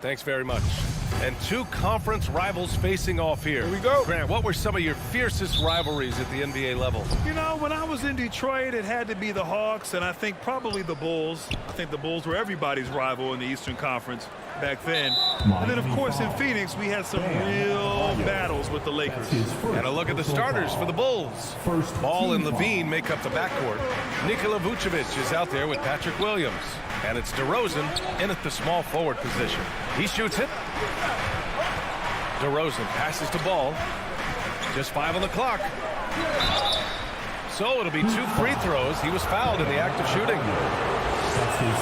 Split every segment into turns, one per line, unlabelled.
Thanks very much. And two conference rivals facing off here.
Here we go.
Grant, what were some of your fiercest rivalries at the NBA level?
You know, when I was in Detroit, it had to be the Hawks, and I think probably the Bulls. I think the Bulls were everybody's rival in the Eastern Conference back then. And then, of course, in Phoenix, we had some real battles with the Lakers.
And a look at the starters for the Bulls. Ball and Levine make up the backcourt. Nikola Vucevic is out there with Patrick Williams. And it's DeRozan in at the small forward position. He shoots it. DeRozan passes to Ball. Just 5 on the clock. So it'll be 2 free throws. He was fouled in the act of shooting.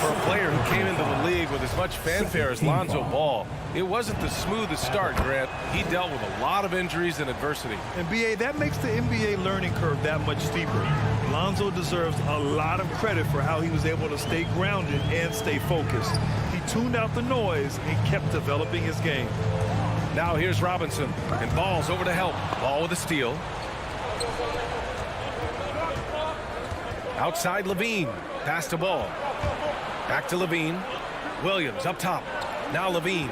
For a player who came into the league with as much fanfare as Lonzo Ball, it wasn't the smoothest start, Grant. He dealt with a lot of injuries and adversity.
And, B.A., that makes the NBA learning curve that much steeper. Lonzo deserves a lot of credit for how he was able to stay grounded and stay focused. He tuned out the noise and kept developing his game.
Now here's Robinson, and Ball's over to help. Ball with a steal. Outside Levine. Pass to Ball. Back to Levine. Williams up top. Now Levine.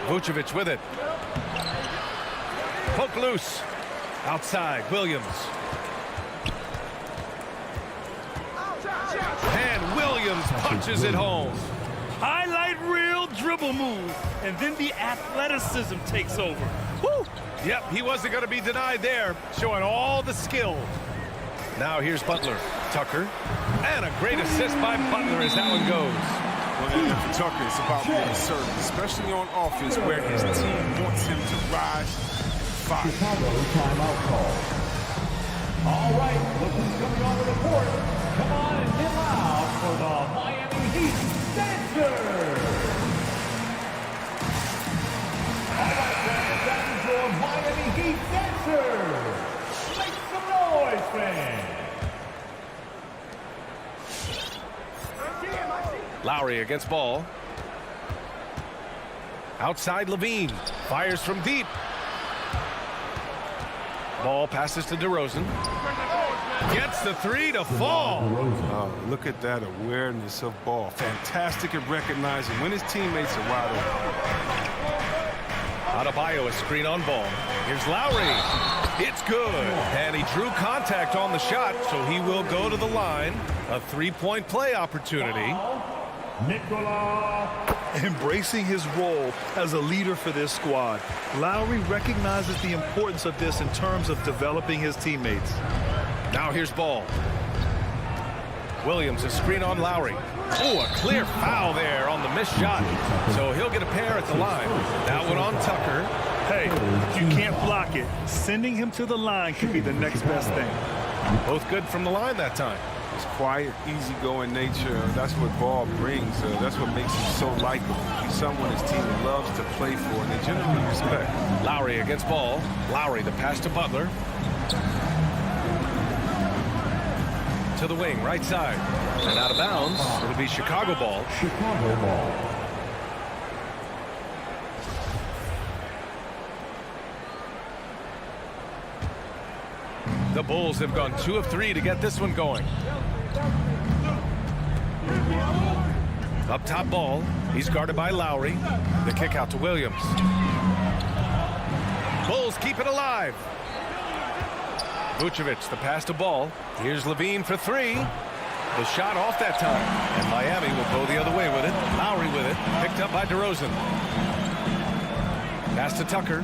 Vucevic with it. Poke loose. Outside, Williams. And Williams punches it home.
Highlight reel dribble move, and then the athleticism takes over.
Woo! Yep, he wasn't going to be denied there, showing all the skill. Now here's Butler. Tucker. And a great assist by Butler as that one goes.
Well, for Tucker, it's about being assertive, especially on offense where his team wants him to rise and fight.
Chicago timeout call. All right, look who's coming on the court. Come on and get loud for the Miami Heat Dancers. All right, fans, that is your Miami Heat Dancers. Make some noise, fans.
Lowry against Ball. Outside Levine. Fires from deep. Ball passes to DeRozan. Gets the 3 to fall.
Look at that awareness of Ball. Fantastic at recognizing when his teammates are wide open.
Adebayo, a screen on Ball. Here's Lowry. It's good. And he drew contact on the shot, so he will go to the line. A 3-point play opportunity.
Embracing his role as a leader for this squad, Lowry recognizes the importance of this in terms of developing his teammates.
Now here's Ball. Williams, a screen on Lowry. Oh, a clear foul there on the missed shot. So he'll get a pair at the line. That one on Tucker.
Hey, if you can't block it, sending him to the line could be the next best thing.
Both good from the line that time.
His quiet, easygoing nature, that's what Ball brings. That's what makes him so likable. He's someone his team loves to play for, and they generally respect.
Lowry against Ball. Lowry, the pass to Butler. To the wing, right side. And out of bounds, it'll be Chicago ball.
Chicago ball.
The Bulls have gone 2 of 3 to get this one going. Up top Ball. He's guarded by Lowry. The kick out to Williams. Bulls keep it alive. Vucevic, the pass to Ball. Here's Levine for 3. The shot off that time. And Miami will go the other way with it. Lowry with it. Picked up by DeRozan. Pass to Tucker.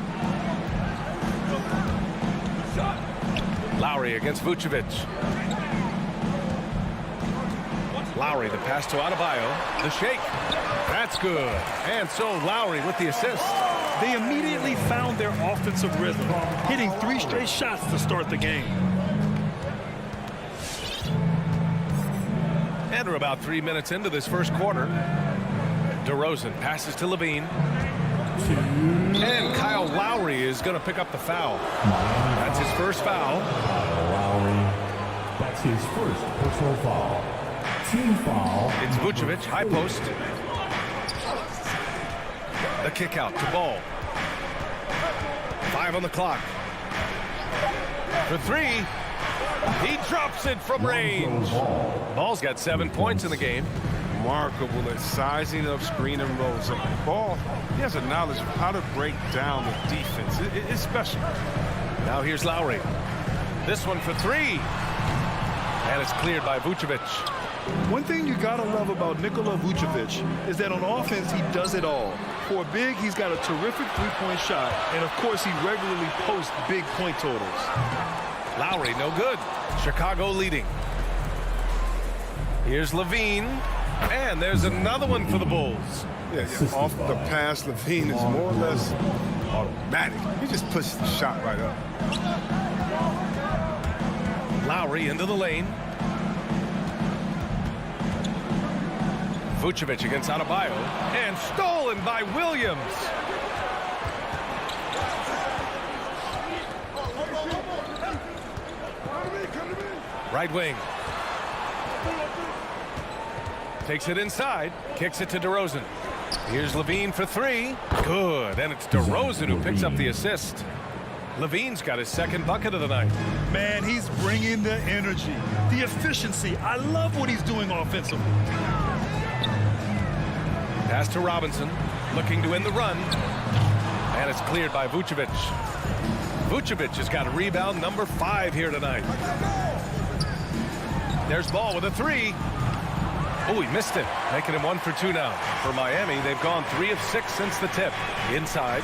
Lowry against Vucevic. Lowry, the pass to Adebayo. The shake. That's good. And so Lowry with the assist.
They immediately found their offensive rhythm, hitting 3 straight shots to start the game.
And we're about 3 minutes into this first quarter. DeRozan passes to Levine. And Kyle Lowry is going to pick up the foul. That's his first foul.
Kyle Lowry. That's his first personal foul. Team foul.
It's Vucevic, high post. The kick out to Ball. 5 on the clock. For 3. He drops it from range. Ball's got 7 points in the game.
remarkable at sizing up screen and rolls. Ball, he has a knowledge of how to break down the defense. It's special.
Now here's Lowry. This one for three. And it's cleared by Vucevic.
One thing you gotta love about Nikola Vucevic is that on offense he does it all. For a big, he's got a terrific three-point shot, and of course he regularly posts big point totals.
Lowry, no good. Chicago leading. Here's Levine, and there's another one for the Bulls.
Yeah, off the pass, Levine is more or less automatic. He just pushes the shot right up.
Lowry into the lane. Vucevic against Adebayo, and stolen by Williams. Right wing. Takes it inside, kicks it to DeRozan. Here's Levine for three. Good, and it's DeRozan who picks up the assist. Levine's got his second bucket of the night.
Man, he's bringing the energy, the efficiency. I love what he's doing offensively.
Pass to Robinson, looking to end the run. And it's cleared by Vucevic. Vucevic has got a rebound number 5 here tonight. There's Ball with a three. Oh, he missed it, making him 1 for 2 now. For Miami, they've gone 3 of 6 since the tip. Inside,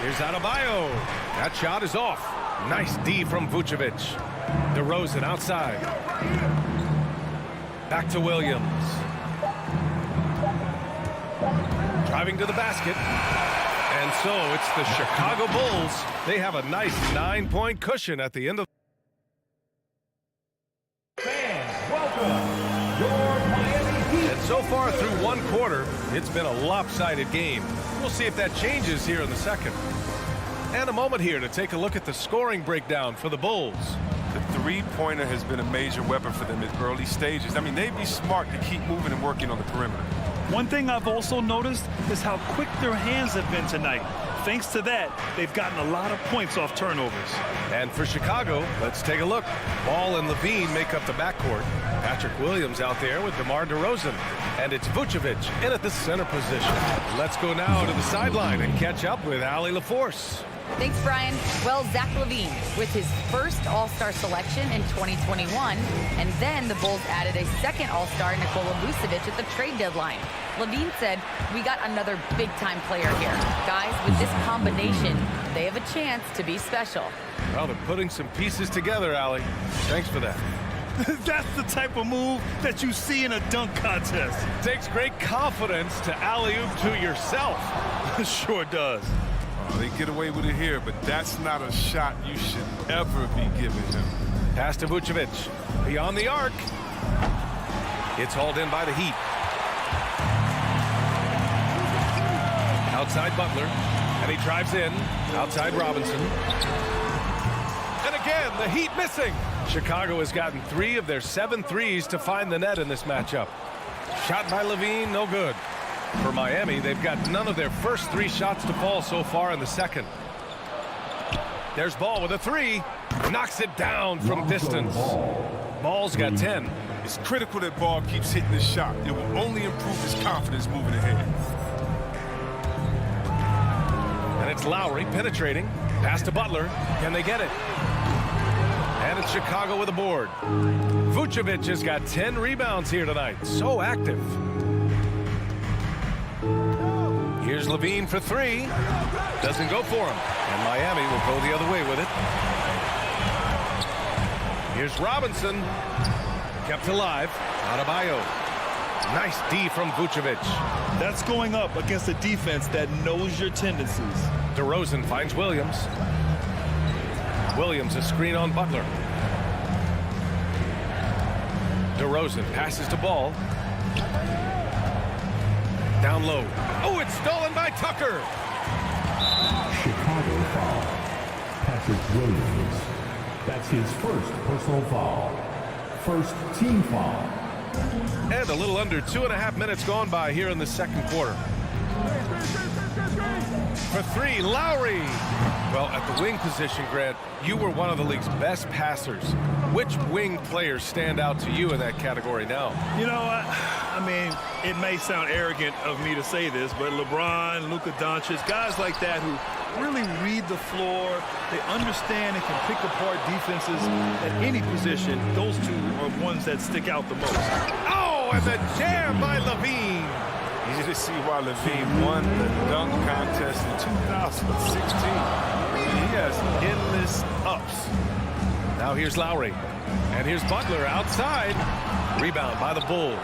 here's Adebayo. That shot is off. Nice D from Vucevic. DeRozan outside. Back to Williams. Driving to the basket. And so it's the Chicago Bulls. They have a nice 9-point cushion at the end of.
Fans, welcome your Miami Heat.
And so far through one quarter, it's been a lopsided game. We'll see if that changes here in the second. And a moment here to take a look at the scoring breakdown for the Bulls.
The three-pointer has been a major weapon for them at early stages. I mean, they'd be smart to keep moving and working on the perimeter.
One thing I've also noticed is how quick their hands have been tonight. Thanks to that, they've gotten a lot of points off turnovers.
And for Chicago, let's take a look. Ball and Levine make up the backcourt. Patrick Williams out there with DeMar DeRozan. And it's Vucevic in at the center position. Let's go now to the sideline and catch up with Allie LaForce.
Thanks, Brian. Well, Zach LaVine with his first All-Star selection in 2021, and then the Bulls added a second All-Star, Nikola Vucevic, at the trade deadline. LaVine said, "We got another big-time player here. Guys, with this combination, they have a chance to be special."
Well, they're putting some pieces together, Allie. Thanks for that.
That's the type of move that you see in a dunk contest.
Takes great confidence to alley-oop to yourself.
Sure does.
Oh, they get away with it here, but that's not a shot you should ever be giving him.
Pass to Vucevic. Beyond the arc. It's hauled in by the Heat. Outside Butler. And he drives in. Outside Robinson. And again, the Heat missing. Chicago has gotten 3 of their 7 threes to find the net in this matchup. Shot by Levine, no good. For Miami, they've got none of their first 3 shots to fall so far in the second. There's Ball with a three. Knocks it down from distance. Ball's got 10.
It's critical that Ball keeps hitting the shot. It will only improve his confidence moving ahead.
And it's Lowry penetrating. Pass to Butler. Can they get it? And it's Chicago with a board. Vucevic has got 10 rebounds here tonight. So active. Here's Levine for 3. Doesn't go for him. And Miami will go the other way with it. Here's Robinson. Kept alive. Adebayo. Nice D from Vucevic.
That's going up against a defense that knows your tendencies.
DeRozan finds Williams. Williams a screen on Butler. DeRozan passes to Ball. Down low. Oh, it's stolen by Tucker.
Chicago foul. Patrick Williams. That's his first personal foul. First team foul.
And a little under 2.5 minutes gone by here in the second quarter. For three, Lowry. Well, at the wing position, Grant, you were one of the league's best passers. Which wing players stand out to you in that category now?
You know, I mean, it may sound arrogant of me to say this, but LeBron, Luka Doncic, guys like that who really read the floor, they understand and can pick apart defenses at any position. Those two are ones that stick out the most.
Oh, and the jam by Levine.
Easy to see why Levine won the dunk contest in 2016. He has endless ups.
Now here's Lowry. And here's Butler outside. Rebound by the Bulls.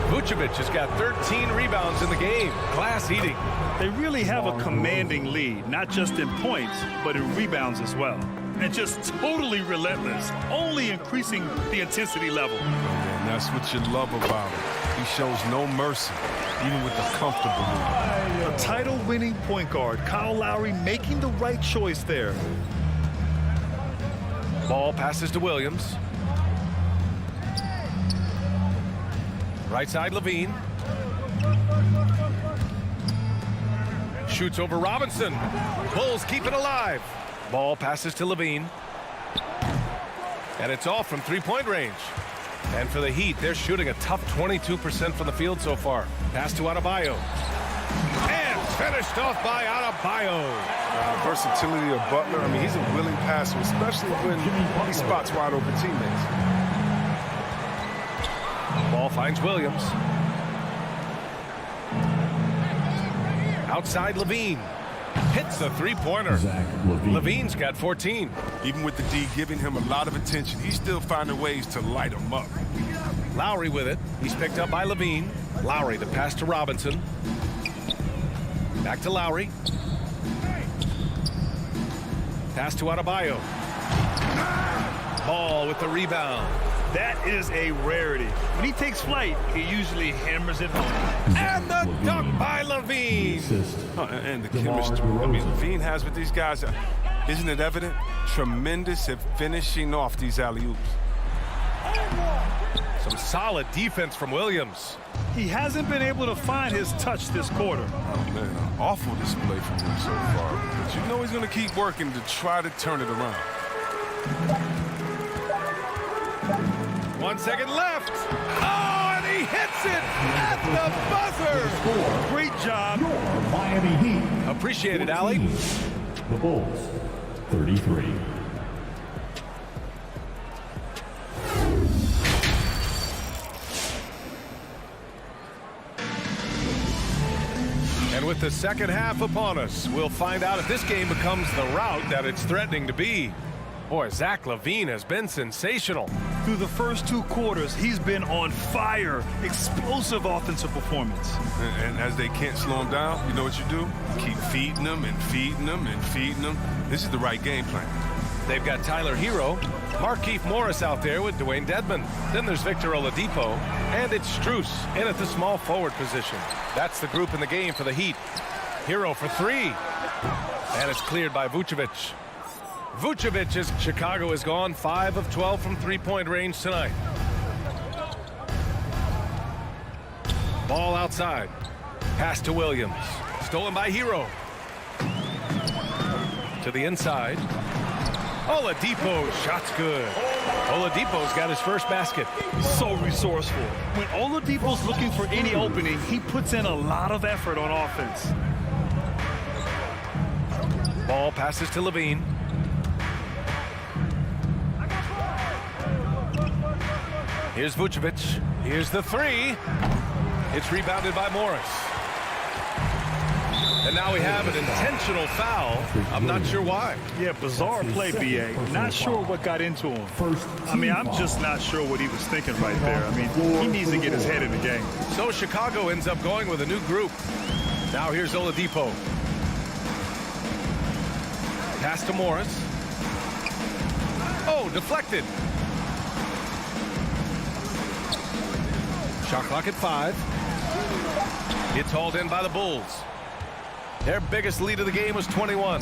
Vucevic has got 13 rebounds in the game. Class eating.
They really have a commanding lead, not just in points, but in rebounds as well. And just totally relentless, only increasing the intensity level.
And that's what you love about him. He shows no mercy, even with the comfortable lead.
A title-winning point guard, Kyle Lowry, making the right choice there.
Ball passes to Williams. Right side, Levine. Shoots over Robinson. Bulls keep it alive. Ball passes to Levine. And it's off from three-point range. And for the Heat, they're shooting a tough 22% from the field so far. Pass to Adebayo. And finished off by Adebayo.
Versatility of Butler. I mean, he's a willing passer, especially when he spots wide open teammates.
Ball finds Williams. Outside Levine. Hits the three-pointer. Levine's got 14.
Even with the D giving him a lot of attention, he's still finding ways to light him up.
Lowry with it. He's picked up by Levine. Lowry, the pass to Robinson. Back to Lowry. Pass to Adebayo. Ball with the rebound.
That is a rarity. When he takes flight, he usually hammers it home.
And the dunk by Levine.
And the chemistry Levine has with these guys, isn't it evident? Tremendous at finishing off these alley-oops.
Some solid defense from Williams.
He hasn't been able to find his touch this quarter.
Oh, man, an awful display from him so far. But you know he's going to keep working to try to turn it around.
1 second left. Oh, and he hits it at the buzzer.
Great job.
Your Miami Heat.
Appreciate it, Allie.
The Bulls, 33.
And with the second half upon us, we'll find out if this game becomes the rout that it's threatening to be. Boy, Zach LaVine has been sensational.
Through the first two quarters, he's been on fire. Explosive offensive performance.
And as they can't slow him down, you know what you do? Keep feeding them and feeding them and feeding them. This is the right game plan.
They've got Tyler Hero, Markieff Morris out there with Dwayne Dedmon. Then there's Victor Oladipo, and it's Strus in at the small forward position. That's the group in the game for the Heat. Hero for three, and it's cleared by Vucevic. Vucevic's Chicago is gone 5 of 12 from three-point range tonight. Ball outside. Pass to Williams. Stolen by Hero. To the inside. Oladipo, shot's good. Oladipo's got his first basket.
So resourceful. When Oladipo's looking for any opening, he puts in a lot of effort on offense.
Ball passes to Levine. Here's Vucevic. Here's the three. It's rebounded by Morris. And now we have an intentional foul. I'm not sure why.
Yeah, bizarre play, B.A. Not sure what got into him. I mean, I'm just not sure what he was thinking right there. I mean, he needs to get his head in the game.
So Chicago ends up going with a new group. Now here's Oladipo. Pass to Morris. Oh, deflected. Shot clock at 5. It's hauled in by the Bulls. Their biggest lead of the game was 21.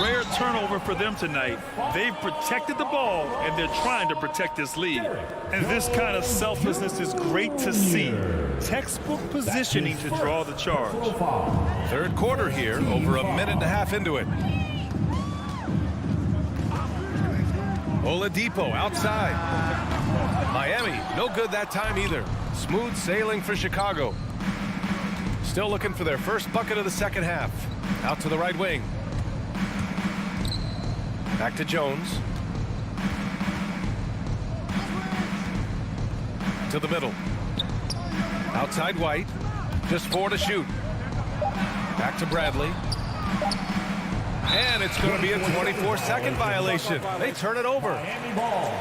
Rare turnover for them tonight. They've protected the ball, and they're trying to protect this lead. And this kind of selflessness is great to see. Textbook positioning to draw the charge.
Third quarter here, over a minute and a half into it. Oladipo outside. Miami, no good that time either. Smooth sailing for Chicago. Still looking for their first bucket of the second half. Out to the right wing. Back to Jones. To the middle. Outside White. Just 4 to shoot. Back to Bradley. And it's going to be a 24-second violation. They turn it over.
Miami ball.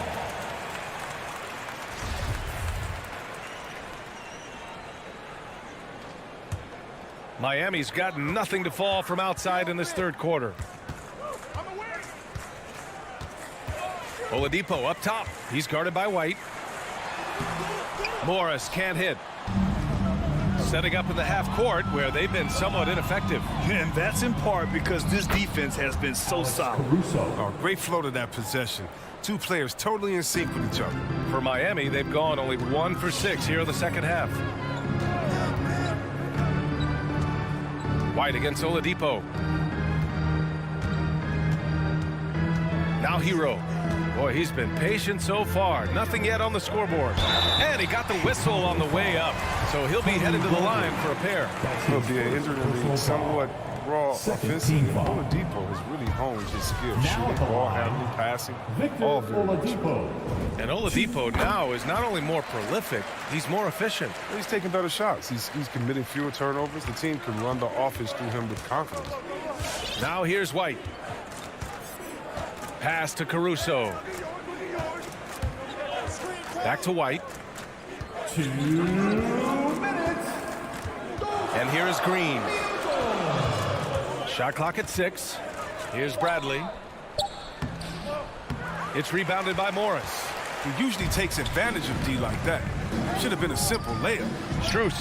Miami's got nothing to fall from outside in this third quarter. Oladipo up top. He's guarded by White. Morris can't hit. Setting up in the half court where they've been somewhat ineffective.
And that's in part because this defense has been so solid.
Oh, great flow to that possession. Two players totally in sync with each other.
For Miami, they've gone only 1 for 6 here in the second half. White against Oladipo. Now Hero. Boy, he's been patient so far. Nothing yet on the scoreboard. And he got the whistle on the way up. So he'll be headed to the line for a pair.
He'll be an injury somewhat raw offensively. Oladipo has really honed his skills. Shooting, ball handling, passing. All very
Oladipo.
And Oladipo now is not only more prolific, he's more efficient.
He's taking better shots. He's committing fewer turnovers. The team can run the offense through him with confidence.
Now here's White. Pass to Caruso. Back to White.
2 minutes.
And here is Green. Shot clock at 6. Here's Bradley. It's rebounded by Morris.
He usually takes advantage of D like that. Should have been a simple layup.
Strus.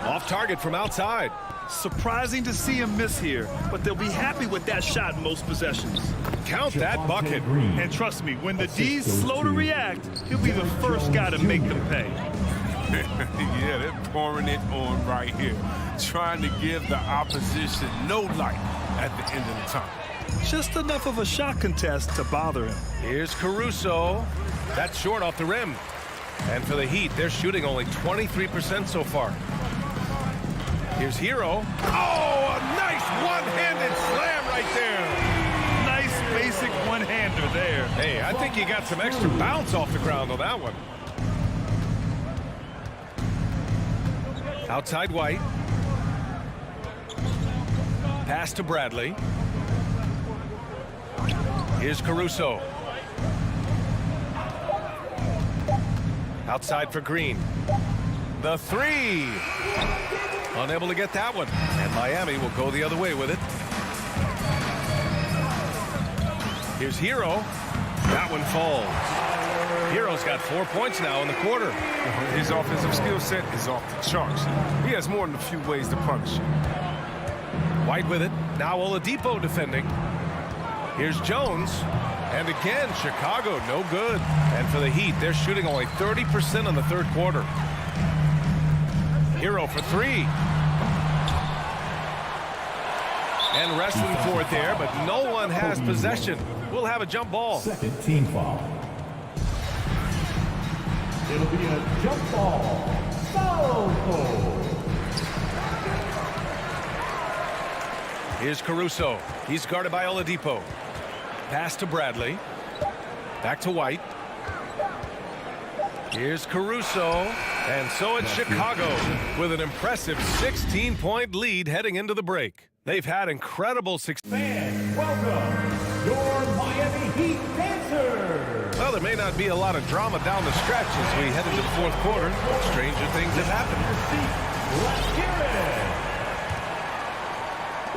Off target from outside.
Surprising to see him miss here, but they'll be happy with that shot in most possessions.
Count that bucket.
And trust me, when the D's slow to react, he'll be the first guy to make them pay.
Yeah, they're pouring it on right here. Trying to give the opposition no light at the end of the time.
Just enough of a shot contest to bother him.
Here's Caruso. That's short off the rim. And for the Heat, they're shooting only 23% so far. Here's Hero. Oh, a nice one-handed slam right there.
Nice basic one-hander there.
Hey, I think he got some extra bounce off the ground on that one. Outside White. Pass to Bradley. Here's Caruso. Outside for Green. The 3. Unable to get that one. And Miami will go the other way with it. Here's Hero. That one falls. Hero's got 4 points now in the quarter.
His offensive skill set is off the charts. He has more than a few ways to punish you.
White with it. Now Oladipo defending. Here's Jones. And again, Chicago no good. And for the Heat, they're shooting only 30% in the third quarter. Hero for 3. And wrestling for it there, but no one has possession. We'll have a jump ball.
Second team foul. It'll be a jump ball. Foul goal.
Here's Caruso. He's guarded by Oladipo. Pass to Bradley. Back to White. Here's Caruso. And so it's Chicago with an impressive 16-point lead heading into the break. They've had incredible success.
Fans, welcome your Miami Heat Dancers.
Well, there may not be a lot of drama down the stretch as we head into the fourth quarter, but stranger things have happened.
Let's hear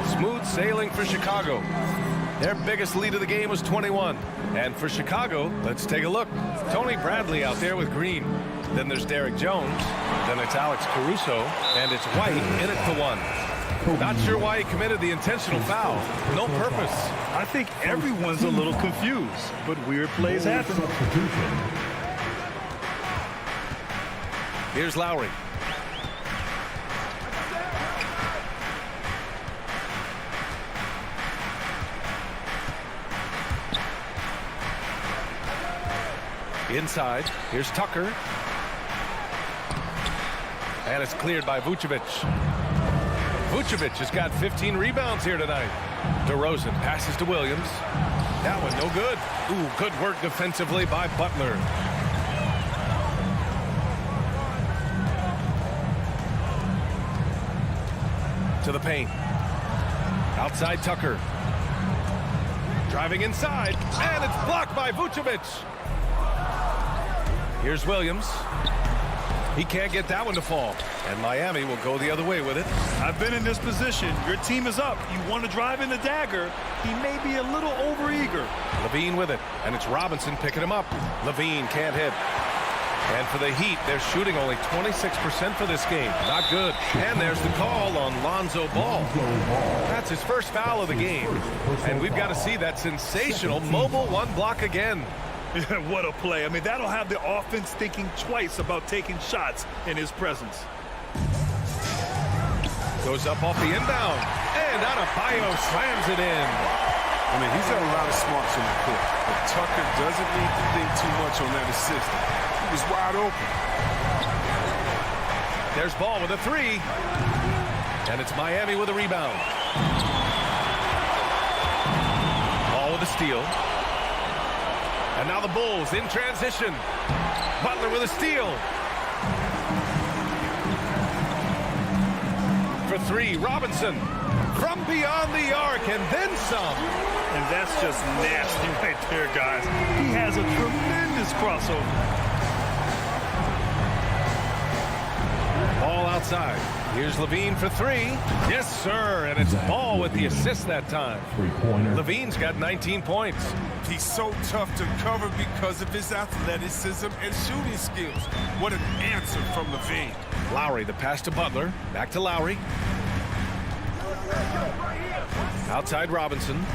it.
Smooth sailing for Chicago. Their biggest lead of the game was 21. And for Chicago, let's take a look. Tony Bradley out there with Green. Then there's Derek Jones. Then it's Alex Caruso. And it's White in it to 1. Not sure why he committed the intentional foul. No purpose.
I think everyone's a little confused, but weird plays happen.
Here's Lowry. Inside, here's Tucker. And it's cleared by Vucevic. Vucevic has got 15 rebounds here tonight. DeRozan passes to Williams. That one no good. Ooh, good work defensively by Butler. To the paint. Outside Tucker. Driving inside, and it's blocked by Vucevic. Here's Williams. He can't get that one to fall, and Miami will go the other way with it.
I've been in this position. Your team is up. You want to drive in the dagger. He may be a little overeager.
Levine with it, and it's Robinson picking him up. Levine can't hit. And for the Heat, they're shooting only 26% for this game. Not good. And there's the call on Lonzo Ball. That's his first foul of the game. And we've got to see that sensational mobile one block again.
What a play. I mean, that'll have the offense thinking twice about taking shots in his presence.
Goes up off the inbound. And Adebayo slams it in.
I mean, he's got a lot of smarts on the court, but Tucker doesn't need to think too much on that assist. He was wide open.
There's Ball with a three. And it's Miami with a rebound. Ball with a steal. And now the Bulls in transition. Butler with a steal. For three, Robinson. From beyond the arc, and then some.
And that's just nasty right there, guys. He has a tremendous crossover.
Ball outside. Here's Levine for three. Yes, sir. And it's Ball with the assist that time. Levine's got 19 points.
He's so tough to cover because of his athleticism and shooting skills. What an answer from Levine.
Lowry, the pass to Butler. Back to Lowry. Outside Robinson.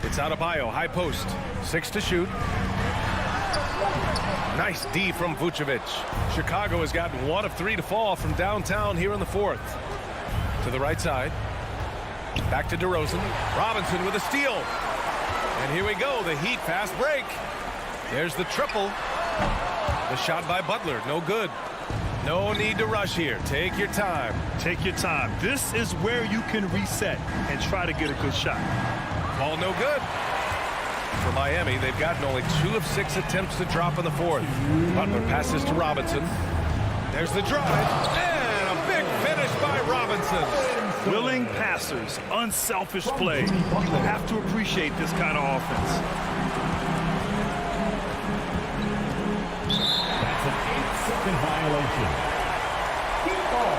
It's Adebayo, high post. 6 to shoot. Nice D from Vucevic. Chicago has gotten 1 of 3 to fall from downtown here in the fourth. To the right side. Back to DeRozan. Robinson with a steal. And here we go, the Heat fast break. There's the triple. The shot by Butler, no good. No need to rush here. Take your time.
Take your time. This is where you can reset and try to get a good shot.
Ball no good. For Miami, they've gotten only 2 of 6 attempts to drop in the fourth. Butler passes to Robinson. There's the drive. And a big finish by Robinson.
Willing passers, unselfish play. You have to appreciate this kind of offense.
That's an 8-second violation. Heat ball.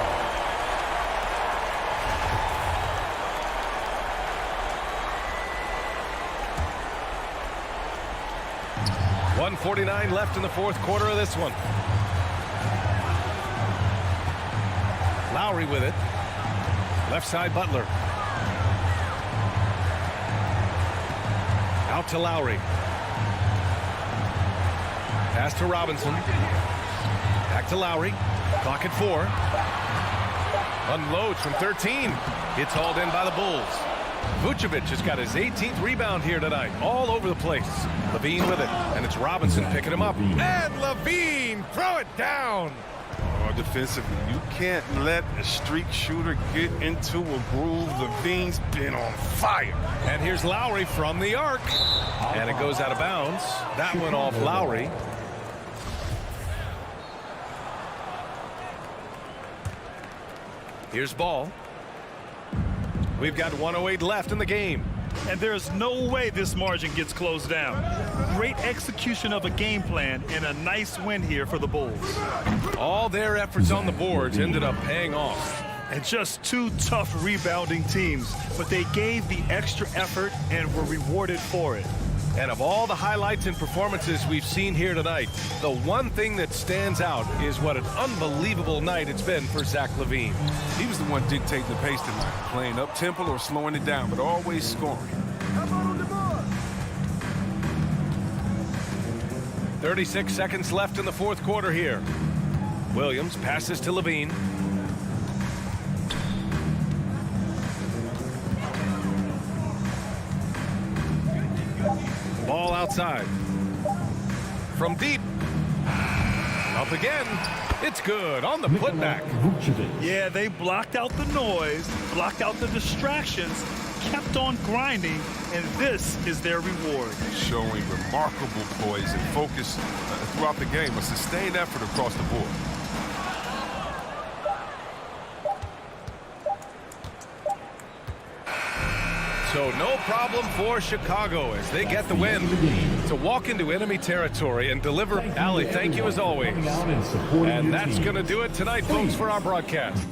1:49 left in the fourth quarter of this one. Lowry with it. Left side Butler. Out to Lowry. Pass to Robinson. Back to Lowry. Clock at 4. Unloads from 13. It's hauled in by the Bulls. Vucevic has got his 18th rebound here tonight. All over the place. Levine with it. And it's Robinson picking him up. And Levine throw it down.
Defensively, you can't let a streak shooter get into a groove. Levine's been on fire.
And here's Lowry from the arc. And it goes out of bounds. That went off Lowry. Here's Ball. We've got 1:08 left in the game.
And there's no way this margin gets closed down. Great execution of a game plan and a nice win here for the Bulls.
All their efforts on the boards ended up paying off.
And just 2 tough rebounding teams, but they gave the extra effort and were rewarded for it.
And of all the highlights and performances we've seen here tonight, the one thing that stands out is what an unbelievable night it's been for Zach LaVine.
He was the one dictating the pace tonight, playing up-tempo or slowing it down, but always scoring.
36 seconds left in the fourth quarter here. Williams passes to LaVine. Ball outside. From deep. Up again. It's good on the putback.
Yeah, they blocked out the noise, blocked out the distractions, kept on grinding, and this is their reward.
Showing remarkable poise and focus throughout the game, a sustained effort across the board.
So no problem for Chicago as they get the win to walk into enemy territory and deliver. Allie, thank you as always. And that's going to do it tonight, folks, for our broadcast.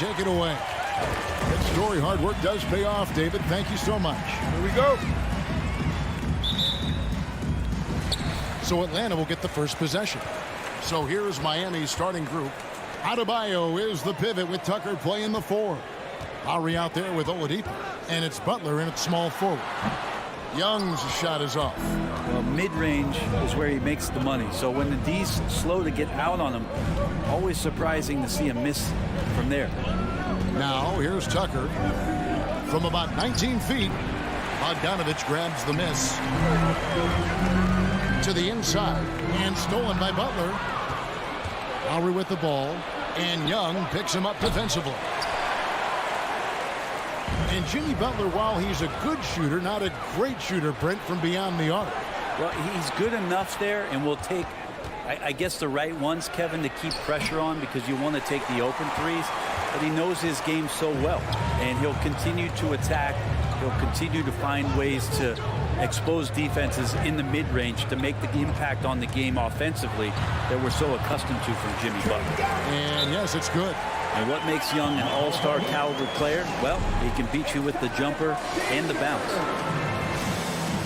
take it away. Good story. Hard work does pay off, David. Thank you so much.
Here we go.
So Atlanta will get the first possession. So here's Miami's starting group. Adebayo is the pivot with Tucker playing the 4. Lowry out there with Oladipo. And it's Butler in at small forward. Young's shot is off.
Well, mid-range is where he makes the money. So when the D's slow to get out on him, always surprising to see him miss from there.
Now here's Tucker. From about 19 feet, Bogdanovich grabs the miss. To the inside, and stolen by Butler. Lowry with the ball, and Young picks him up defensively. And Jimmy Butler, while he's a good shooter, not a great shooter, Brent, from beyond the arc.
Well, he's good enough there, and will take, I guess, the right ones, Kevin, to keep pressure on, because you want to take the open threes. But he knows his game so well, and he'll continue to attack. He'll continue to find ways to expose defenses in the mid-range to make the impact on the game offensively that we're so accustomed to from Jimmy Butler.
And yes, it's good.
And what makes Young an all-star caliber player? Well, he can beat you with the jumper and the bounce.
All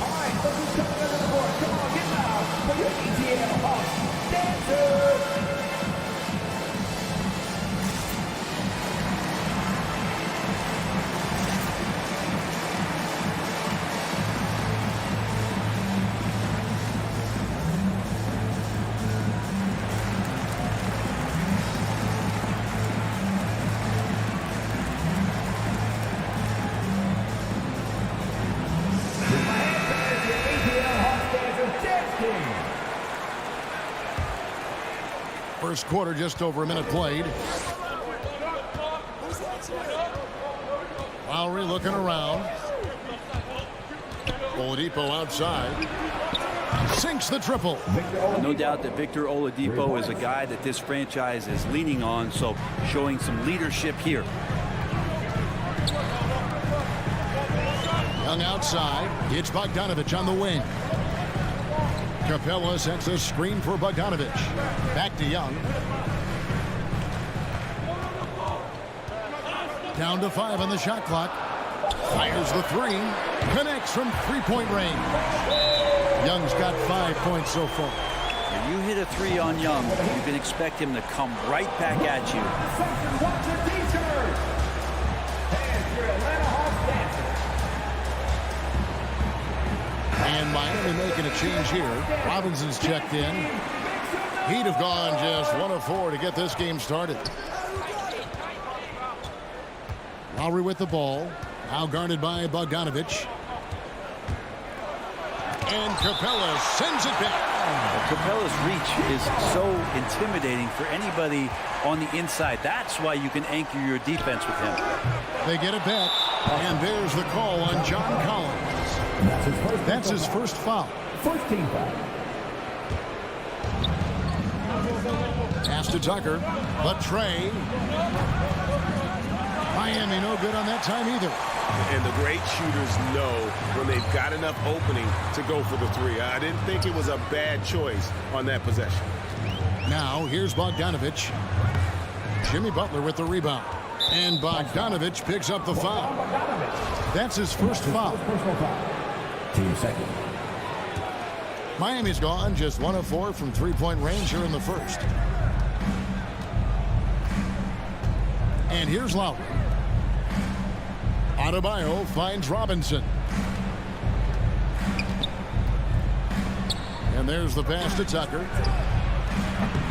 right, who's coming on the court? Come on, get loud for your ATL Hawks dancers.
First quarter, just over a minute played. Lowry looking around. Oladipo outside. Sinks the triple.
No doubt that Victor Oladipo is a guy that this franchise is leaning on, so showing some leadership here.
Young outside. It's Bogdanovich on the wing. Capella sets a screen for Bogdanovich. Back to Young. Down to 5 on the shot clock. Fires the 3. Connects from three-point range. Young's got 5 points so far.
If you hit a 3 on Young, you can expect him to come right back at you.
And Miami making a change here. Robinson's checked in. He'd have gone just 1 of 4 to get this game started. Lowry with the ball. Now guarded by Bogdanovich. And Capella sends it back.
Capella's reach is so intimidating for anybody on the inside. That's why you can anchor your defense with him.
They get it back. And there's the call on John Collins. That's his first foul.
First team foul.
Pass to Tucker. But Trey. Miami no good on that time either.
And the great shooters know when they've got enough opening to go for the 3. I didn't think it was a bad choice on that possession.
Now here's Bogdanovich. Jimmy Butler with the rebound. And Bogdanovich picks up the foul. That's his first foul.
Team second.
Miami's gone just 1 of 4 from three-point range here in the first. And here's Lowry. Adebayo finds Robinson. And there's the pass to Tucker.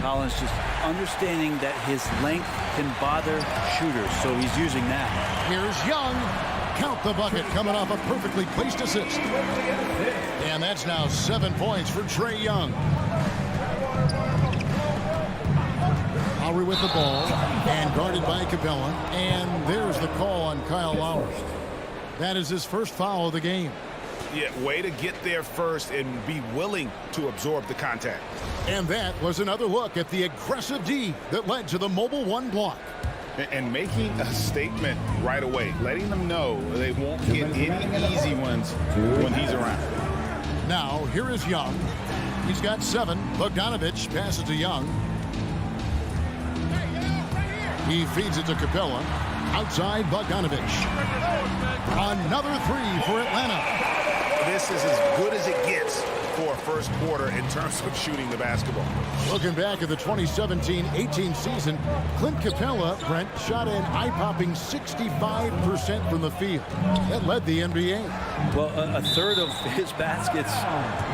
Collins just understanding that his length can bother shooters, so he's using that.
Here's Young. Count the bucket coming off a perfectly placed assist. And that's now 7 points for Trae Young. Lowry with the ball and guarded by Capella. And there's the call on Kyle Lowry. That is his first foul of the game.
Yeah, way to get there first and be willing to absorb the contact.
And that was another look at the aggressive D that led to the Mobile One block.
And making a statement right away, letting them know they won't get any easy ones when he's around.
Now, here is Young. He's got 7. Bogdanovich passes to Young. He feeds it to Capella. Outside Bogdanovich. Another three for Atlanta.
This is as good as it gets for a first quarter in terms of shooting the basketball.
Looking back at the 2017-18 season, Clint Capella, Brent, shot an eye-popping 65% from the field. That led the NBA.
Well, a third of his baskets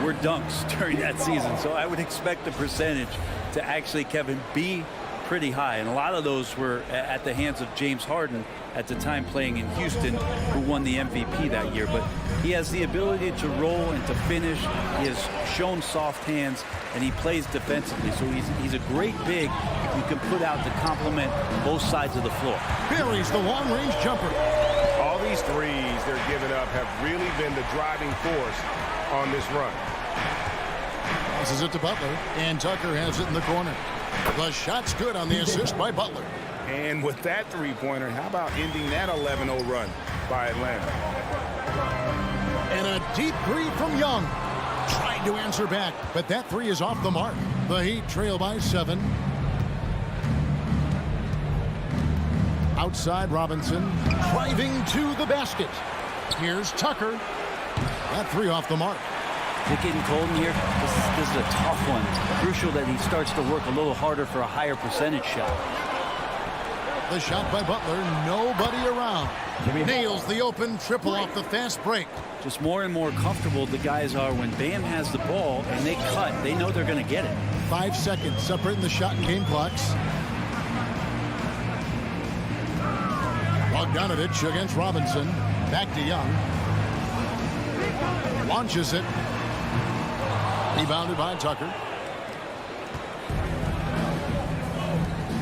were dunks during that season, so I would expect the percentage to actually, Kevin, be pretty high. And a lot of those were at the hands of James Harden at the time playing in Houston, who won the MVP that year. But he has the ability to roll and to finish. He has shown soft hands, and he plays defensively. So he's a great big you can put out to complement both sides of the floor.
Buries the long-range jumper.
All these threes they're giving up have really been the driving force on this run.
Passes it to Butler, and Tucker has it in the corner. The shot's good on the assist by Butler.
And with that three-pointer, how about ending that 11-0 run by Atlanta?
And a deep three from Young. Tried to answer back, but that three is off the mark. The Heat trail by 7. Outside Robinson, driving to the basket. Here's Tucker. That three off the mark.
Is it getting cold in here? This is a tough one. Crucial that he starts to work a little harder for a higher percentage shot.
The shot by Butler, nobody around. Nails the open triple off the fast break.
Just more and more comfortable the guys are when Bam has the ball and they cut. They know they're going to get it.
5 seconds separating the shot and game clocks. Bogdanovich against Robinson. Back to Young. Launches it. Rebounded by Tucker.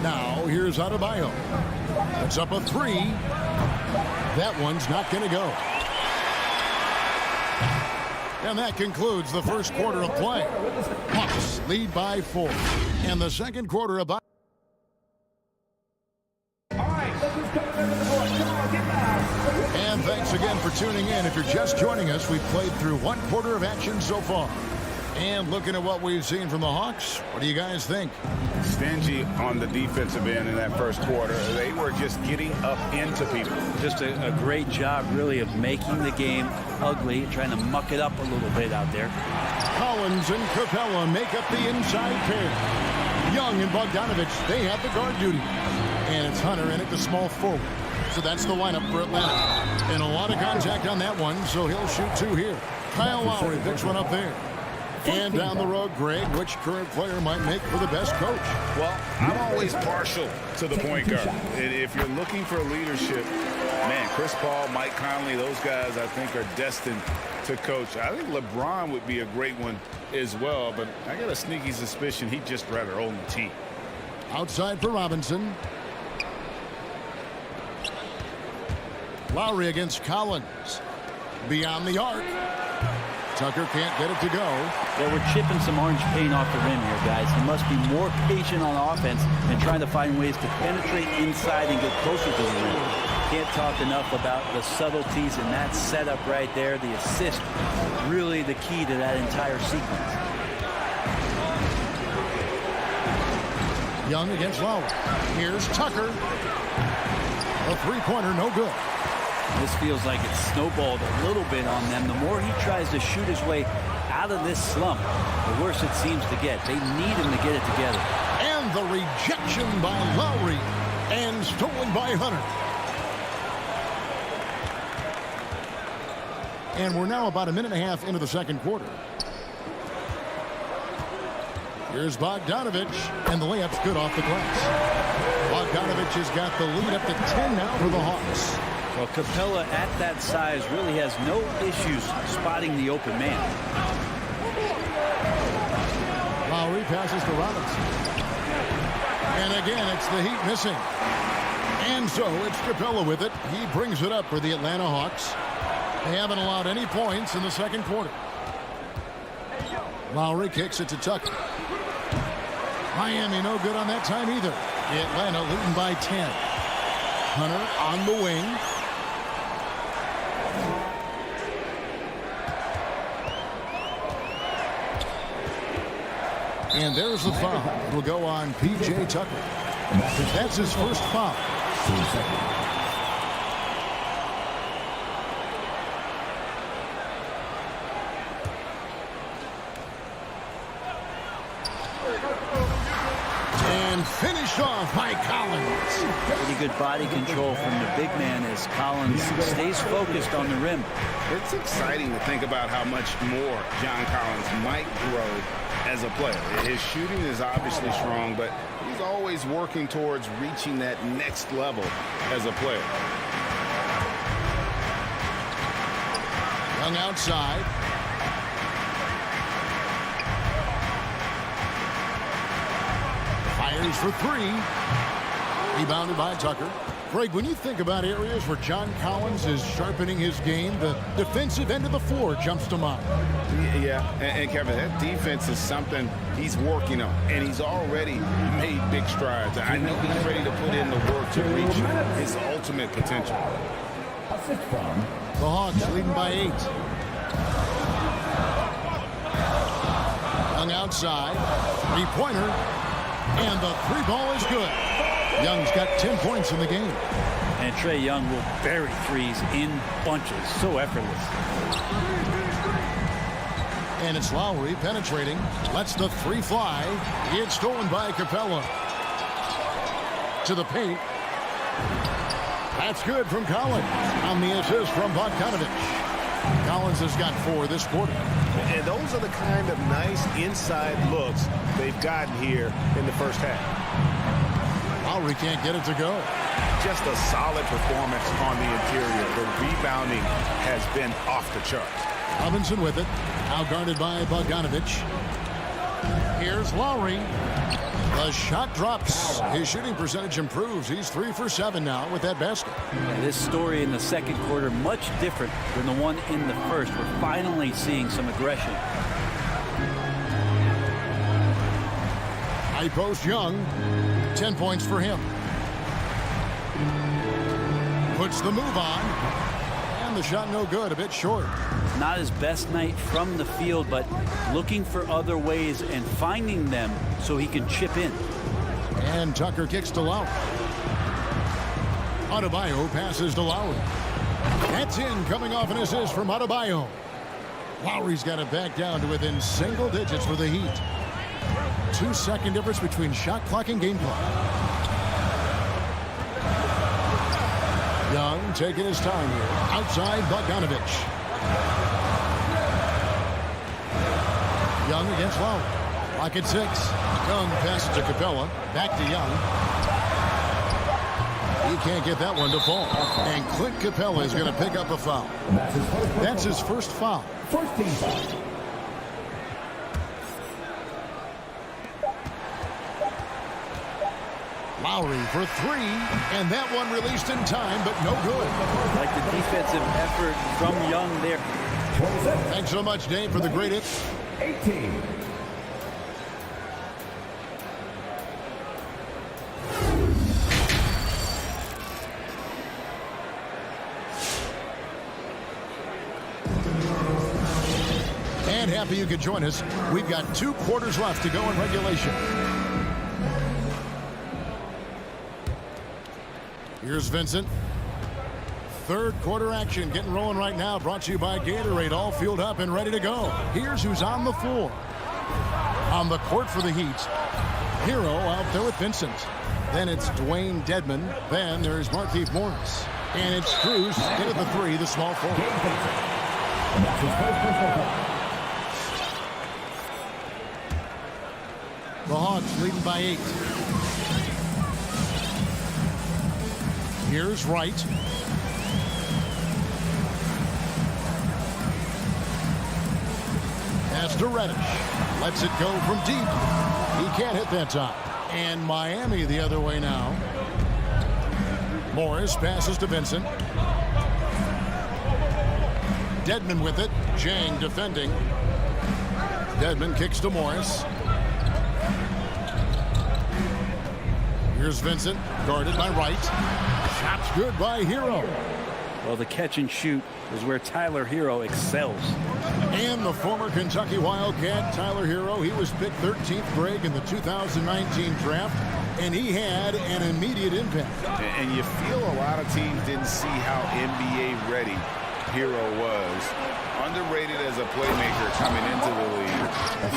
Now here's Adebayo. It's up a three. That one's not going to go. And that concludes the first quarter of play. Hawks lead by 4. And the second quarter about. And thanks again for tuning in. If you're just joining us, we've played through one quarter of action so far. And looking at what we've seen from the Hawks, what do you guys think?
Stingy on the defensive end in that first quarter. They were just getting up into people.
Just a great job, really, of making the game ugly, trying to muck it up a little bit out there.
Collins and Capella make up the inside pair. Young and Bogdanovich, they have the guard duty. And it's Hunter in at the small forward. So that's the lineup for Atlanta. And a lot of contact on that one, so he'll shoot 2 here. Kyle Lowry picks one up there. And down the road, Greg, which current player might make for the best coach?
Well, I'm always partial to the point guard. If you're looking for leadership, man, Chris Paul, Mike Conley, those guys I think are destined to coach. I think LeBron would be a great one as well, but I got a sneaky suspicion he'd just rather own the team.
Outside for Robinson. Lowry against Collins. Beyond the arc. Tucker can't get it to go.
Yeah, we're chipping some orange paint off the rim here, guys. He must be more patient on offense and trying to find ways to penetrate inside and get closer to the rim. Can't talk enough about the subtleties in that setup right there. The assist, really the key to that entire sequence.
Young against Lowry. Here's Tucker. A three-pointer, no good.
This feels like it's snowballed a little bit on them. The more he tries to shoot his way out of this slump, the worse it seems to get. They need him to get it together.
And the rejection by Lowry and stolen by Hunter. And we're now about a minute and a half into the second quarter. Here's Bogdanovich, and the layup's good off the glass. Bogdanovich has got the lead up to 10 now for the Hawks.
Well, Capella at that size really has no issues spotting the open man.
Lowry passes to Robinson. And again, it's the Heat missing. And so it's Capella with it. He brings it up for the Atlanta Hawks. They haven't allowed any points in the second quarter. Lowry kicks it to Tucker. Miami no good on that time either. Atlanta leading by 10. Hunter on the wing. And there's the foul. It'll go on P.J. Tucker. That's his first foul.
2 seconds.
And finished off by Collins.
Pretty good body control from the big man as Collins stays focused on the rim.
It's exciting to think about how much more John Collins might grow as a player. His shooting is obviously strong, but he's always working towards reaching that next level as a player.
Young outside. Fires for three. Rebounded by Tucker. Greg, when you think about areas where John Collins is sharpening his game, the defensive end of the floor jumps to mind.
Yeah, and Kevin, that defense is something he's working on, and he's already made big strides. I know he's ready to put in the work to reach his ultimate potential.
Assist from
The Hawks leading by 8. Young outside. Three-pointer. And the three ball is good. Young's got 10 points in the game.
And Trae Young will bury threes in bunches. So effortless.
And it's Lowry penetrating. Lets the three fly. It's stolen by Capella. To the paint. That's good from Collins. On the assist from Bogdanovich. Collins has got 4 this quarter.
And those are the kind of nice inside looks they've gotten here in the first half.
Lowry can't get it to go.
Just a solid performance on the interior. The rebounding has been off the charts.
Robinson with it. Now guarded by Bogdanovich. Here's Lowry. The shot drops. His shooting percentage improves. He's 3 for 7 now with that basket.
Yeah, this story in the second quarter much different than the one in the first. We're finally seeing some aggression.
High post Young. 10 points for him. Puts the move on. And the shot no good. A bit short.
Not his best night from the field, but looking for other ways and finding them so he can chip in.
And Tucker kicks to Lowry. Adebayo passes to Lowry. That's in, coming off an assist from Adebayo. Lowry's got it back down to within single digits for the Heat. 2-second difference between shot clock and game clock. Young taking his time here. Outside Bogdanovich. Young against Lowry. Clock at 6. Young passes to Capella. Back to Young. He can't get that one to fall. And Clint Capella is going to pick up a foul. That's his first foul.
first team foul.
Lowry for 3, and that one released in time, but no good.
Like the defensive effort from Young there.
27.
Thanks so much, Dave, for the great hits.
18.
And happy you could join us. We've got 2 quarters left to go in regulation. Here's Vincent. Third quarter action getting rolling right now. Brought to you by Gatorade. All fueled up and ready to go. Here's who's on the floor. On the court for the Heat. Hero out there with Vincent. Then it's Dwayne Dedman. Then there's Markieff Morris. And it's Cruz in at the 3, the small forward.
That's his first personal foul.
The Hawks leading by 8. Here's Wright. Pass to Reddish. Lets it go from deep. He can't hit that time. And Miami the other way now. Morris passes to Vincent. Dedman with it. Jang defending. Dedman kicks to Morris. Here's Vincent, guarded by Wright. Shot's good by Hero.
Well, the catch and shoot is where Tyler Hero excels.
And the former Kentucky Wildcat, Tyler Hero, he was picked 13th, Greg, in the 2019 draft. And he had an immediate impact.
And you feel a lot of teams didn't see how NBA ready Hero was. Underrated as a playmaker coming into the league.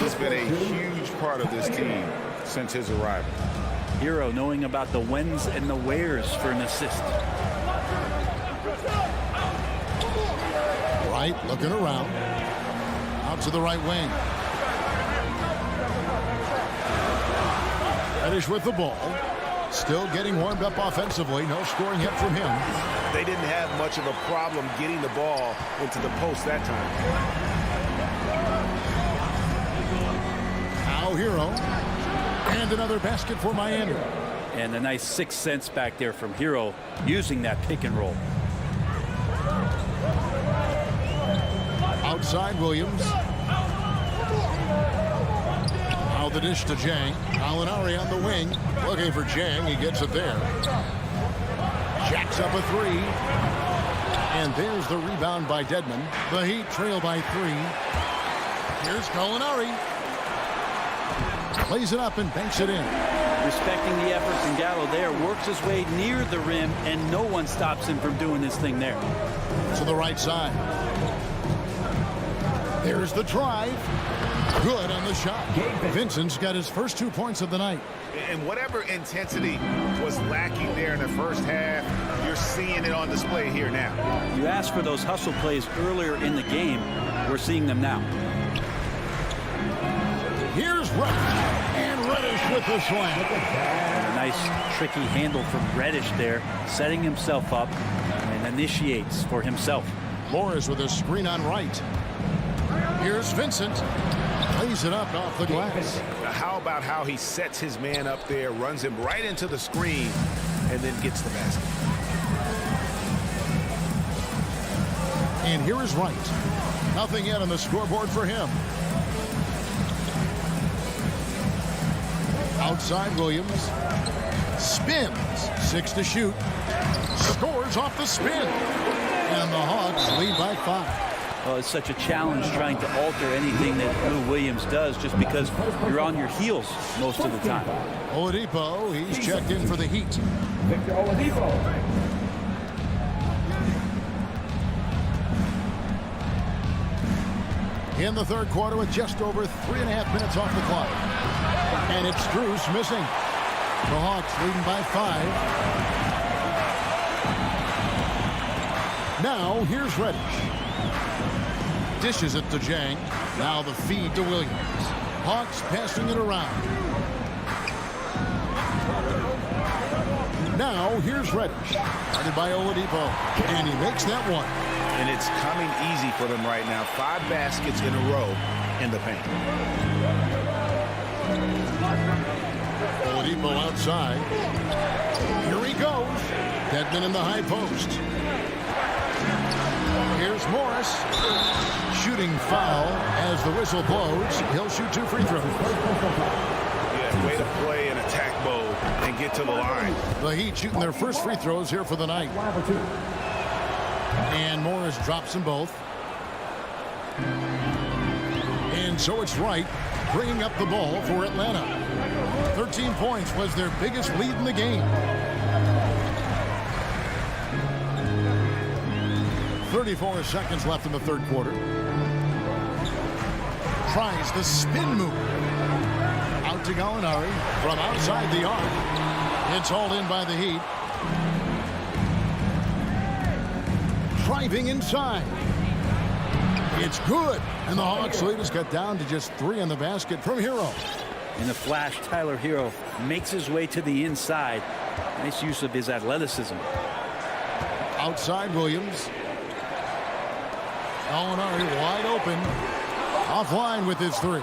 He's been a huge part of this team since his arrival.
Hero knowing about the whens and the wheres for an assist.
Right, looking around. Out to the right wing. Reddish with the ball. Still getting warmed up offensively. No scoring yet from him.
They didn't have much of a problem getting the ball into the post that time.
Now Hero. And another basket for Miami.
And a nice 6 cents back there from Hero using that pick and roll.
Outside Williams. Now the dish to Jang. Gallinari on the wing. Looking for Jang. He gets it there. Jacks up a three. And there's the rebound by Dedmon. The Heat trail by 3. Here's Gallinari. Plays it up and banks it in.
Respecting the effort from Gallo there. Works his way near the rim, and no one stops him from doing this thing there.
To the right side. There's the drive. Good on the shot. Vincent's got his first 2 points of the night.
And whatever intensity was lacking there in the first half, you're seeing it on display here now.
You asked for those hustle plays earlier in the game. We're seeing them now.
Here's Reddish. And Reddish with the slam.
And a nice tricky handle from Reddish there, setting himself up and initiates for himself.
Morris with a screen on right. Here's Vincent. Plays it up off the glass.
How about how he sets his man up there, runs him right into the screen, and then gets the basket.
And here is Wright. Nothing yet on the scoreboard for him. Outside Williams. Spins. 6 to shoot. Scores off the spin. And the Hawks lead by 5.
Well, it's such a challenge trying to alter anything that Lou Williams does just because you're on your heels most of the time.
Oladipo, he's checked in for the Heat.
Victor Oladipo.
In the third quarter with just over 3.5 minutes off the clock. And it's Strus missing. The Hawks leading by 5. Now here's Reddish. Dishes it to Jang. Now the feed to Williams. Hawks passing it around. Now here's Reddish. Guarded by Oladipo. And he makes that one.
And it's coming easy for them right now. 5 baskets in a row in the paint.
Oladipo outside. Here he goes. Dedmon in the high post. Here's Morris. Shooting foul as the whistle blows. He'll shoot 2 free throws.
Yeah, way to play in attack mode and get to the line.
The Heat shooting their first free throws here for the night. And Morris drops them both. And so it's Wright bringing up the ball for Atlanta. 13 points was their biggest lead in the game. 34 seconds left in the third quarter. Tries the spin move. Out to Gallinari from outside the arc. It's hauled in by the Heat. Driving inside. It's good. And the Hawks lead has got down to just 3 on the basket from Hero.
In a flash, Tyler Hero makes his way to the inside. Nice use of his athleticism.
Outside Williams. Gallinari wide open. Offline with his 3.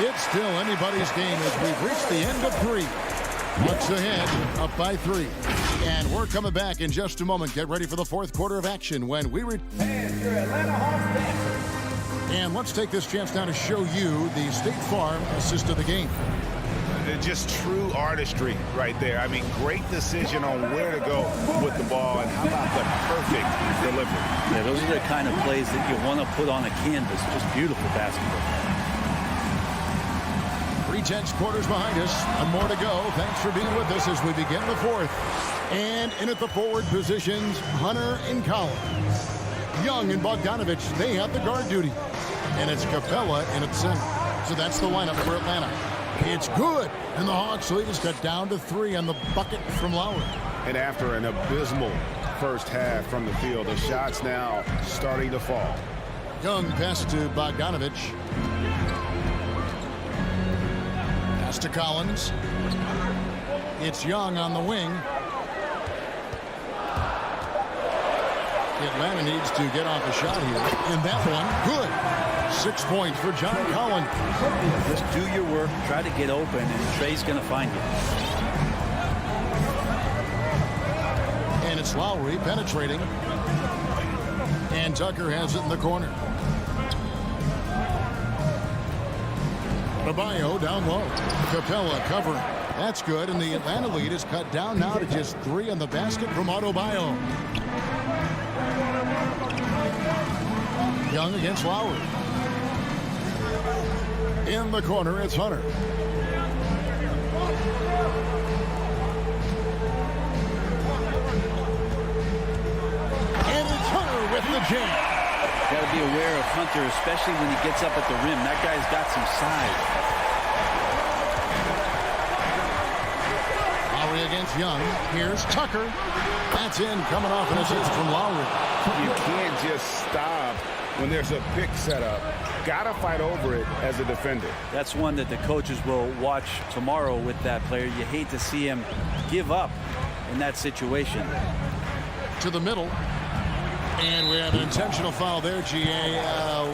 It's still anybody's game as we've reached the end of 3. Bucks ahead, up by 3. And we're coming back in just a moment. Get ready for the fourth quarter of action when we return.
And your Atlanta Hawks Dancers.
And let's take this chance now to show you the State Farm assist of the game.
Just true artistry right there. I mean, great decision on where to go with the ball, and how about the perfect delivery.
Yeah, those are the kind of plays that you want to put on a canvas. Just beautiful basketball.
3-tenths quarters behind us. One more to go. Thanks for being with us as we begin the fourth. And in at the forward positions, Hunter and Collins. Young and Bogdanovich, they have the guard duty. And it's Capella in at center. So that's the lineup for Atlanta. It's good. And the Hawks lead is cut down to 3 on the bucket from Lowry.
And after an abysmal first half from the field, the shots now starting to fall.
Young pass to Bogdanovich. Pass to Collins. It's Young on the wing. Atlanta needs to get off a shot here. And that one, good. 6 points for John Collins.
Just do your work, try to get open, and Trey's going to find you.
And it's Lowry penetrating. And Tucker has it in the corner. Adebayo down low. Capella covering. That's good. And the Atlanta lead is cut down now to just 3 on the basket from Adebayo. Young against Lowry. In the corner, it's Hunter. And it's Hunter with the jam.
Got to be aware of Hunter, especially when he gets up at the rim. That guy's got some size.
Lowry against Young. Here's Tucker. That's in, coming off an assist from Lowry.
You can't just stop when there's a pick set up. Gotta fight over it as a defender.
That's one that the coaches will watch tomorrow with that player. You hate to see him give up in that situation.
To the middle. And we have an intentional foul there, GA.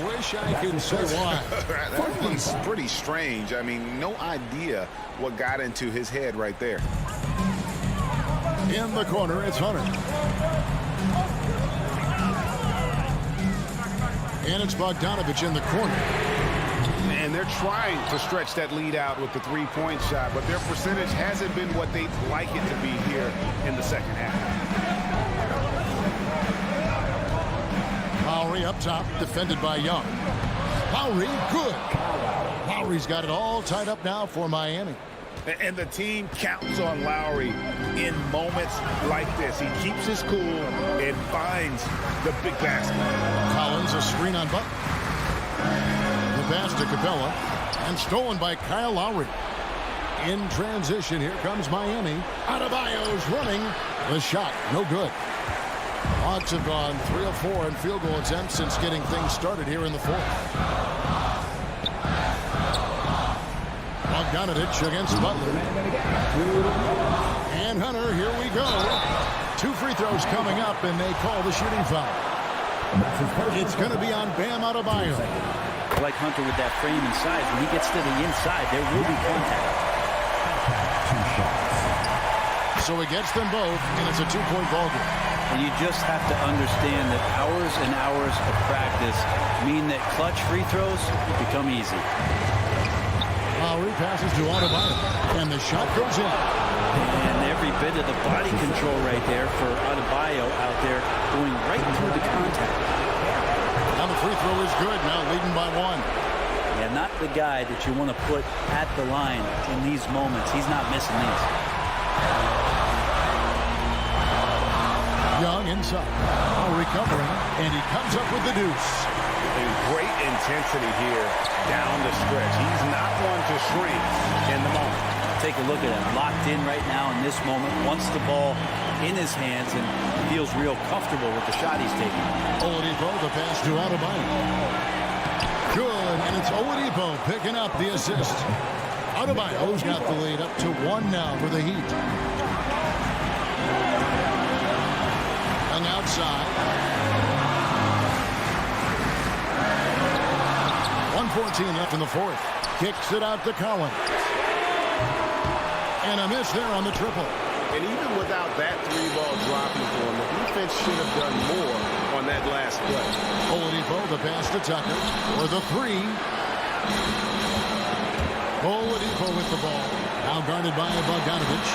Wish I could say why.
That one's pretty strange. I mean, no idea what got into his head right there.
In the corner, it's Hunter. And it's Bogdanovich in the corner.
And they're trying to stretch that lead out with the three-point shot, but their percentage hasn't been what they'd like it to be here in the second half.
Lowry up top, defended by Young. Lowry, good. Lowry's got it all tied up now for Miami.
And the team counts on Lowry in moments like this. He keeps his cool and finds the big basket.
Collins, a screen on Butler. The pass to Capella, and stolen by Kyle Lowry. In transition, here comes Miami. Adebayo's running. The shot, no good. Hawks have gone 3 of 4 in field goal attempts since getting things started here in the fourth. Bogdanovich against Butler. And Hunter, here we go. 2 free throws coming up, and they call the shooting foul. It's going to be on Bam Adebayo.
I like Hunter with that frame and size. When he gets to the inside, there will be contact.
2 shots.
So he gets them both, and it's a 2-point ball game.
And you just have to understand that hours and hours of practice mean that clutch free throws become easy.
Lowry passes to Adebayo, and the shot goes in.
And every bit of the body control right there for Adebayo out there going right through the contact.
Now the free throw is good, now leading by 1.
Yeah, not the guy that you want to put at the line in these moments. He's not missing these.
Young inside. Lowry covering, and he comes up with the deuce.
And great intensity here down the stretch. He's not one to shrink in the moment.
Take a look at him. Locked in right now in this moment. Wants the ball in his hands and feels real comfortable with the shot he's taking.
Oladipo, the pass to Adebayo. Good, and it's Oladipo picking up the assist. Adebayo's got the lead up to 1 now for the Heat. Young outside. 1:14 left in the fourth. Kicks it out to Collins. And a miss there on the triple.
And even without that 3-ball dropping for him, the defense should have done more on that last play.
Oladipo, the pass to Tucker for the 3. Oladipo with the ball. Now guarded by Bogdanovich.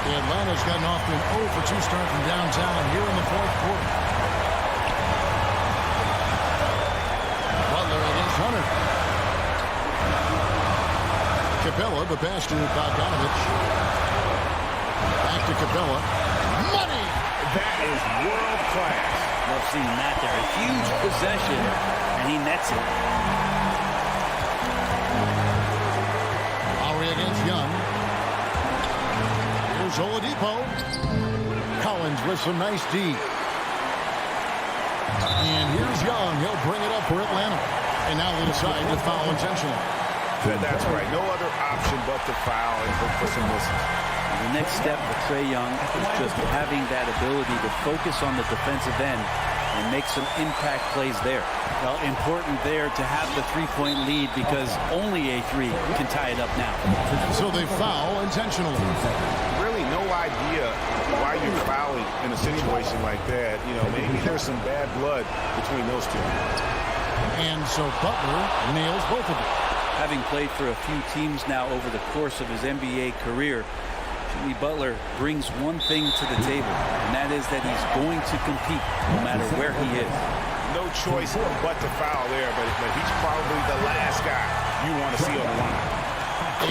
Atlanta's gotten off to an 0 for 2 start from downtown here in the fourth quarter. Butler against Hunter. Capella, the pass to Bogdanovich. Back to Capella. Money!
That is world class.
Love seeing that there. A huge possession, and he nets it.
Lowry against Young. Here's Oladipo. Collins with some nice D. And here's Young. He'll bring it up for Atlanta. And now they decide to foul intentionally.
That's right. No other option but to foul and hope for some misses.
The next step for Trae Young is just having that ability to focus on the defensive end and make some impact plays there. Well, important there to have the three-point lead because only a three can tie it up now.
So they foul intentionally.
Really no idea why you're fouling in a situation like that. You know, maybe there's some bad blood between those two.
And so Butler nails both of them.
Having played for a few teams now over the course of his NBA career, Jimmy Butler brings one thing to the table, and that is that he's going to compete no matter where he is.
No choice but to foul there, but he's probably the last guy you want to see on the line.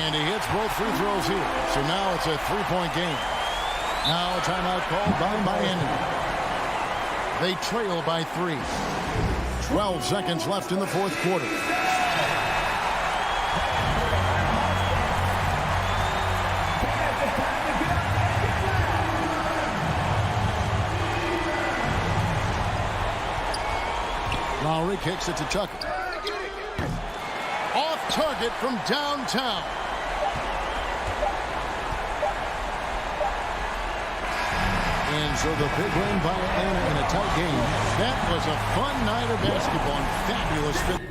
And he hits both free throws here. So now it's a three-point game. Now a timeout called by Miami. They trail by 3. 12 seconds left in the fourth quarter. Lowry kicks it to Tucker. Off target from downtown. And so the big win by Atlanta in a tight game. That was a fun night of basketball and fabulous finish.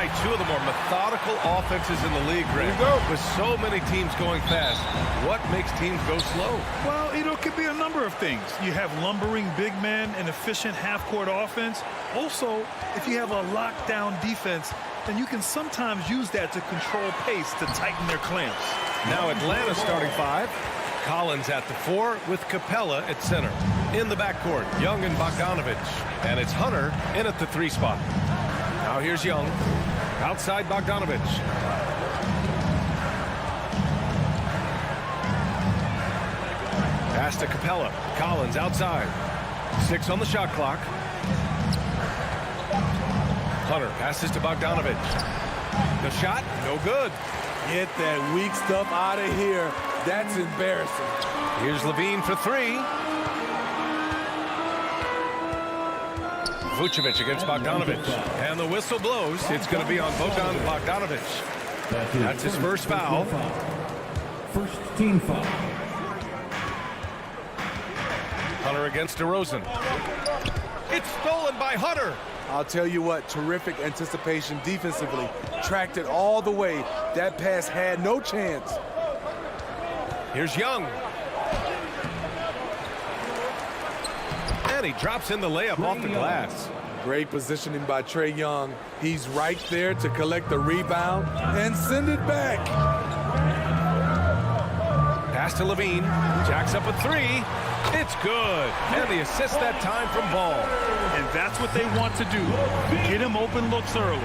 tonight, two of the more methodical offenses in the league, Grant. With so many teams going fast, what makes teams go slow?
Well, it could be a number of things. You have lumbering big men and efficient half-court offense. Also, if you have a lockdown defense, then you can sometimes use that to control pace to tighten their clamps.
Now Atlanta starting five. Collins at the 4 with Capella at center. In the backcourt, Young and Bogdanovich. And it's Hunter in at the 3 spot. Now here's Young. Outside Bogdanovich. Pass to Capella. Collins outside. 6 on the shot clock. Hunter passes to Bogdanovich. The shot, no good.
Get that weak stuff out of here. That's embarrassing.
Here's Levine for 3. Vucevic against Bogdanovich. And the whistle blows. It's going to be on Bojan Bogdanovich. That's his first foul.
First team foul.
Hunter against DeRozan. It's stolen by Hunter.
I'll tell you what, terrific anticipation defensively. Tracked it all the way. That pass had no chance.
Here's Young. And he drops in the layup off the glass.
Great positioning by Trae Young. He's right there to collect the rebound and send it back.
Pass to Levine. Jacks up a 3. It's good. And the assist that time from Ball.
And that's what they want to do. Get him open looks early.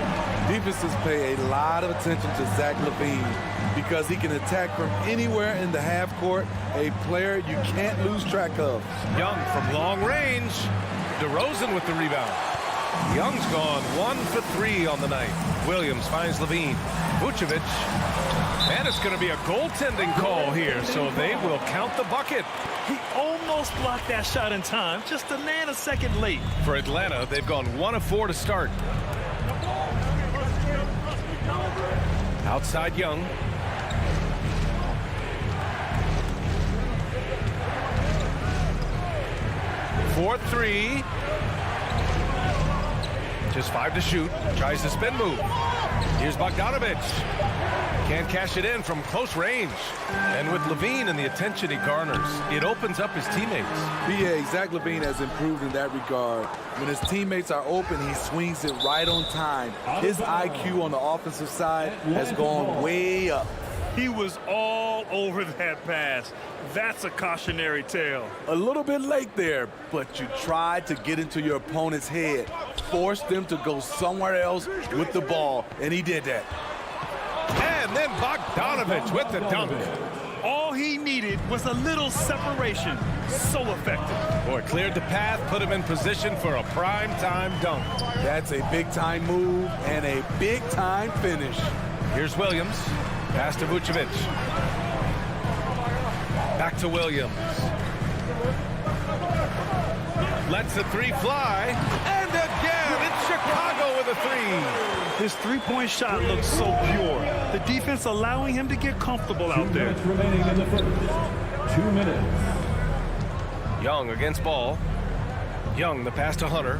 Defenses pay a lot of attention to Zach LaVine because he can attack from anywhere in the half court, a player you can't lose track of.
Young from long range. DeRozan with the rebound. Young's gone 1 for 3 on the night. Williams finds Levine. Vucevic. And it's going to be a goaltending call here, so they will count the bucket.
He almost blocked that shot in time, just a nanosecond late.
For Atlanta, they've gone 1 of 4 to start. Outside Young. For 3. Just 5 to shoot. Tries the spin move. Here's Bogdanovich. Can't cash it in from close range. And with Levine and the attention he garners, it opens up his teammates.
Yeah, Zach LaVine has improved in that regard. When his teammates are open, he swings it right on time. His IQ on the offensive side has gone way up.
He was all over that pass. That's a cautionary tale.
A little bit late there, but you tried to get into your opponent's head. Force them to go somewhere else with the ball, and he did that.
And then Bogdanovich with the dunk.
All he needed was a little separation. So effective.
Boy, cleared the path, put him in position for a prime-time dunk.
That's a big-time move and a big-time finish.
Here's Williams. Pass to Vucevic. Back to Williams. Lets the 3 fly. And again, it's Chicago with a 3.
His three-point shot looks so pure. The defense allowing him to get comfortable out there.
2 minutes remaining in the first. 2 minutes.
Young against Ball. Young, the pass to Hunter.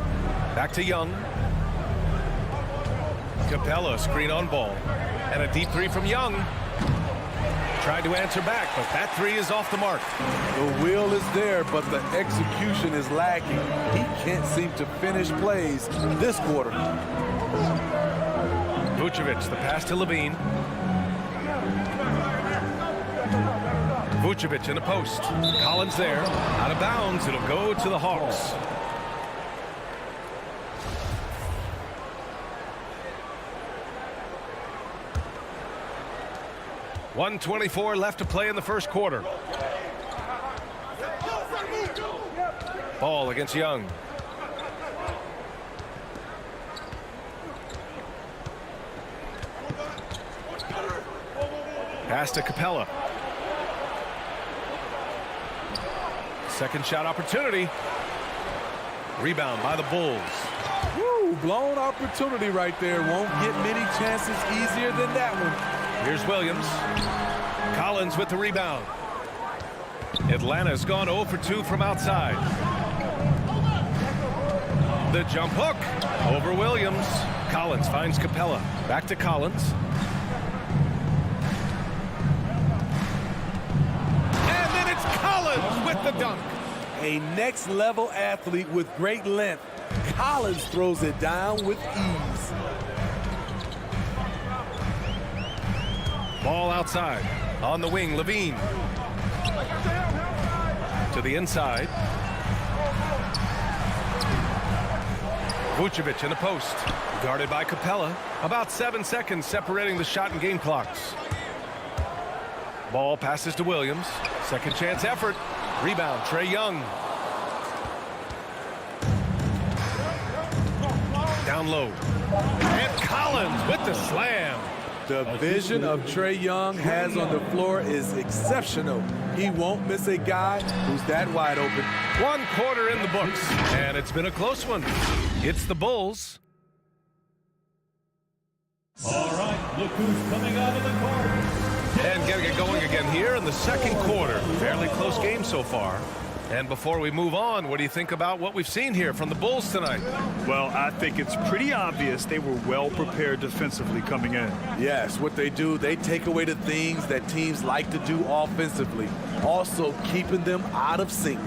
Back to Young. Capella, screen on Ball. And a deep 3 from Young. Tried to answer back, but that 3 is off the mark.
The will is there, but the execution is lacking. He can't seem to finish plays this quarter.
Vucevic, the pass to Levine. Vucevic in the post. Collins there. Out of bounds. It'll go to the Hawks. .124 left to play in the first quarter. Ball against Young. Pass to Capella. Second shot opportunity. Rebound by the Bulls.
Woo, blown opportunity right there. Won't get many chances easier than that one.
Here's Williams. Collins with the rebound. Atlanta's gone 0 for 2 from outside. The jump hook over Williams. Collins finds Capella. Back to Collins. And then it's Collins with the dunk.
A next-level athlete with great length. Collins throws it down with ease.
Ball outside. On the wing, Levine. To the inside. Vucevic in the post. Guarded by Capella. About 7 seconds separating the shot and game clocks. Ball passes to Williams. Second chance effort. Rebound, Trae Young. Down low. And Collins with the slam.
The vision of Trae Young has on the floor is exceptional. He won't miss a guy who's that wide open.
1 quarter in the books, and it's been a close one. It's the Bulls.
All right, look who's coming out of the court.
And getting it going again here in the second quarter. Fairly close game so far. And before we move on, what do you think about what we've seen here from the Bulls tonight?
Well, I think it's pretty obvious they were well prepared defensively coming in.
Yes, what they do, they take away the things that teams like to do offensively, also keeping them out of sync.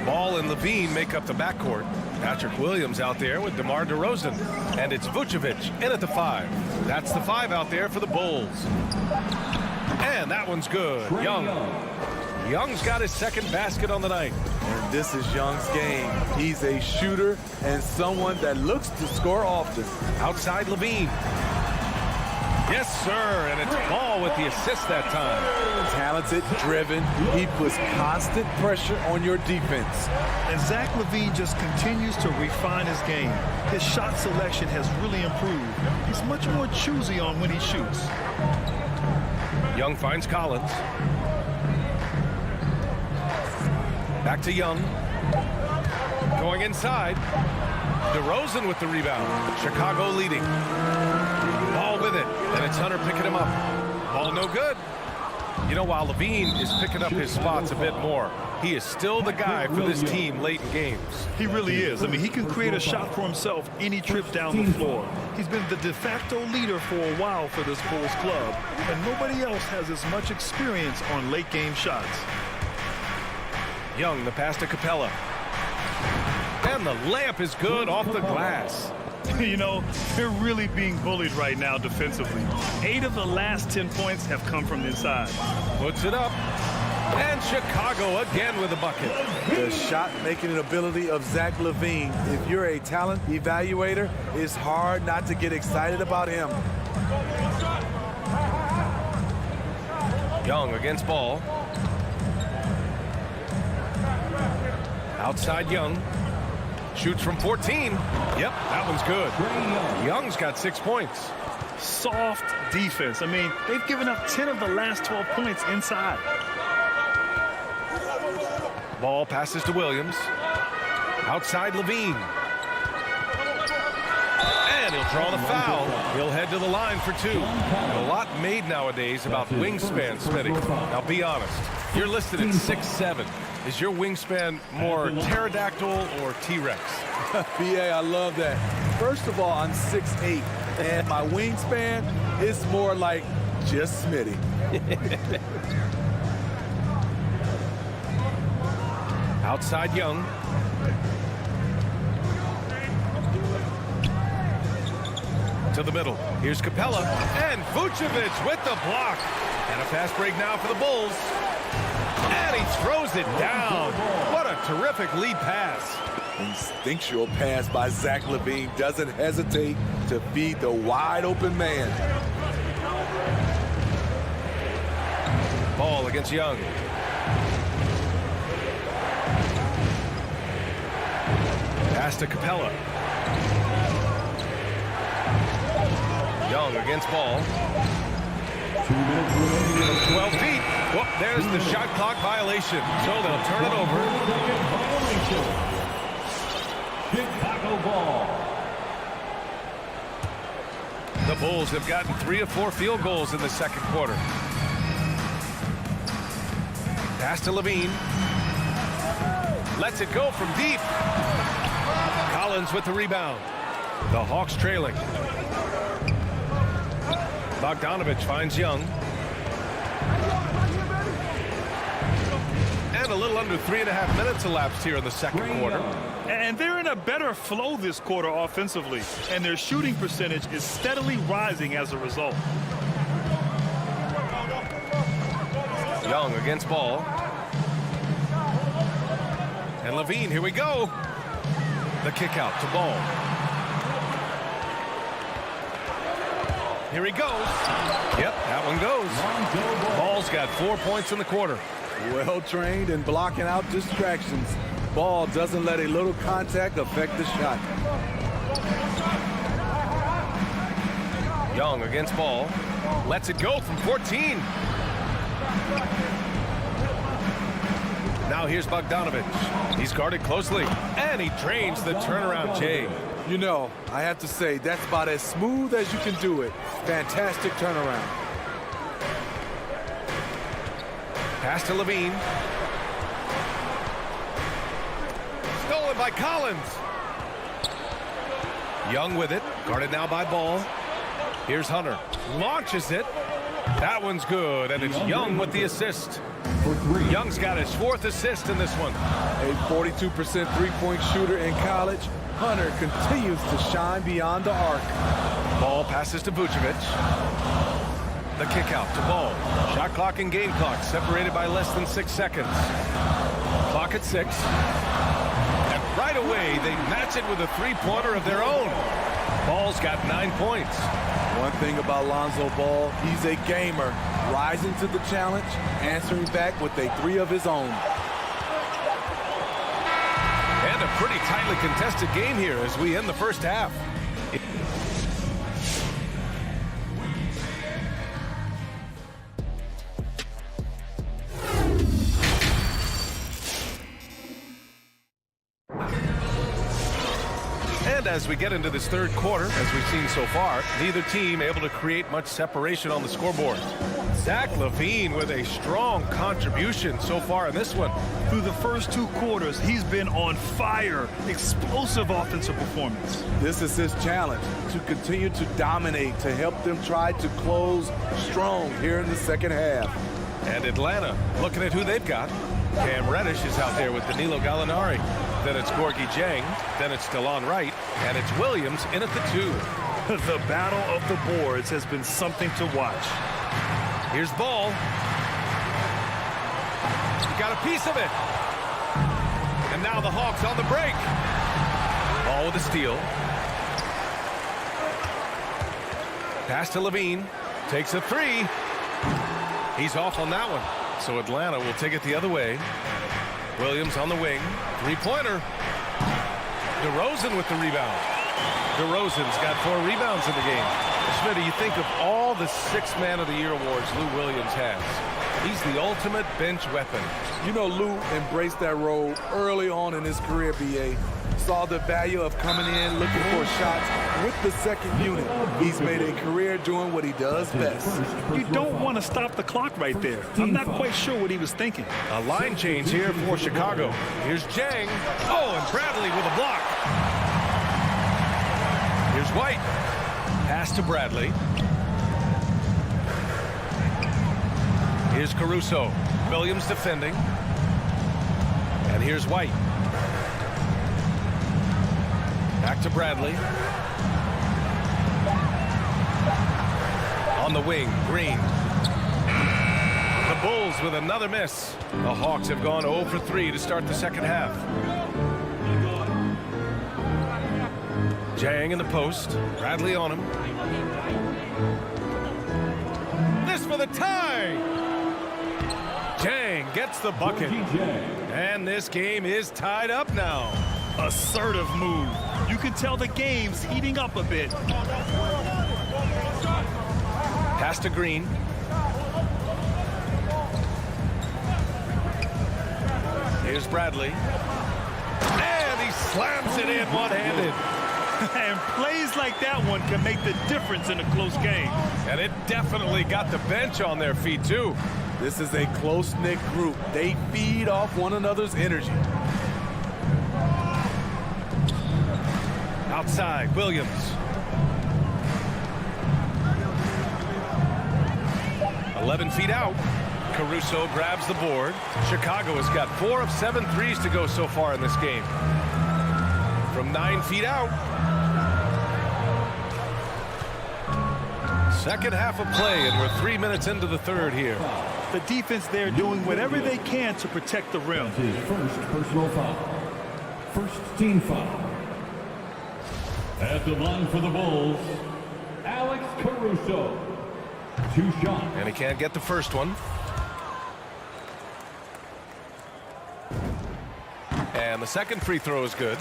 Ball and Levine make up the backcourt. Patrick Williams out there with DeMar DeRozan. And it's Vucevic in at the 5. That's the 5 out there for the Bulls. And that one's good. Young's got his second basket on the night.
And this is Young's game. He's a shooter and someone that looks to score often.
Outside Levine. Yes, sir. And it's Ball with the assist that time.
Talented, driven. He puts constant pressure on your defense.
And Zach LaVine just continues to refine his game. His shot selection has really improved. He's much more choosy on when he shoots.
Young finds Collins. Back to Young. Going inside. DeRozan with the rebound. Chicago leading. Ball with it. And it's Hunter picking him up. Ball no good. You know, while Levine is picking up his spots a bit more, he is still the guy for this team late in games.
He really is. I mean, he can create a shot for himself any trip down the floor. He's been the de facto leader for a while for this Bulls club, and nobody else has as much experience on late game shots.
Young, the pass to Capella. And the layup is good off the glass.
You know, they're really being bullied right now defensively. 8 of the last 10 points have come from inside.
Puts it up. And Chicago again with a bucket.
The shot-making ability of Zach LaVine. If you're a talent evaluator, it's hard not to get excited about him.
Young against Ball. Outside Young. Shoots from 14. Yep, that one's good. Young's got 6 points.
Soft defense. I mean, they've given up 10 of the last 12 points inside.
Ball passes to Williams. Outside Levine. And he'll draw the foul. He'll head to the line for 2. A lot made nowadays about wingspan, Smitty. Now be honest. You're listed at 6'7". Is your wingspan more pterodactyl or T-Rex?
BA, I love that. First of all, I'm 6'8", and my wingspan is more like just Smitty.
Outside Young. To the middle. Here's Capella. And Vucevic with the block. And a fast break now for the Bulls. And he throws it down. What a terrific lead pass.
Instinctual pass by Zach LaVine. Doesn't hesitate to feed the wide open man.
Ball against Young. Pass to Capella. Young against Ball. 12 feet. Whoop, there's the shot clock violation. So they'll turn it over.
Chicago ball.
The Bulls have gotten 3 of 4 field goals in the second quarter. Pass to Levine. Lets it go from deep. Collins with the rebound. The Hawks trailing. Bogdanovich finds Young. And a little under 3.5 minutes elapsed here in the second quarter.
And they're in a better flow this quarter offensively, and their shooting percentage is steadily rising as a result.
Young against Ball. And Levine, here we go. The kick out to Ball. Here he goes. Yep, that one goes. Ball's got 4 points in the quarter.
Well trained and blocking out distractions. Ball doesn't let a little contact affect the shot.
Young against Ball. Lets it go from 14. Now here's Bogdanovich. He's guarded closely, and he drains the turnaround Jay.
You know, I have to say, that's about as smooth as you can do it. Fantastic turnaround.
Pass to Levine. Stolen by Collins. Young with it. Guarded now by Ball. Here's Hunter. Launches it. That one's good, and it's Young with the assist. Young's got his 4th assist in this one.
A 42% three-point shooter in college. Hunter continues to shine beyond the arc.
Ball passes to Vucevic. The kick out to Ball. Shot clock and game clock separated by less than 6 seconds. Clock at 6. And right away, they match it with a three-pointer of their own. Ball's got 9 points.
One thing about Lonzo Ball, he's a gamer. Rising to the challenge, answering back with a 3 of his own.
And a pretty tightly contested game here as we end the first half. And as we get into this third quarter, as we've seen so far, neither team able to create much separation on the scoreboard. Zach LaVine with a strong contribution so far in this one.
Through the first 2 quarters, he's been on fire. Explosive offensive performance.
This is his challenge, to continue to dominate, to help them try to close strong here in the second half.
And Atlanta, looking at who they've got. Cam Reddish is out there with Danilo Gallinari. Then it's Gorgie Jang. Then it's DeLon Wright. And it's Williams in at the 2.
The battle of the boards has been something to watch.
Here's Ball. He got a piece of it. And now the Hawks on the break. Ball with a steal. Pass to Levine. Takes a 3. He's off on that one. So Atlanta will take it the other way. Williams on the wing. 3-pointer. DeRozan with the rebound. DeRozan's got 4 rebounds in the game. Schmidt, you think of all the 6th Man of the Year awards Lou Williams has. He's the ultimate bench weapon.
You know, Lou embraced that role early on in his career, B.A. Saw the value of coming in, looking for shots with the second unit. He's made a career doing what he does best.
You don't want to stop the clock right there. I'm not quite sure what he was thinking.
A line change here for Chicago. Here's Jang. Oh, and Bradley with a block. Here's White. Pass to Bradley. Here's Caruso. Williams defending. And here's White. Back to Bradley. On the wing, Green. The Bulls with another miss. The Hawks have gone 0 for 3 to start the second half. Jang in the post. Bradley on him. This for the tie. Jang gets the bucket. And this game is tied up now.
Assertive move. You can tell the game's heating up a bit.
Pass to Green. Here's Bradley. And he slams it in one-handed.
And plays like that one can make the difference in a close game.
And it definitely got the bench on their feet, too.
This is a close-knit group. They feed off one another's energy.
Outside, Williams. 11 feet out. Caruso grabs the board. Chicago has got 4 of 7 threes to go so far in this game. From 9 feet out. Second half of play, and we're 3 minutes into the third here.
The defense there doing whatever they can to protect the rim.
His first personal foul. First team foul. At the line for the Bulls, Alex Caruso. 2 shots.
And he can't get the first one. And the second free throw is good.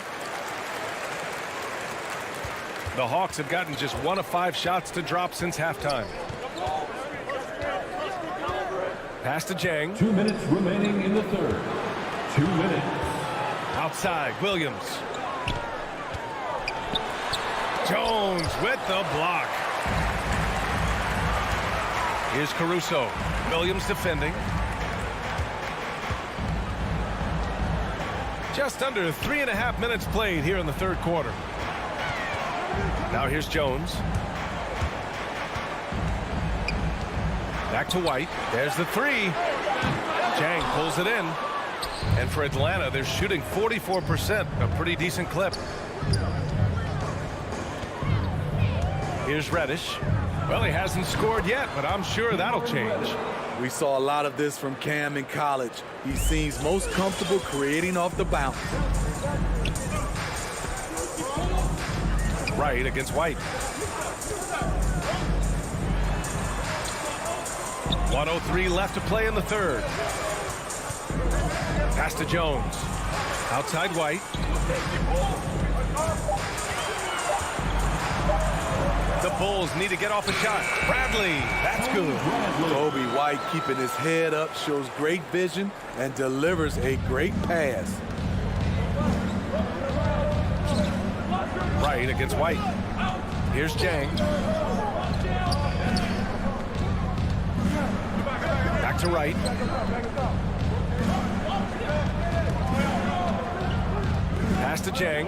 The Hawks have gotten just 1 of 5 shots to drop since halftime. Pass to Jang.
2 minutes remaining in the third. 2 minutes.
Outside, Williams. Jones with the block. Here's Caruso. Williams defending. Just under 3.5 minutes played here in the third quarter. Now here's Jones. Back to White. There's the 3. Jang pulls it in. And for Atlanta, they're shooting 44%, a pretty decent clip. Here's Reddish. Well, he hasn't scored yet, but I'm sure that'll change.
We saw a lot of this from Cam in college. He seems most comfortable creating off the bounce.
Right against White. 1:03 left to play in the third. Pass to Jones. Outside White. The Bulls need to get off a shot. Bradley, that's good.
Kobe White keeping his head up, shows great vision, and delivers a great pass.
Right against White. Here's Jang. Back to Wright. Pass to Jang.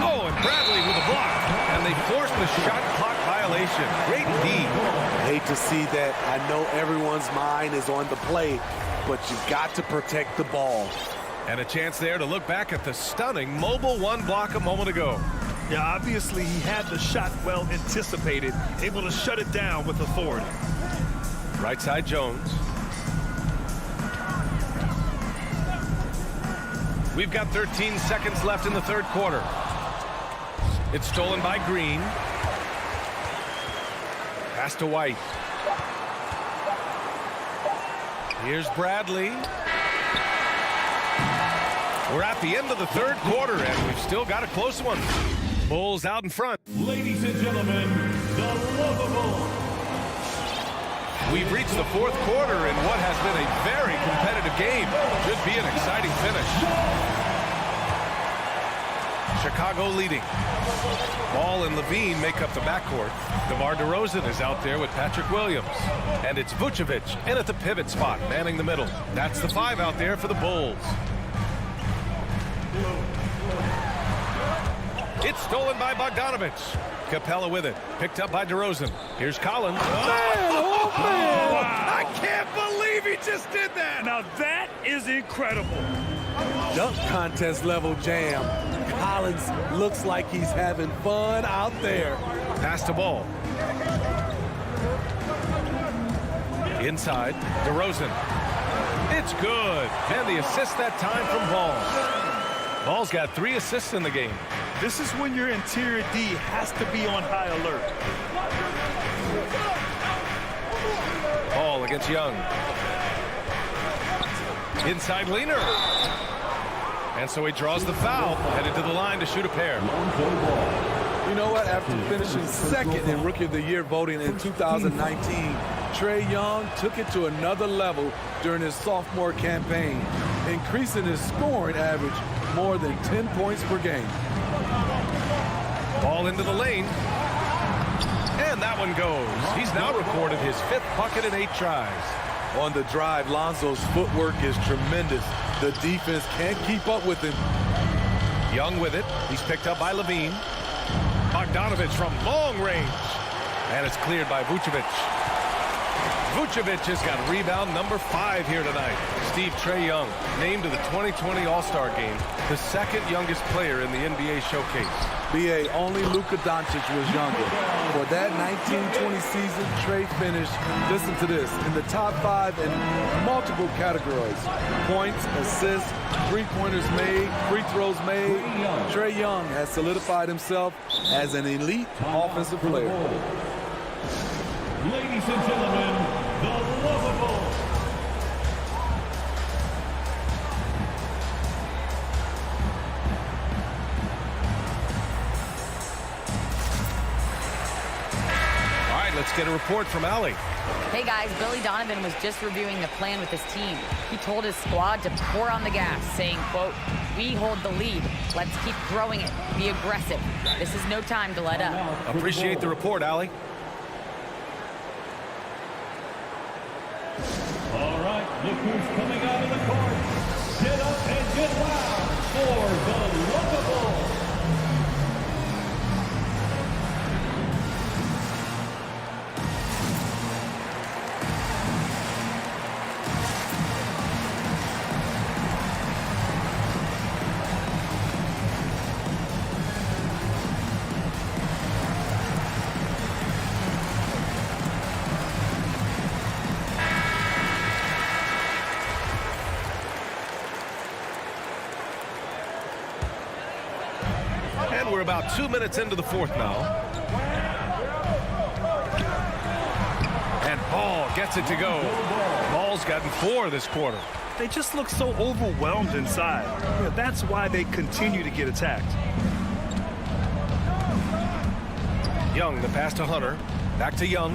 Oh, and Bradley with a block. And they forced the shot clock violation. Great D.
I hate to see that. I know everyone's mind is on the play, but you got to protect the ball.
And a chance there to look back at the stunning mobile 1 block a moment ago.
Yeah, obviously he had the shot well anticipated, able to shut it down with authority.
Right side Jones. We've got 13 seconds left in the third quarter. It's stolen by Green. Pass to White. Here's Bradley. We're at the end of the third quarter, and we've still got a close one. Bulls out in front.
Ladies and gentlemen, the lovable.
We've reached the fourth quarter in what has been a very competitive game. Should be an exciting finish. Chicago leading. Ball and Levine make up the backcourt. DeMar DeRozan is out there with Patrick Williams. And it's Vucevic in at the pivot spot, manning the middle. That's the 5 out there for the Bulls. It's stolen by Bogdanovich. Capella with it. Picked up by DeRozan. Here's Collins.
Oh, man.
Wow. I can't believe he just did that.
Now that is incredible.
Dunk contest level jam. Collins looks like he's having fun out there.
Pass to Ball. Inside, DeRozan. It's good. And the assist that time from Ball. Ball's got 3 assists in the game.
This is when your interior D has to be on high alert.
Ball against Young. Inside leaner. And so he draws the foul, headed to the line to shoot a pair.
You know what? After finishing second in Rookie of the Year voting in 2019, Trae Young took it to another level during his sophomore campaign, increasing his scoring average more than 10 points per game.
Ball into the lane. And that one goes. He's now recorded his 5th bucket in 8 tries.
On the drive, Lonzo's footwork is tremendous. The defense can't keep up with him.
Young with it. He's picked up by Levine. Bogdanovich from long range. And it's cleared by Vucevic. Vucevic has got rebound number 5 here tonight. Steve Trae Young named to the 2020 All-Star Game, the second youngest player in the NBA showcase.
BA, only Luka Doncic was younger. For that 1920 season, Trae finished, listen to this, in the top 5 in multiple categories. Points, assists, three-pointers made, free throws made. Trae Young has solidified himself as an elite offensive player.
Ladies and gentlemen, the Lovables.
All right, let's get a report from Allie.
Hey guys, Billy Donovan was just reviewing the plan with his team. He told his squad to pour on the gas, saying, quote, "We hold the lead. Let's keep growing it. Be aggressive. This is no time to let up."
Appreciate the report, Allie.
All right, look who's coming out of the court. Get up and get loud for the Lovables.
And we're about 2 minutes into the fourth now. And Ball gets it to go. Ball's gotten 4 this quarter.
They just look so overwhelmed inside. Yeah, that's why they continue to get attacked.
Young, the pass to Hunter. Back to Young.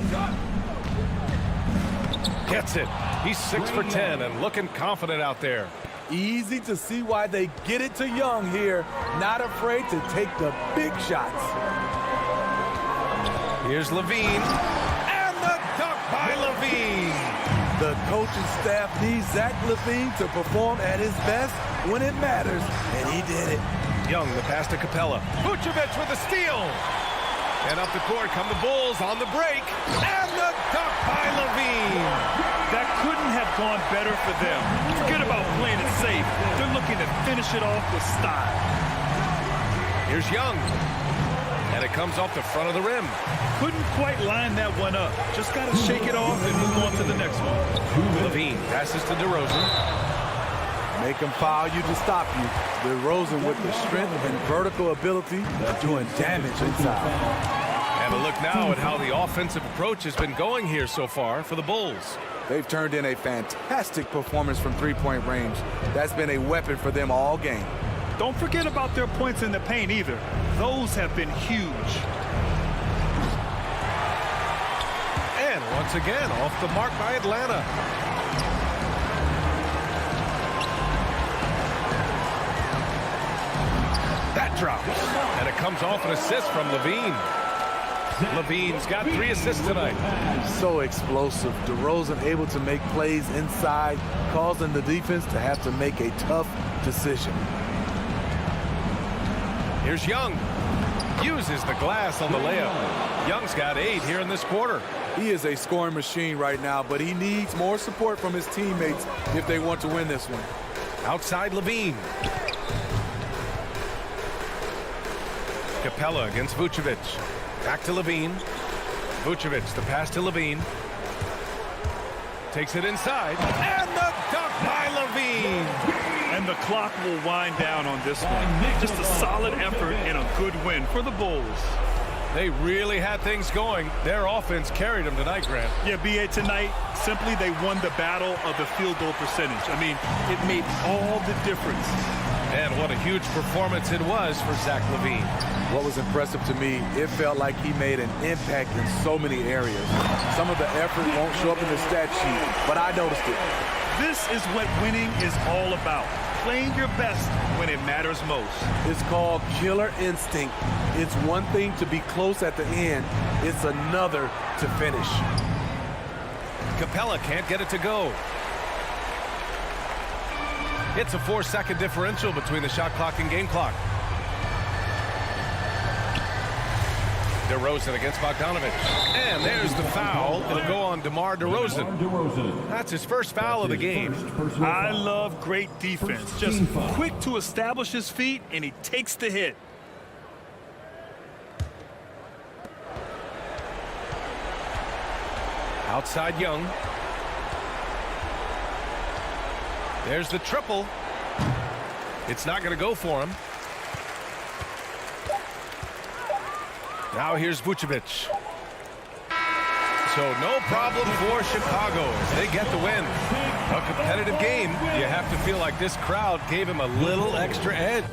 Gets it. He's 6 for 10 and looking confident out there.
Easy to see why they get it to Young here. Not afraid to take the big shots.
Here's Levine. And the dunk by Levine.
The coaching staff needs Zach LaVine to perform at his best when it matters, and he did it.
Young, the pass to Capella. Vucevic with a steal. And up the court come the Bulls on the break. And the dunk by Levine.
That couldn't have gone better for them. Forget about playing it safe. They're looking to finish it off with style.
Here's Young. And it comes off the front of the rim.
Couldn't quite line that one up. Just got to shake it off and move on to the next one.
Levine passes to DeRozan.
Make him foul you to stop you. DeRozan with the strength and vertical ability of doing damage inside.
And a look now at how the offensive approach has been going here so far for the Bulls.
They've turned in a fantastic performance from three-point range. That's been a weapon for them all game.
Don't forget about their points in the paint either. Those have been huge.
And once again, off the mark by Atlanta. That drops. And it comes off an assist from Levine. Levine's got 3 assists tonight.
So explosive. DeRozan able to make plays inside, causing the defense to have to make a tough decision.
Here's Young. Uses the glass on the layup. Young's got 8 here in this quarter.
He is a scoring machine right now, but he needs more support from his teammates if they want to win this one.
Outside Levine. Capella against Vucevic. Back to Levine. Vucevic, the pass to Levine. Takes it inside. And the dunk by Levine.
And the clock will wind down on this one. Just a solid effort and a good win for the Bulls.
They really had things going. Their offense carried them tonight, Grant.
Yeah, BA, tonight, simply they won the battle of the field goal percentage. I mean, it made all the difference.
And what a huge performance it was for Zach LaVine.
What was impressive to me, it felt like he made an impact in so many areas. Some of the effort won't show up in the stat sheet, but I noticed it.
This is what winning is all about. Playing your best when it matters most.
It's called killer instinct. It's one thing to be close at the end. It's another to finish.
Capella can't get it to go. It's a 4-second differential between the shot clock and game clock. DeRozan against Bogdanovich. And there's the foul. It'll go on DeMar DeRozan. That's his first foul of the game.
I love great defense. Just quick to establish his feet, and he takes the hit.
Outside Young. There's the triple. It's not going to go for him. Now here's Vucevic. So no problem for Chicago as they get the win. A competitive game. You have to feel like this crowd gave him a little extra edge.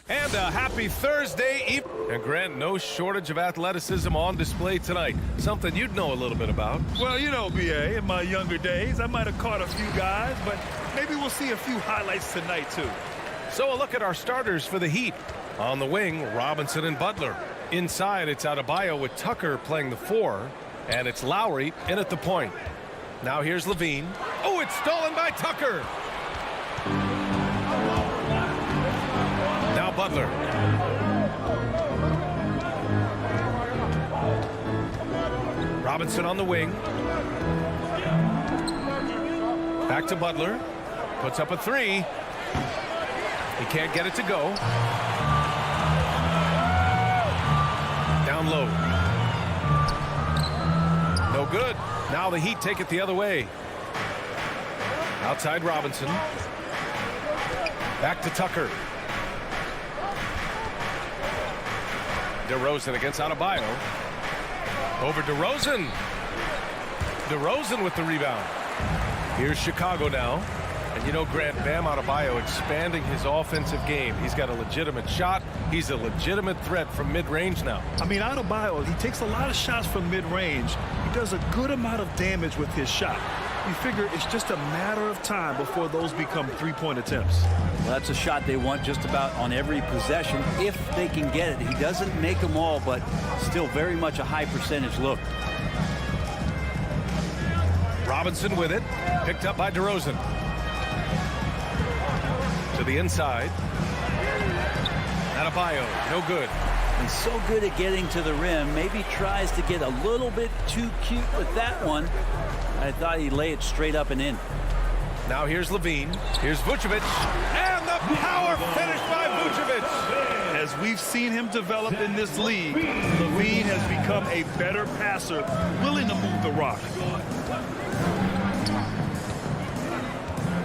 And a happy Thursday evening. And Grant, no shortage of athleticism on display tonight. Something you'd know a little bit about.
Well, you know, B.A., in my younger days, I might have caught a few guys, but maybe we'll see a few highlights tonight, too.
So a look at our starters for the Heat. On the wing, Robinson and Butler. Inside, it's Adebayo with Tucker playing the 4. And it's Lowry in at the point. Now here's Levine. Oh, it's stolen by Tucker. Now Butler. Robinson on the wing. Back to Butler. Puts up a 3. He can't get it to go. Down low. No good. Now the Heat take it the other way. Outside Robinson. Back to Tucker. DeRozan against Adebayo. Over DeRozan. DeRozan with the rebound. Here's Chicago now. And you know, Grant, Bam Adebayo expanding his offensive game. He's got a legitimate shot. He's a legitimate threat from mid-range now.
I mean, Adebayo, he takes a lot of shots from mid-range. He does a good amount of damage with his shot. You figure it's just a matter of time before those become three-point attempts.
Well, that's a shot they want just about on every possession if they can get it. He doesn't make them all, but still very much a high percentage look.
Robinson with it. Picked up by DeRozan. To the inside. Adebayo, no good.
He's so good at getting to the rim. Maybe tries to get a little bit too cute with that one. I thought he'd lay it straight up and in.
Now here's Levine. Here's Vucevic. And the power finish by Vucevic.
As we've seen him develop in this league, Levine has become a better passer, willing to move the rock.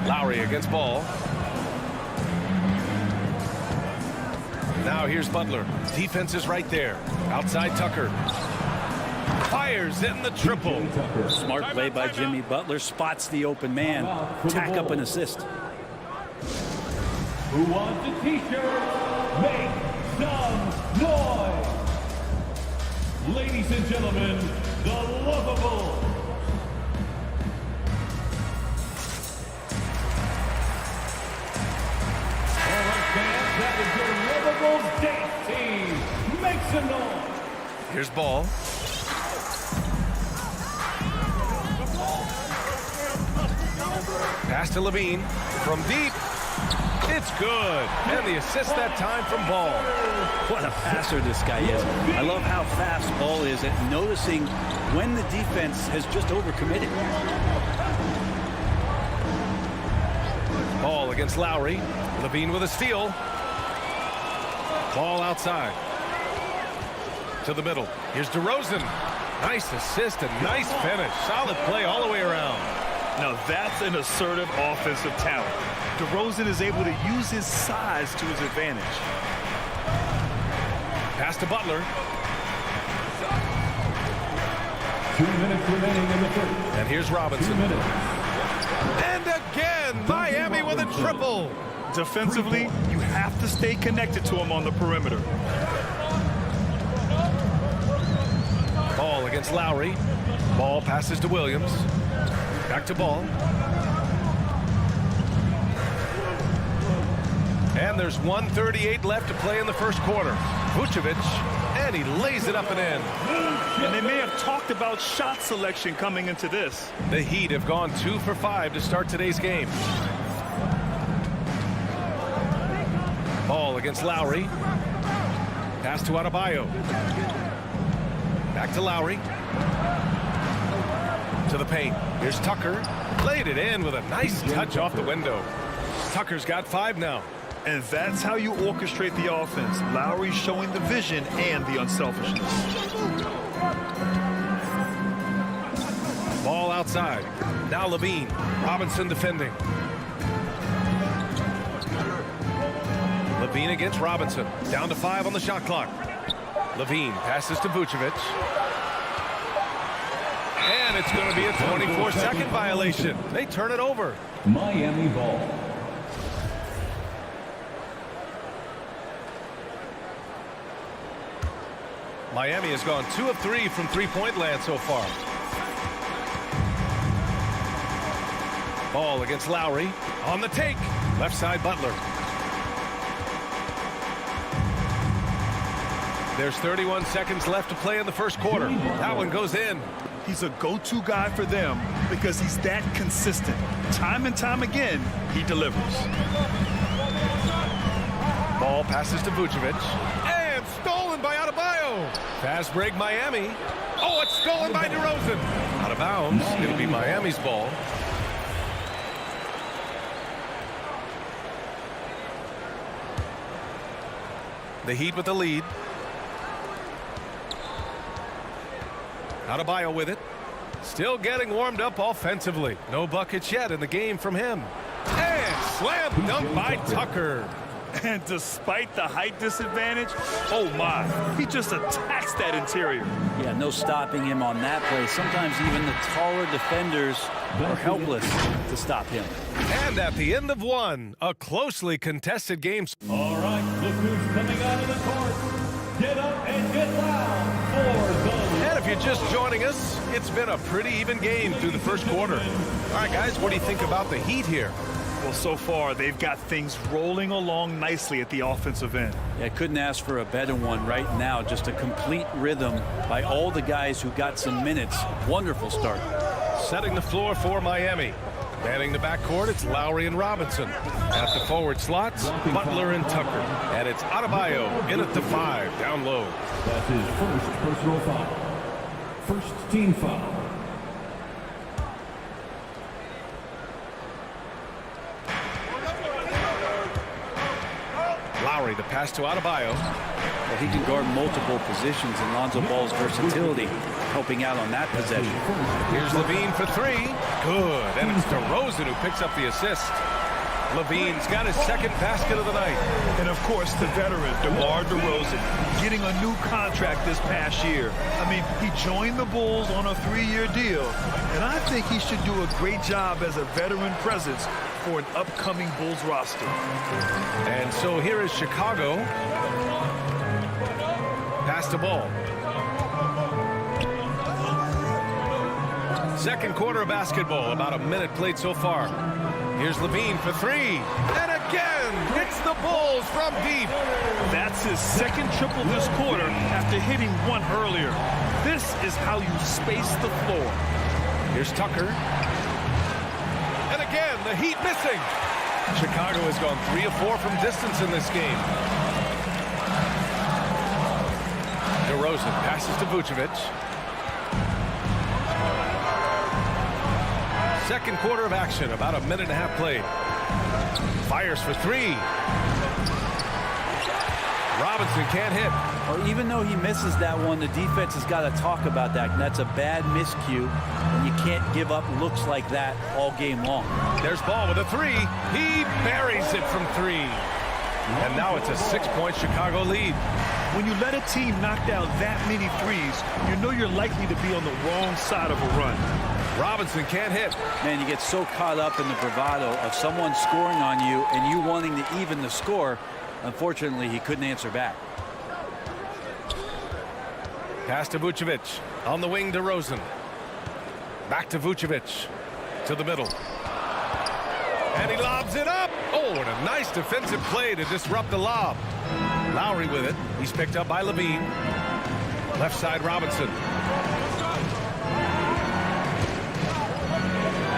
Lowry against Ball. Now here's Butler. Defense is right there. Outside Tucker. Fires in the triple.
Smart play by Jimmy Butler. Spots the open man. Tack up an assist.
Who wants a t-shirt? Make some noise. Ladies and gentlemen, the lovable. All right, fans, that is your lovable dance team. Make some noise.
Here's Ball. Pass to Levine from deep. It's good. And the assist that time from Ball.
What a passer this guy is. I love how fast Ball is at noticing when the defense has just overcommitted.
Ball against Lowry. Levine with a steal. Ball outside. To the middle. Here's DeRozan. Nice assist and nice finish. Solid play all the way around.
Now that's an assertive offensive talent. DeRozan is able to use his size to his advantage.
Pass to Butler.
2 minutes remaining in the first.
And here's Robinson.
2 minutes.
And again, Miami with a triple.
Defensively, you have to stay connected to him on the perimeter.
Ball against Lowry. Ball passes to Williams. Back to Ball. And there's 1:38 left to play in the first quarter. Vucevic, and he lays it up and in.
And they may have talked about shot selection coming into this.
The Heat have gone 2 for 5 to start today's game. Ball against Lowry. Pass to Adebayo. Back to Lowry. To the paint. Here's Tucker. Laid it in with a nice touch off the window. Tucker's got 5 now.
And that's how you orchestrate the offense. Lowry showing the vision and the unselfishness.
Ball outside. Now Levine. Robinson defending. Levine against Robinson. Down to 5 on the shot clock. Levine passes to Vucevic. And it's going to be a 24-second violation. They turn it over.
Miami ball.
Miami has gone 2 of 3 from three-point land so far. Ball against Lowry. On the take. Left side Butler. There's 31 seconds left to play in the first quarter. That one goes in.
He's a go-to guy for them because he's that consistent. Time and time again, he delivers.
Ball passes to Vucevic. And stolen by Adebayo. Fast break Miami. Oh, it's stolen by DeRozan. Out of bounds. It'll be Miami's ball. The Heat with the lead. Adebayo with it. Still getting warmed up offensively. No buckets yet in the game from him. And slam dunk by Tucker.
And despite the height disadvantage, oh my, he just attacks that interior.
Yeah, no stopping him on that play. Sometimes even the taller defenders are helpless to stop him.
And at the end of one, a closely contested game.
All right, look who's coming out of the court. Get up and get loud for the...
And if you're just joining us, it's been a pretty even game through the first quarter. All right, guys, what do you think about the Heat here?
Well, so far, they've got things rolling along nicely at the offensive end.
Yeah, couldn't ask for a better one right now. Just a complete rhythm by all the guys who got some minutes. Wonderful start.
Setting the floor for Miami. Manning the backcourt, it's Lowry and Robinson. At the forward slots, Butler and Tucker. And it's Adebayo in at the 5, down low.
That's his first personal foul. First team foul.
Lowry, the pass to Adebayo.
Well, he can guard multiple positions, and Lonzo Ball's versatility helping out on that possession.
Here's Levine for 3. Good. And it's DeRozan who picks up the assist. Levine's got his second basket of the night.
And of course, the veteran, DeMar DeRozan, getting a new contract this past year. I mean, he joined the Bulls on a 3-year deal, and I think he should do a great job as a veteran presence for an upcoming Bulls roster.
And so here is Chicago. Pass the ball. Second quarter of basketball, about a minute played so far. Here's Levine for 3. And again, hits the Bulls from deep.
That's his second triple this quarter after hitting one earlier. This is how you space the floor.
Here's Tucker. And again, the Heat missing. Chicago has gone 3 of 4 from distance in this game. DeRozan passes to Vucevic. Second quarter of action, about a minute and a half played. Fires for 3. Robinson can't hit.
Well, even though he misses that one, the defense has got to talk about that. And that's a bad miscue, and you can't give up looks like that all game long.
There's Ball with a 3. He buries it from 3. And now it's a 6-point Chicago lead.
When you let a team knock down that many threes, you know you're likely to be on the wrong side of a run.
Robinson can't hit.
Man, you get so caught up in the bravado of someone scoring on you and you wanting to even the score. Unfortunately, he couldn't answer back.
Pass to Vucevic. On the wing, DeRozan. Back to Vucevic. To the middle. And he lobs it up. Oh, and a nice defensive play to disrupt the lob. Lowry with it. He's picked up by Levine. Left side, Robinson.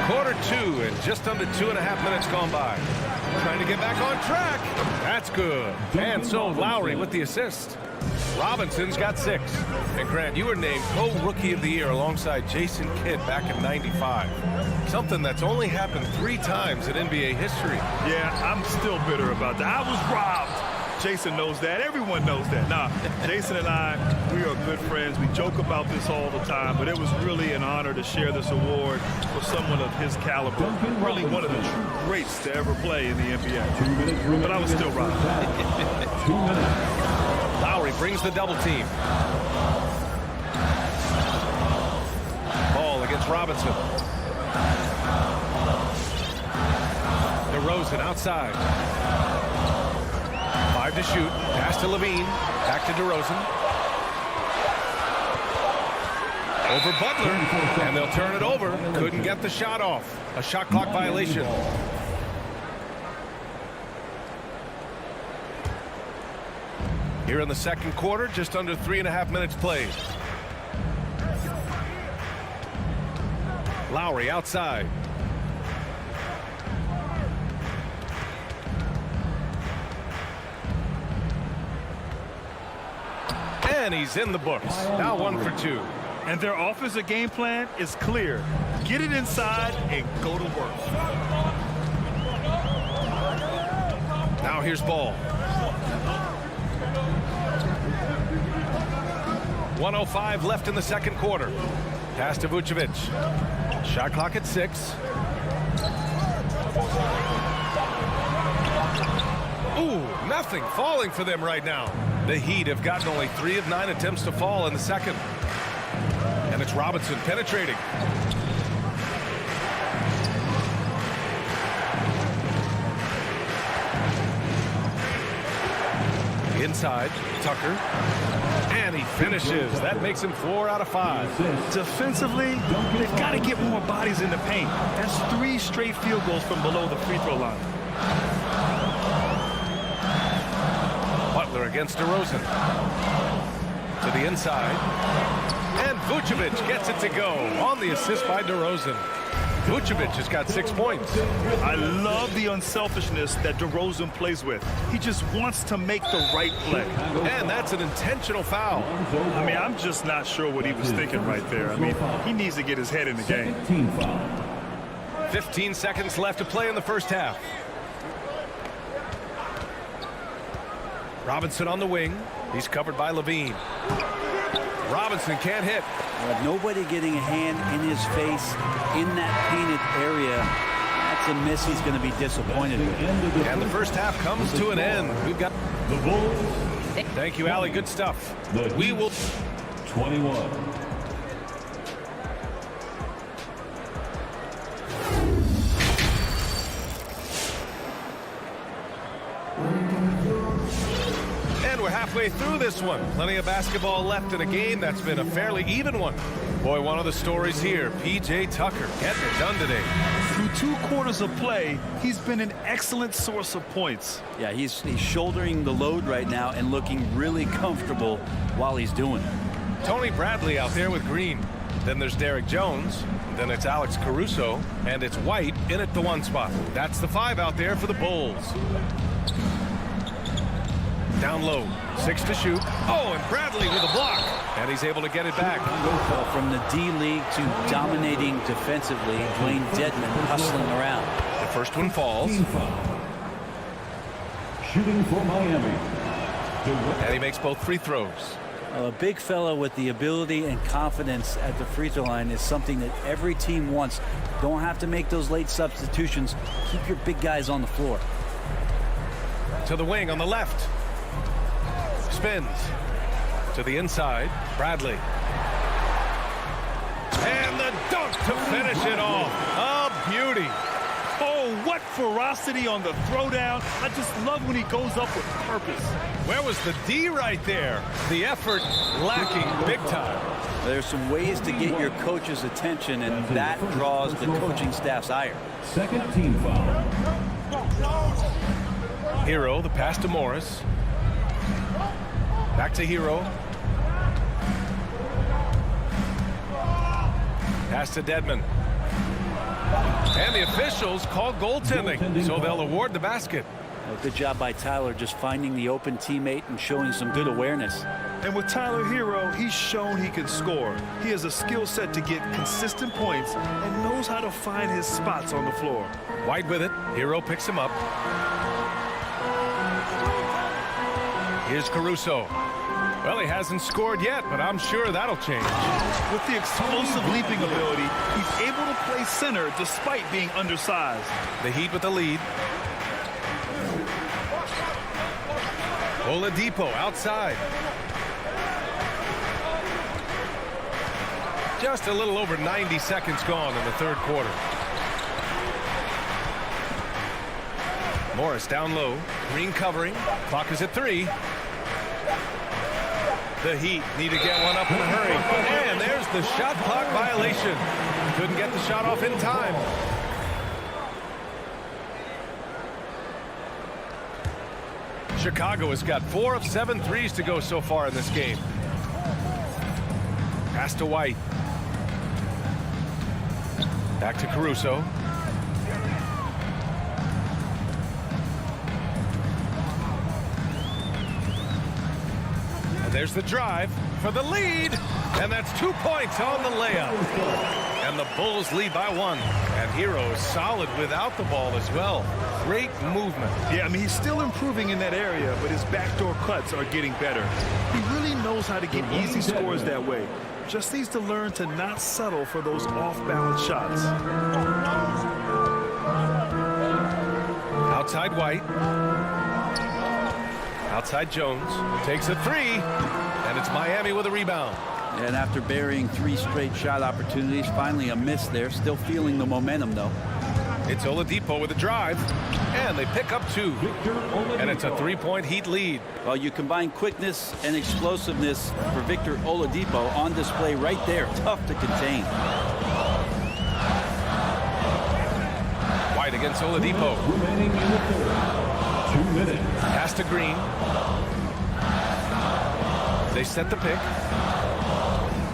Quarter 2 and just under 2.5 minutes gone by. Trying to get back on track. That's good. And so Lowry with the assist. Robinson's got 6. And Grant, you were named co-rookie of the year alongside Jason Kidd back in '95. Something that's only happened 3 times in NBA history.
Yeah, I'm still bitter about that. I was robbed. Jason knows that. Everyone knows that. Nah, Jason and I, we are good friends. We joke about this all the time, but it was really an honor to share this award with someone of his caliber. Really one of the true greats to ever play in the NBA. But I was still riding.
2 minutes.
Lowry brings the double team. Ball against Robinson. DeRozan outside. 5 to shoot. Pass to Levine. Back to DeRozan. Over Butler. And they'll turn it over. Couldn't get the shot off. A shot clock violation. Here in the second quarter, just under 3.5 minutes played. Lowry outside. And he's in the books. Now 1 for 2.
And their offensive game plan is clear. Get it inside and go to work.
Now here's Ball. 1:05 left in the second quarter. Pass to Vucevic. Shot clock at 6. Ooh, nothing falling for them right now. The Heat have gotten only 3 of 9 attempts to fall in the second. And it's Robinson penetrating. Inside, Tucker. And he finishes. That makes him 4 out of 5.
Defensively, they've got to get more bodies in the paint. That's 3 straight field goals from below the free throw line.
Butler against DeRozan. To the inside. And Vucevic gets it to go on the assist by DeRozan. Vucevic has got 6 points.
I love the unselfishness that DeRozan plays with. He just wants to make the right play.
And that's an intentional foul.
I mean, I'm just not sure what he was thinking right there. I mean, he needs to get his head in the game.
15 seconds left to play in the first half. Robinson on the wing. He's covered by Levine. Robinson can't hit.
Nobody getting a hand in his face in that painted area. That's a miss he's going to be disappointed with.
And the first half comes to an end. We've got
The Bulls.
Thank you, Allie. Good stuff.
We will 21.
And we're halfway through this one. Plenty of basketball left in a game that's been a fairly even one. Boy, one of the stories here, P.J. Tucker getting it done today.
Through 2 quarters of play, he's been an excellent source of points.
Yeah, he's shouldering the load right now and looking really comfortable while he's doing it.
Tony Bradley out there with Green. Then there's Derek Jones. Then it's Alex Caruso. And it's White in at the 1 spot. That's the 5 out there for the Bulls. Down low, 6 to shoot. Oh, and Bradley with a block. And he's able to get it back.
Well, from the D-League to dominating defensively, Dwayne Dedman hustling around.
The first one falls.
Shooting for Miami.
And he makes both free throws.
A big fella with the ability and confidence at the free throw line is something that every team wants. Don't have to make those late substitutions. Keep your big guys on the floor.
To the wing on the left. Spins. To the inside. Bradley. And the dunk to finish it off. A beauty.
Oh, what ferocity on the throwdown. I just love when he goes up with purpose.
Where was the D right there? The effort lacking big time.
There's some ways to get your coach's attention, and that draws the coaching staff's ire.
Second team foul.
Hero, the pass to Morris. Back to Hero. Pass to Dedman. And the officials call goaltending, so they'll award the basket.
Well, good job by Tyler just finding the open teammate and showing some good awareness.
And with Tyler Hero, he's shown he can score. He has a skill set to get consistent points and knows how to find his spots on the floor.
White with it. Hero picks him up. Here's Caruso. Well, he hasn't scored yet, but I'm sure that'll change.
With the explosive leaping ability, he's able to play center despite being undersized.
The Heat with the lead. Oladipo outside. Just a little over 90 seconds gone in the third quarter. Morris down low. Green covering. Clock is at 3. The Heat need to get one up in a hurry. And there's the shot clock violation. Couldn't get the shot off in time. Chicago has got 4 of 7 threes to go so far in this game. Pass to White. Back to Caruso. And there's the drive for the lead. And that's 2 points on the layup. And the Bulls lead by 1. And Hero is solid without the ball as well. Great movement.
Yeah, I mean, he's still improving in that area, but his backdoor cuts are getting better. He really knows how to get easy scores that way. Just needs to learn to not settle for those off-balance shots.
Outside White. Outside Jones. Takes a 3. And it's Miami with a rebound.
And after burying 3 straight shot opportunities, finally a miss there. Still feeling the momentum, though.
It's Oladipo with a drive. And they pick up 2. And it's a 3-point Heat lead.
Well, you combine quickness and explosiveness for Victor Oladipo on display right there. Tough to contain.
White against Oladipo.
Remaining in the third. 2 minutes.
Pass to Green. They set the pick.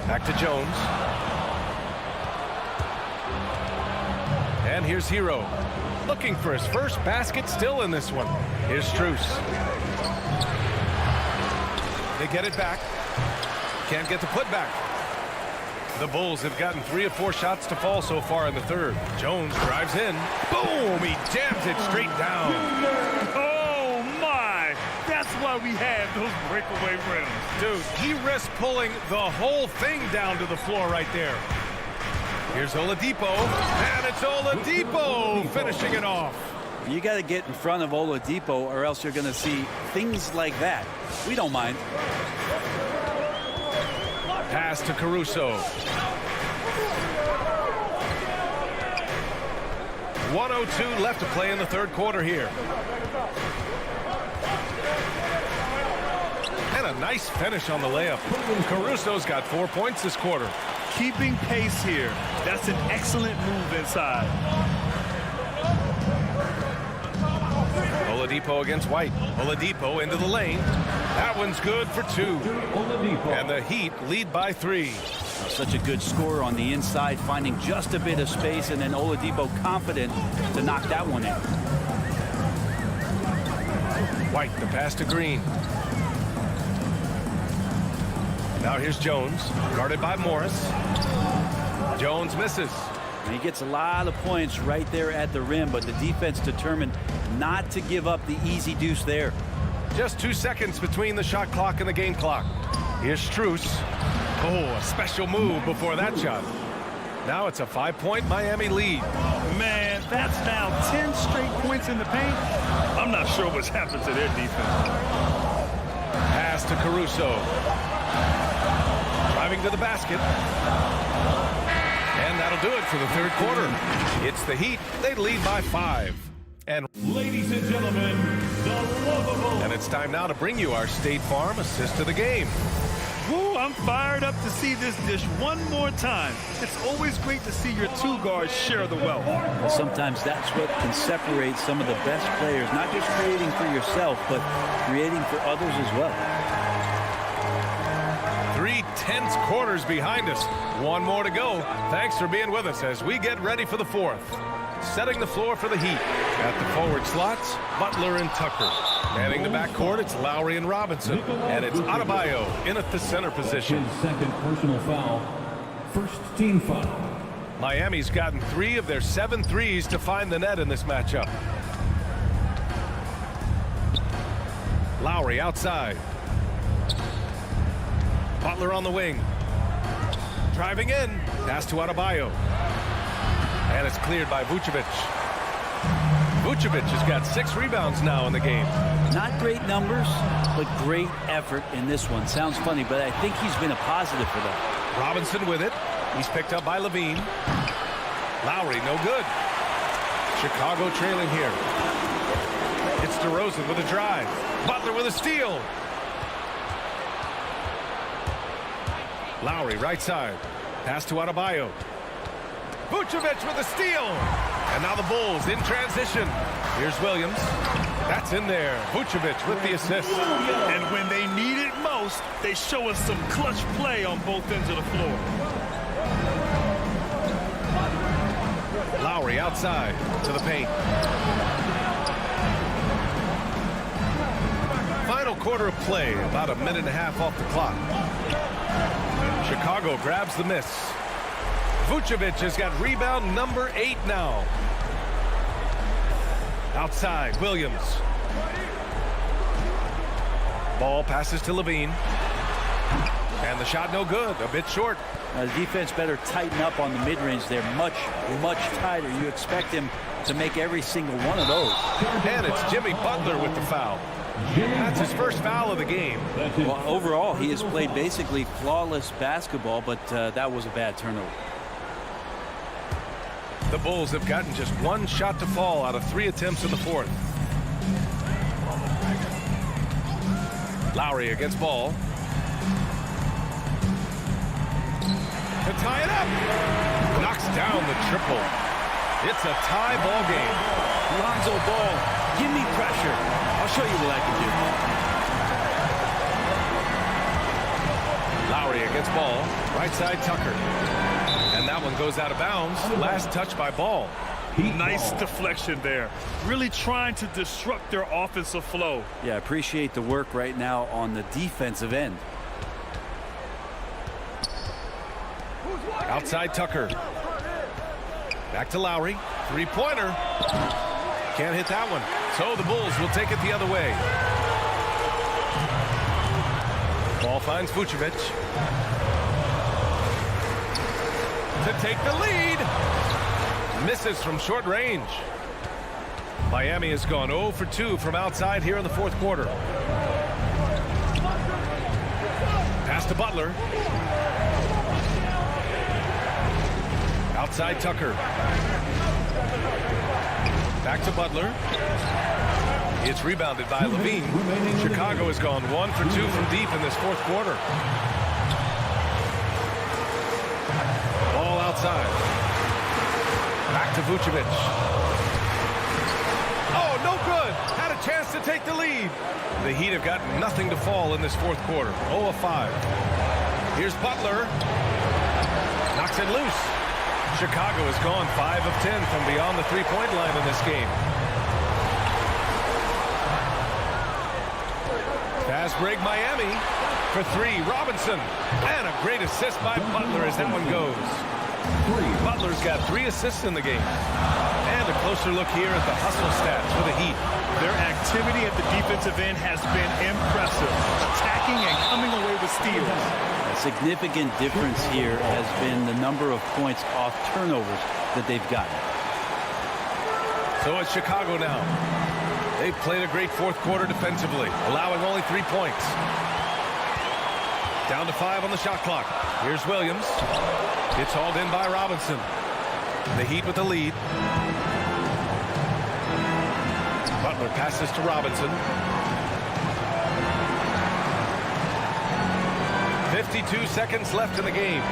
Back to Jones. And here's Hero. Looking for his first basket still in this one. Here's Strus. They get it back. Can't get the putback. The Bulls have gotten 3 of 4 shots to fall so far in the third. Jones drives in. Boom! He jams it straight down.
Oh, my! That's why we have those breakaway rims.
Dude, he risks pulling the whole thing down to the floor right there. Here's Oladipo, and it's Oladipo finishing it off.
You got to get in front of Oladipo, or else you're going to see things like that. We don't mind.
Pass to Caruso. 1:02 left to play in the third quarter here. And a nice finish on the layup. Caruso's got 4 points this quarter.
Keeping pace here. That's an excellent move inside.
Oladipo against White. Oladipo into the lane. That one's good for 2. And the Heat lead by 3.
Such a good scorer on the inside, finding just a bit of space, and then Oladipo confident to knock that one in.
White, the pass to Green. Now here's Jones, guarded by Morris. Jones misses.
And he gets a lot of points right there at the rim, but the defense determined not to give up the easy deuce there.
Just 2 seconds between the shot clock and the game clock. Here's Strus. Oh, a special move before that shot. Now it's a 5-point Miami lead.
Man, that's now 10 straight points in the paint. I'm not sure what's happened to their defense.
Pass to Caruso. Driving to the basket. And that'll do it for the third quarter. It's the Heat. They lead by 5. And
Ladies and gentlemen, the lovable.
And it's time now to bring you our State Farm assist to the game.
Woo, I'm fired up to see this dish one more time. It's always great to see your 2 guards share the wealth.
Well, sometimes that's what can separate some of the best players, not just creating for yourself, but creating for others as well.
3 tense quarters behind us. 1 more to go. Thanks for being with us as we get ready for the 4th. Setting the floor for the Heat. At the forward slots, Butler and Tucker. Manning the backcourt, it's Lowry and Robinson. And it's Adebayo in at the center position.
His second personal foul. First team foul.
Miami's gotten 3 of their 7 threes to find the net in this matchup. Lowry outside. Butler on the wing. Driving in. Pass to Adebayo. And it's cleared by Vucevic. Vucevic has got 6 rebounds now in the game.
Not great numbers, but great effort in this one. Sounds funny, but I think he's been a positive for them.
Robinson with it. He's picked up by Levine. Lowry, no good. Chicago trailing here. It's DeRozan with a drive. Butler with a steal. Lowry right side. Pass to Adebayo. Vucevic with a steal. And now the Bulls in transition. Here's Williams. That's in there. Vucevic with the assist.
And when they need it most, they show us some clutch play on both ends of the floor.
Lowry outside to the paint. Final quarter of play, about a minute and a half off the clock. Chicago grabs the miss. Vucevic has got rebound number 8 now. Outside, Williams. Ball passes to Levine. And the shot no good, a bit short.
The defense better tighten up on the mid-range. They're much, much tighter. You expect him to make every single one of those.
And it's Jimmy Butler with the foul. That's his first foul of the game.
Well, overall, he has played basically flawless basketball, but that was a bad turnover.
The Bulls have gotten just 1 shot to fall out of 3 attempts in the fourth. Lowry against Ball. To tie it up. Knocks down the triple. It's a tie ball game.
Lonzo Ball, give me pressure. I'll show you what I can do.
Lowry against Ball. Right side Tucker. And that one goes out of bounds. Last touch by Ball.
Nice deflection there. Really trying to disrupt their offensive flow.
Yeah, appreciate the work right now on the defensive end.
Outside Tucker. Back to Lowry. 3-pointer. Can't hit that one. So the Bulls will take it the other way. Ball finds Vucevic. To take the lead. Misses from short range. Miami has gone 0 for 2 from outside here in the fourth quarter. Pass to Butler. Outside Tucker. Back to Butler. It's rebounded by Levine. Chicago has gone 1 for 2 from deep in this fourth quarter. Ball outside. Back to Vucevic. Oh, no good. Had a chance to take the lead. The Heat have got nothing to fall in this fourth quarter. 0 of 5. Here's Butler. Knocks it loose. Chicago has gone 5 of 10 from beyond the 3-point line in this game. Fast break Miami for 3. Robinson. And a great assist by Butler as that one goes. Butler's got 3 assists in the game. And a closer look here at the hustle stats for the Heat.
Their activity at the defensive end has been impressive. Attacking and coming away with steals.
A significant difference here has been the number of points off turnovers that they've gotten.
So it's Chicago now. They've played a great fourth quarter defensively, allowing only 3 points. Down to 5 on the shot clock. Here's Williams. It's hauled in by Robinson. The Heat with the lead. Butler passes to Robinson. 52 seconds left in the game.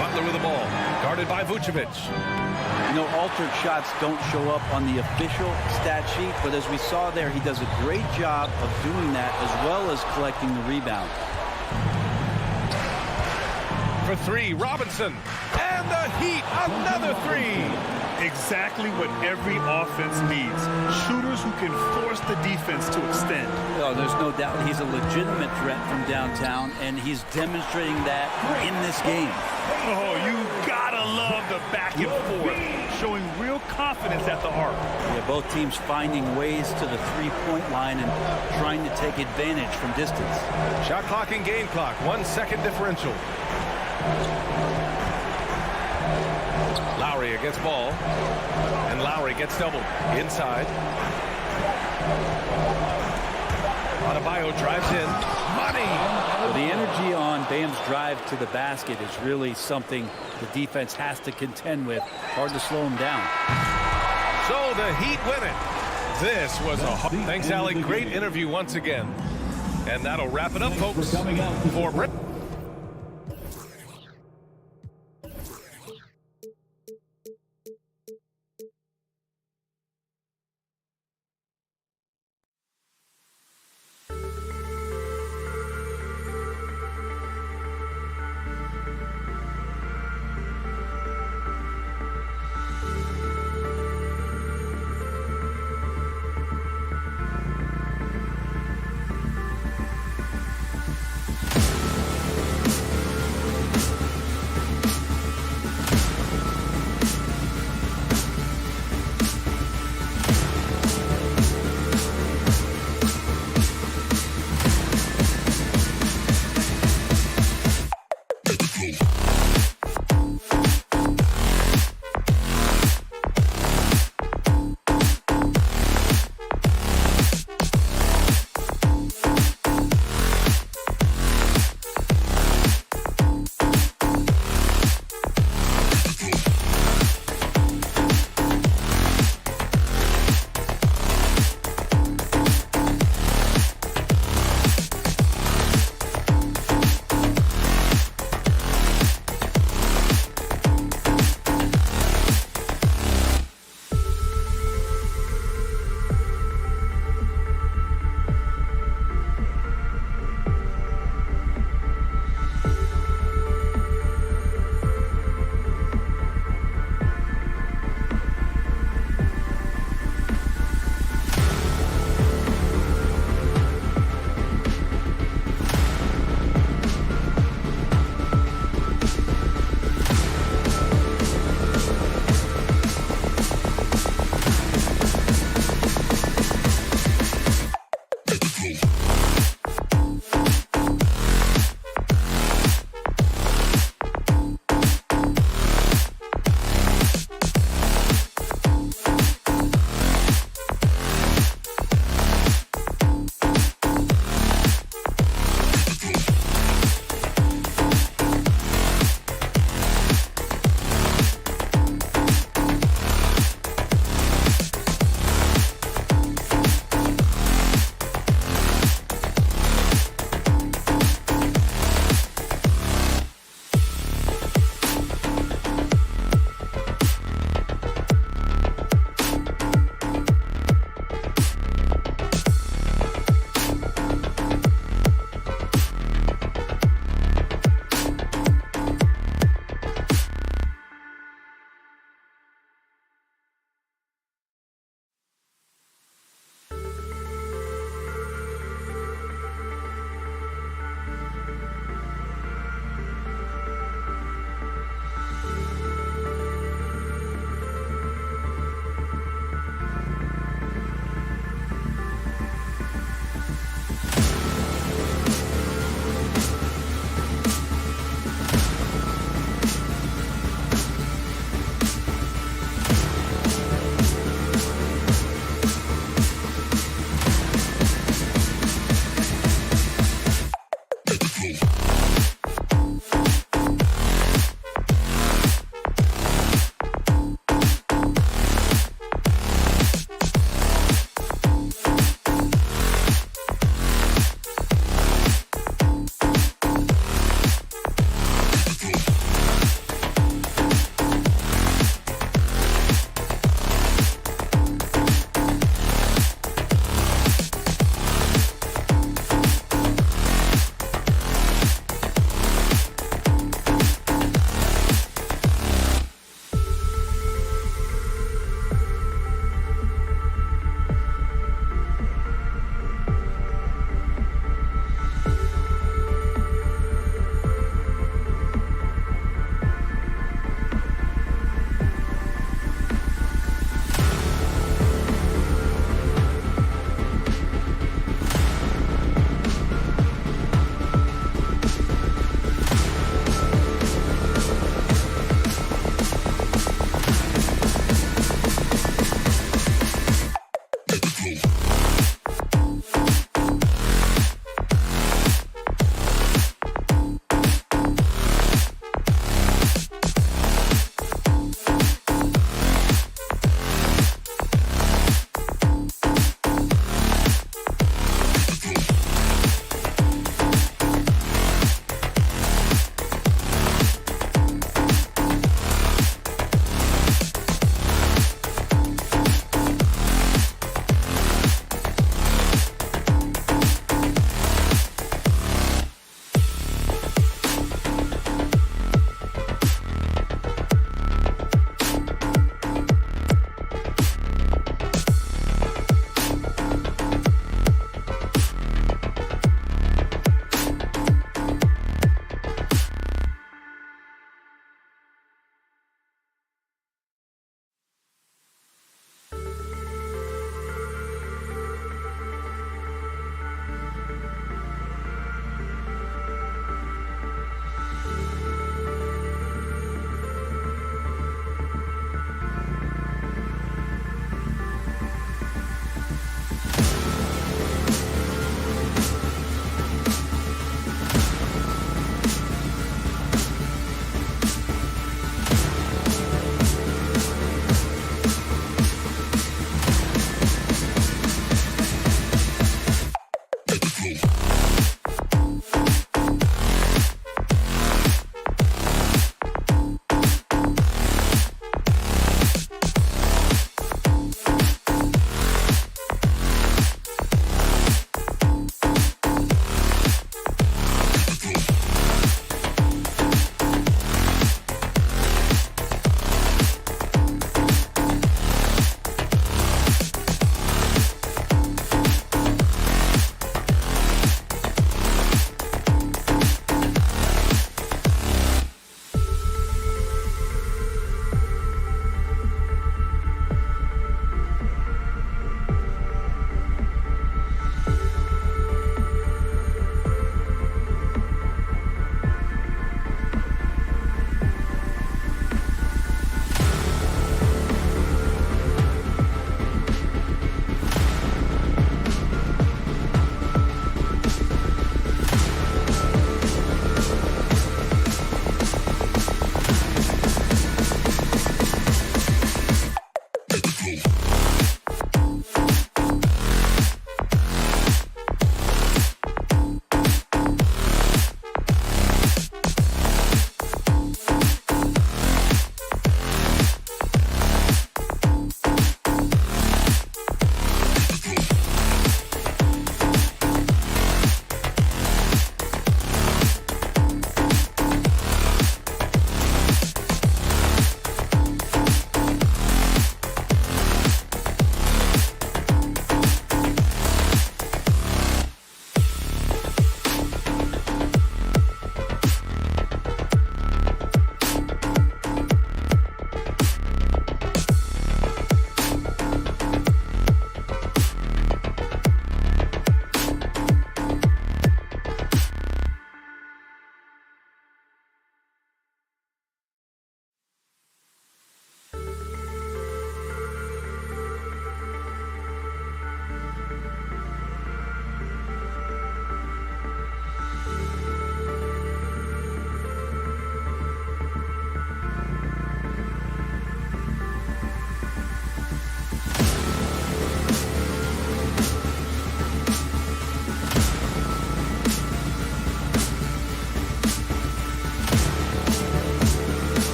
Butler with the ball. Guarded by Vucevic.
You know, altered shots don't show up on the official stat sheet, but as we saw there, he does a great job of doing that as well as collecting the rebound.
For 3, Robinson. And the Heat, another 3.
Exactly what every offense needs. Shooters players who can force the defense to extend.
Oh, there's no doubt he's a legitimate threat from downtown, and he's demonstrating that in this game.
Oh, you gotta love the back and forth, showing real confidence at the arc.
Yeah, both teams finding ways to the three-point line and trying to take advantage from distance.
Shot clock and game clock, 1 second differential. Lowry against ball, and Lowry gets doubled inside. Adebayo drives in. Money!
Well, the energy on Bam's drive to the basket is really something the defense has to contend with. Hard to slow him down.
So the Heat win it. This was a... Thanks, Allie. Great interview once again. And that'll wrap it up, folks, for Britt.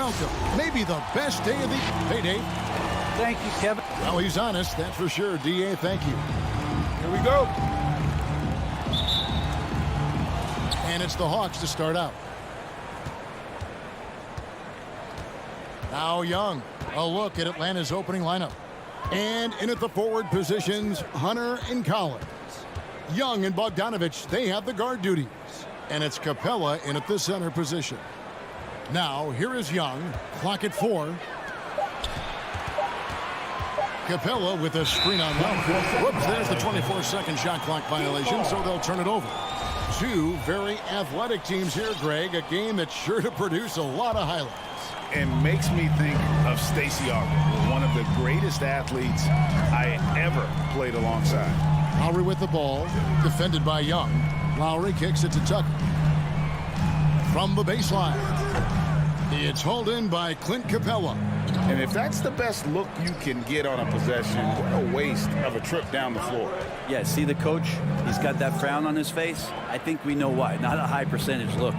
welcome. Maybe the best day of the... Hey, Dave.
Thank you, Kevin.
Well, he's honest, that's for sure. D.A., thank you.
Here we go.
And it's the Hawks to start out. Now Young. A look at Atlanta's opening lineup. And in at the forward positions, Hunter and Collins. Young and Bogdanovich, they have the guard duties. And it's Capella in at the center position. Now, here is Young. Clock at 4. Capella with a screen on Lowry. Whoops, there's the 24-second shot clock violation, so they'll turn it over. Two very athletic teams here, Greg. A game that's sure to produce a lot of highlights.
And makes me think of Stacey Augmon, one of the greatest athletes I ever played alongside.
Lowry with the ball, defended by Young. Lowry kicks it to Tucker. From the baseline, it's hauled in by Clint Capella.
And if that's the best look you can get on a possession, what a waste of a trip down the floor.
Yeah, see the coach? He's got that frown on his face. I think we know why. Not a high percentage look.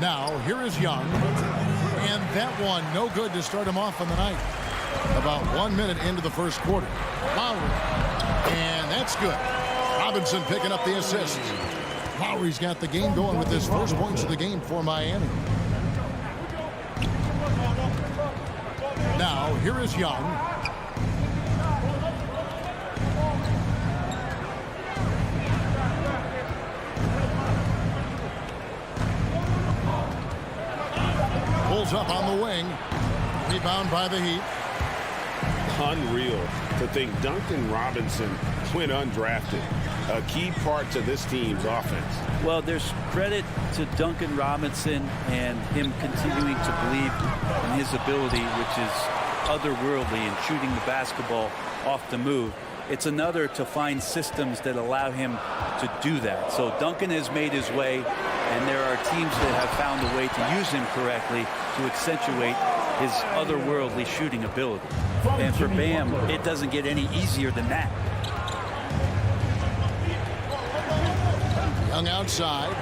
Now, here is Young. And that one, no good to start him off on the night. About 1 minute into the first quarter. Lowry. And that's good. Robinson picking up the assist. Lowry's got the game going with his first points of the game for Miami. Now, here is Young. Pulls up on the wing. Rebound by the Heat.
Unreal to think Duncan Robinson went undrafted. A key part to this team's offense.
Well, there's credit to Duncan Robinson and him continuing to believe in his ability, which is otherworldly in shooting the basketball off the move. It's another to find systems that allow him to do that. So Duncan has made his way, and there are teams that have found a way to use him correctly to accentuate his otherworldly shooting ability. And for Bam, it doesn't get any easier than that.
Young outside.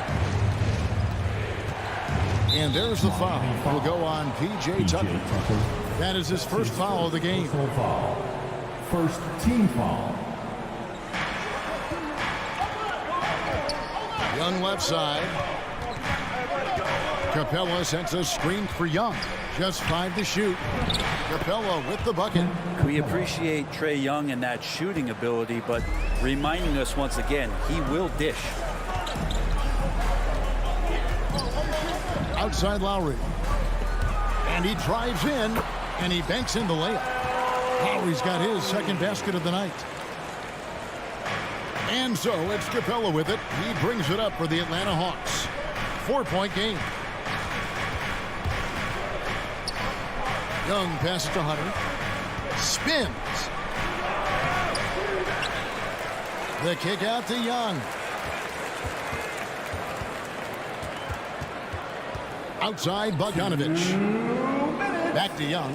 And there's the foul. Will go on P.J. Tucker. That is his first foul of the game.
First team foul.
Young left side. Capella sends a screen for Young. Just 5 to shoot. Capella with the bucket.
We appreciate Trae Young and that shooting ability, but reminding us once again, he will dish.
Outside Lowry. And he drives in, and he banks in the layup. Lowry's got his second basket of the night. And so it's Capella with it. He brings it up for the Atlanta Hawks. 4-point game. Young passes to Hunter. Spins. The kick out to Young. Outside Bogdanovich. Back to Young.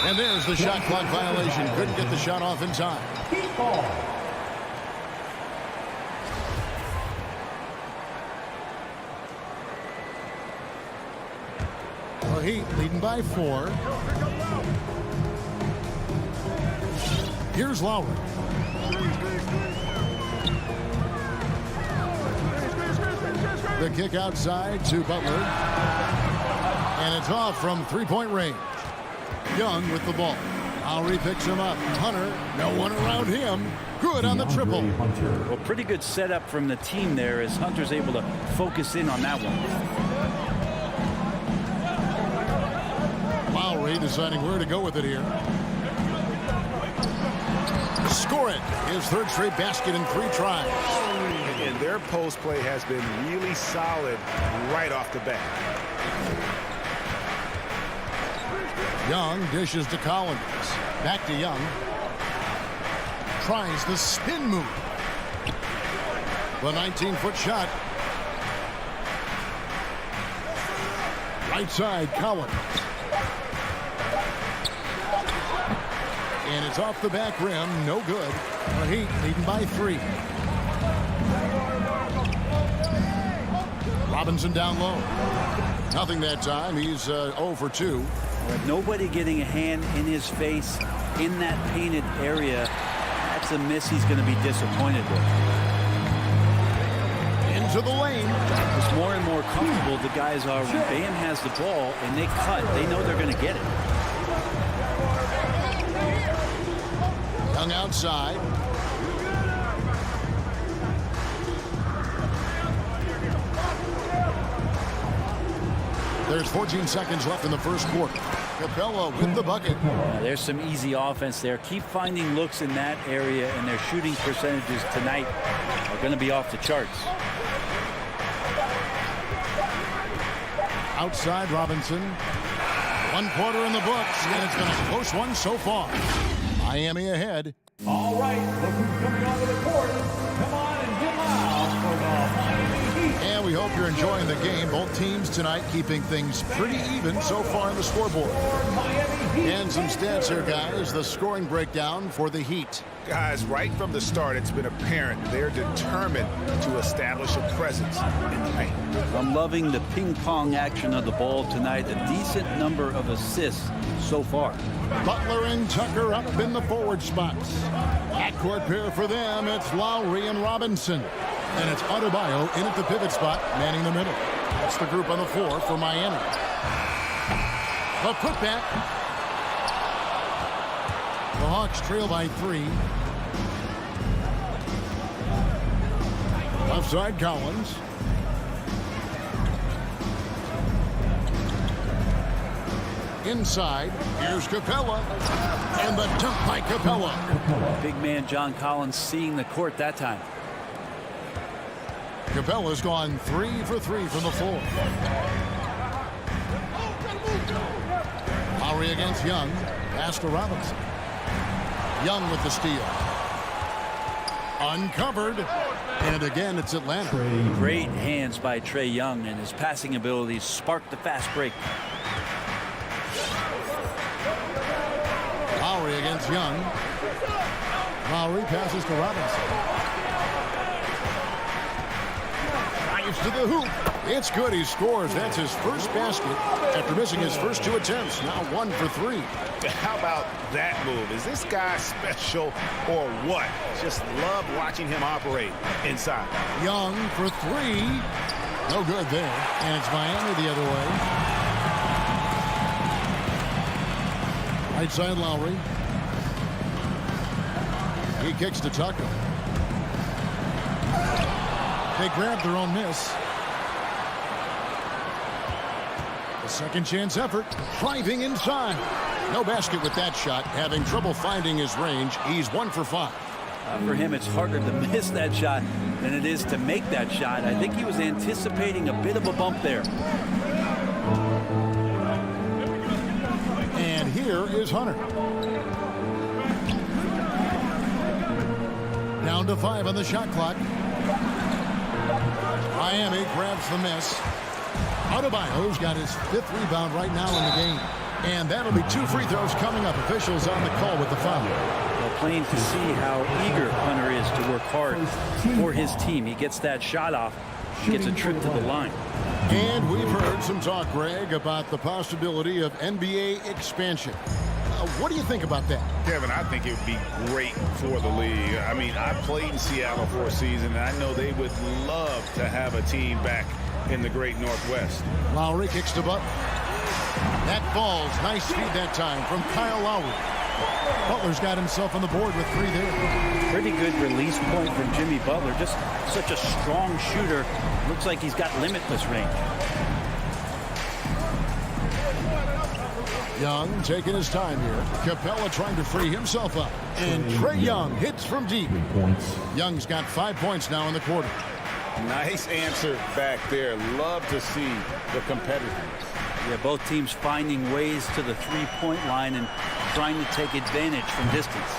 And there's the shot clock violation. Couldn't get the shot off in time. The Heat leading by 4. Here's Lowry. The kick outside to Butler. And it's off from 3-point range. Young with the ball. Lowry picks him up. Hunter, no one around him. Good on the triple.
Well, pretty good setup from the team there as Hunter's able to focus in on that one.
Lowry deciding where to go with it here. Score it. His third straight basket in 3 tries.
And their post play has been really solid right off the bat.
Young dishes to Collins. Back to Young. Tries the spin move. The 19-foot shot. Right side, Collins. And it's off the back rim. No good. The Heat leading by 3. Robinson down low. Nothing that time. He's 0 for 2.
With nobody getting a hand in his face in that painted area, that's a miss he's going to be disappointed with.
Into the lane.
It's more and more comfortable the guys are when Bam has the ball and they cut. They know they're going to get it.
Young outside. There's 14 seconds left in the first quarter. Capella with the bucket.
There's some easy offense there. Keep finding looks in that area, and their shooting percentages tonight are going to be off the charts.
Outside Robinson. 1 quarter in the books, and it's been a close one so far. Miami ahead.
All right, look who's coming onto the court. Come on and get loud for the Miami Heat.
And we hope you're enjoying the game. Both teams tonight keeping things pretty even so far on the scoreboard. And some stats here, guys. The scoring breakdown for the Heat.
Guys, right from the start, it's been apparent they're determined to establish a presence in the paint.
I'm loving the ping pong action of the ball tonight. A decent number of assists so far.
Butler and Tucker up in the forward spots. Backcourt pair for them. It's Lowry and Robinson. And it's Adebayo in at the pivot spot, manning the middle. That's the group on the floor for Miami. The putback. The Hawks trail by 3. Offside Collins. Inside, here's Capella. And the dunk by Capella.
Big man John Collins seeing the court that time.
Capella's gone 3 for 3 from the floor. Lowry against Young. Pass to Robinson. Young with the steal. Uncovered. And again, it's Atlanta.
Great hands by Trae Young, and his passing abilities sparked the fast break.
Lowry against Young. Lowry passes to Robinson. Drives to the hoop. It's good. He scores. That's his first basket after missing his first 2 attempts. Now 1 for 3.
How about that move? Is this guy special or what? Just love watching him operate inside.
Young for 3. No good there. And it's Miami the other way. Right side Lowry. He kicks to Tucker. They grab their own miss. A second chance effort. Driving inside. No basket with that shot. Having trouble finding his range. He's 1 for 5.
For him, it's harder to miss that shot than it is to make that shot. I think he was anticipating a bit of a bump there.
And here is Hunter. Down to 5 on the shot clock. Miami grabs the miss. Adebayo's got his 5th rebound right now in the game. And that'll be 2 free throws coming up. Officials on the call with the foul.
Well, plain to see how eager Hunter is to work hard for his team. He gets that shot off. He gets a trip to the line.
And we've heard some talk, Greg, about the possibility of NBA expansion. What do you think about that?
Kevin, I think it would be great for the league. I mean, I played in Seattle for a season, and I know they would love to have a team back in the great Northwest.
Lowry kicks to Butler. That falls. Nice speed that time from Kyle Lowry. Butler's got himself on the board with 3 there.
Pretty good release point from Jimmy Butler. Just such a strong shooter. Looks like he's got limitless range.
Young taking his time here. Capella trying to free himself up. And Trae Young hits from deep. Young's got 5 points now in the quarter.
Nice answer back there. Love to see the competitiveness.
Yeah, both teams finding ways to the 3-point line and trying to take advantage from distance.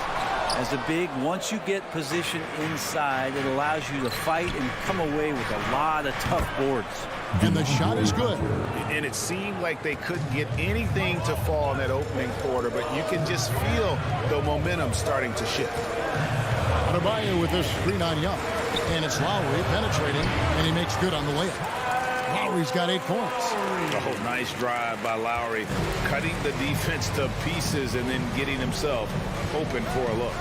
As a big, once you get position inside, it allows you to fight and come away with a lot of tough boards.
And the shot is good.
And it seemed like they couldn't get anything to fall in that opening quarter, but you can just feel the momentum starting to shift.
Adebayo with this screen on Young. And it's Lowry penetrating, and he makes good on the layup. Lowry's got 8 points.
Oh, nice drive by Lowry, cutting the defense to pieces and then getting himself open for a look.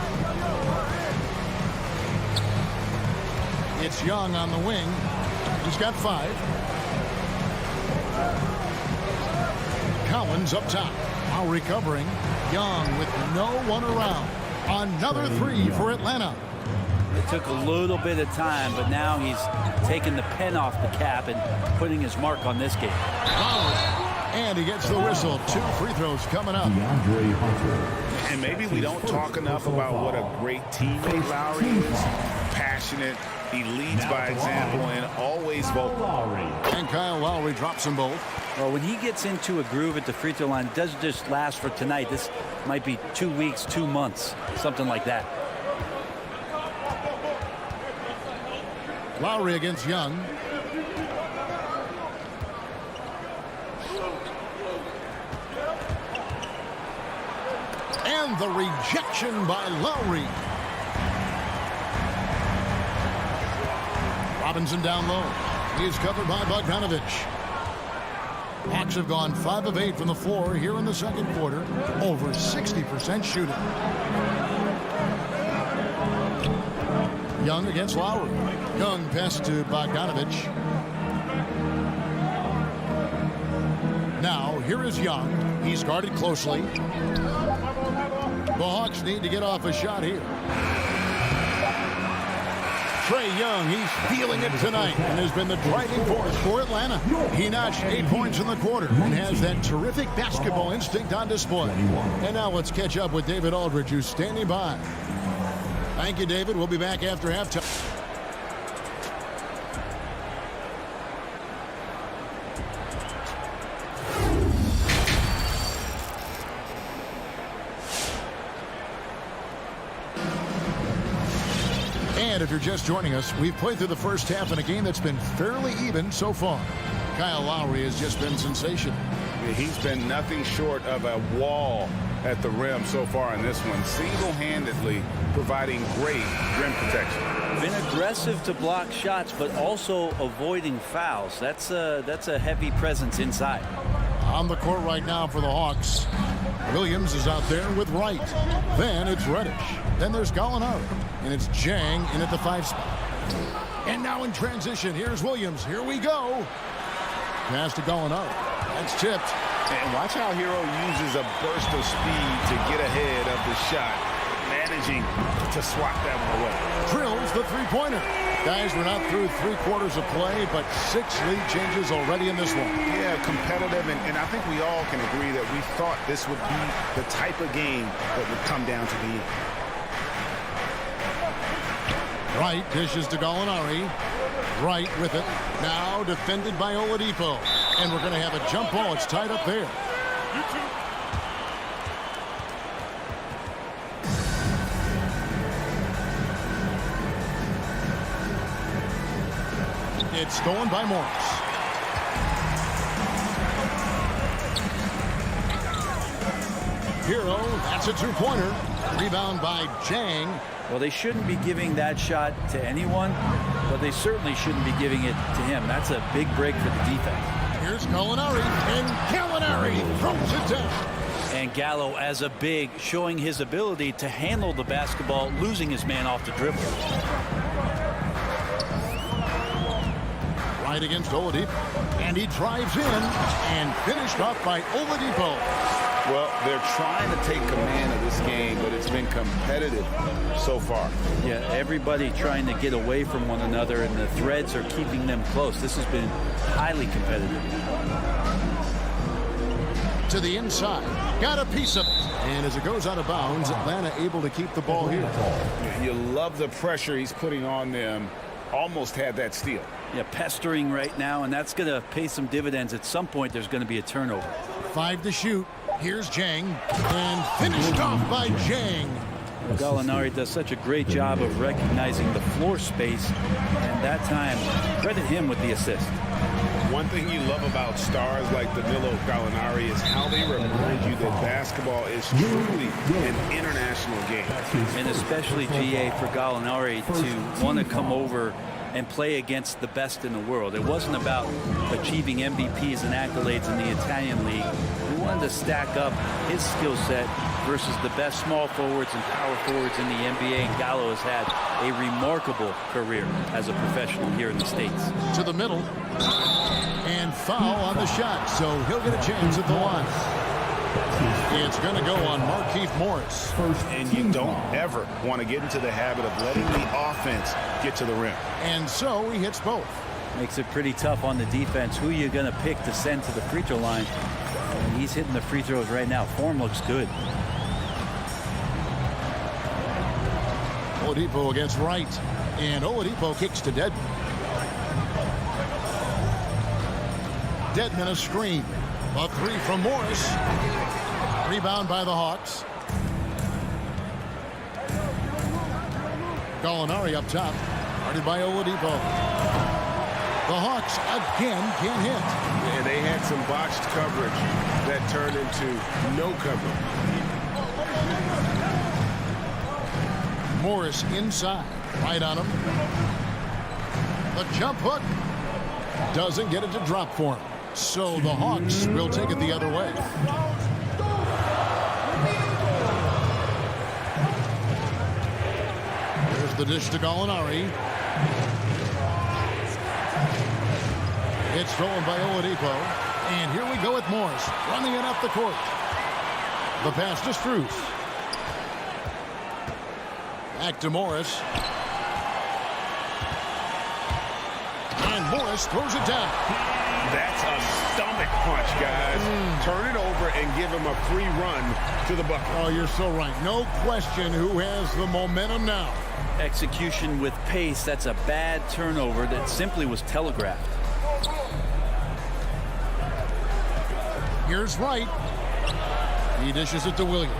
It's Young on the wing. He's got 5. Collins up top. Now recovering. Young with no one around. Another 3 for Atlanta.
It took a little bit of time, but now he's taking the pen off the cap and putting his mark on this game.
And he gets the whistle. 2 free throws coming up.
And maybe we don't talk enough about what a great teammate Lowry is. Passionate. He leads by example and always vocal.
And Kyle Lowry drops them both.
Well, when he gets into a groove at the free throw line, it doesn't just last for tonight. This might be 2 weeks, 2 months, something like that.
Lowry against Young. And the rejection by Lowry. Robinson down low. He is covered by Bogdanovich. Hawks have gone 5 of 8 from the floor here in the second quarter. Over 60% shooting. Young against Lowry. Young pass to Bogdanovich. Now, here is Young. He's guarded closely. The Hawks need to get off a shot here. Trae Young, he's feeling it tonight and has been the driving force for Atlanta. He notched 8 points in the quarter and has that terrific basketball instinct on display. And now let's catch up with David Aldridge, who's standing by. Thank you, David. We'll be back after halftime. And if you're just joining us, we've played through the first half in a game that's been fairly even so far. Kyle Lowry has just been sensational.
He's been nothing short of a wall at the rim so far in this one, single-handedly providing great rim protection.
Been aggressive to block shots, but also avoiding fouls. That's a heavy presence inside.
On the court right now for the Hawks. Williams is out there with Wright. Then it's Reddish. Then there's Gallinari. And it's Jang in at the 5 spot. And now in transition, here's Williams. Here we go. Pass to Gallinari. That's tipped.
And watch how Hero uses a burst of speed to get ahead of the shot, managing to swat that one away.
Drills the three-pointer. Guys, we're not through 3 quarters of play, but 6 lead changes already in this one.
Yeah, competitive, and I think we all can agree that we thought this would be the type of game that would come down to the end.
Wright dishes to Gallinari. Wright with it. Now defended by Oladipo. And we're going to have a jump ball. It's tied up there. It's stolen by Morris. Hero, that's a 2-pointer. Rebound by Jang.
Well, they shouldn't be giving that shot to anyone, but they certainly shouldn't be giving it to him. That's a big break for the defense.
Here's Gallinari, and Gallinari throws it down.
And Gallo, as a big, showing his ability to handle the basketball, losing his man off the dribble.
Right against Oladipo, and he drives in, and finished off by Oladipo.
Well, they're trying to take command of this game, but it's been competitive so far.
Yeah, everybody trying to get away from one another, and the threads are keeping them close. This has been highly competitive.
To the inside, got a piece of it. And as it goes out of bounds, Atlanta able to keep the ball here.
You love the pressure he's putting on them. Almost had that steal.
Yeah, pestering right now, and that's going to pay some dividends. At some point, there's going to be a turnover.
5 to shoot. Here's Jang, and finished off by Jang.
Gallinari does such a great job of recognizing the floor space, and that time, credit him with the assist.
One thing you love about stars like Danilo Gallinari is how they remind you that basketball is truly an international game.
And especially, GA, for Gallinari to want to come over and play against the best in the world. It wasn't about achieving MVPs and accolades in the Italian league. He wanted to stack up his skill set versus the best small forwards and power forwards in the NBA, and Gallo has had a remarkable career as a professional here in the States.
To the middle, and foul on the shot, so he'll get a chance at the line. It's going to go on Markieff Morris.
And you don't ever want to get into the habit of letting the offense get to the rim.
And so he hits both.
Makes it pretty tough on the defense. Who are you going to pick to send to the free throw line? And he's hitting the free throws right now. Form looks good.
Oladipo against Wright, and Oladipo kicks to Dedmon. Dedmon a screen. A three from Morris. Rebound by the Hawks. Gallinari up top. Guarded by Oladipo. The Hawks again can't hit.
And they had some botched coverage that turned into no coverage.
Morris inside. Right on him. The jump hook. Doesn't get it to drop for him. So the Hawks will take it the other way. There's the dish to Gallinari. It's stolen by Oladipo. And here we go with Morris running it up the court. The pass to Strus. Back to Morris. And Morris throws it down.
That's a stomach punch, guys. Turn it over and give him a free run to the bucket.
Oh, you're so right. No question who has the momentum now.
Execution with pace. That's a bad turnover that simply was telegraphed.
Here's Wright. He dishes it to Williams.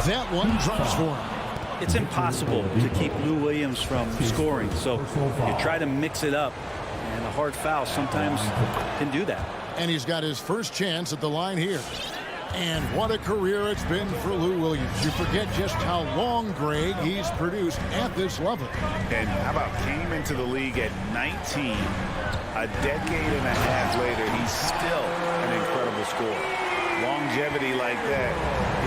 That one drops for him.
It's impossible to keep Lou Williams from scoring, so you try to mix it up, and a hard foul sometimes can do that.
And he's got his first chance at the line here. And what a career it's been for Lou Williams. You forget just how long, Greg, he's produced at this level.
And how about came into the league at 19, a decade and a half later, he's still an incredible scorer. Longevity like that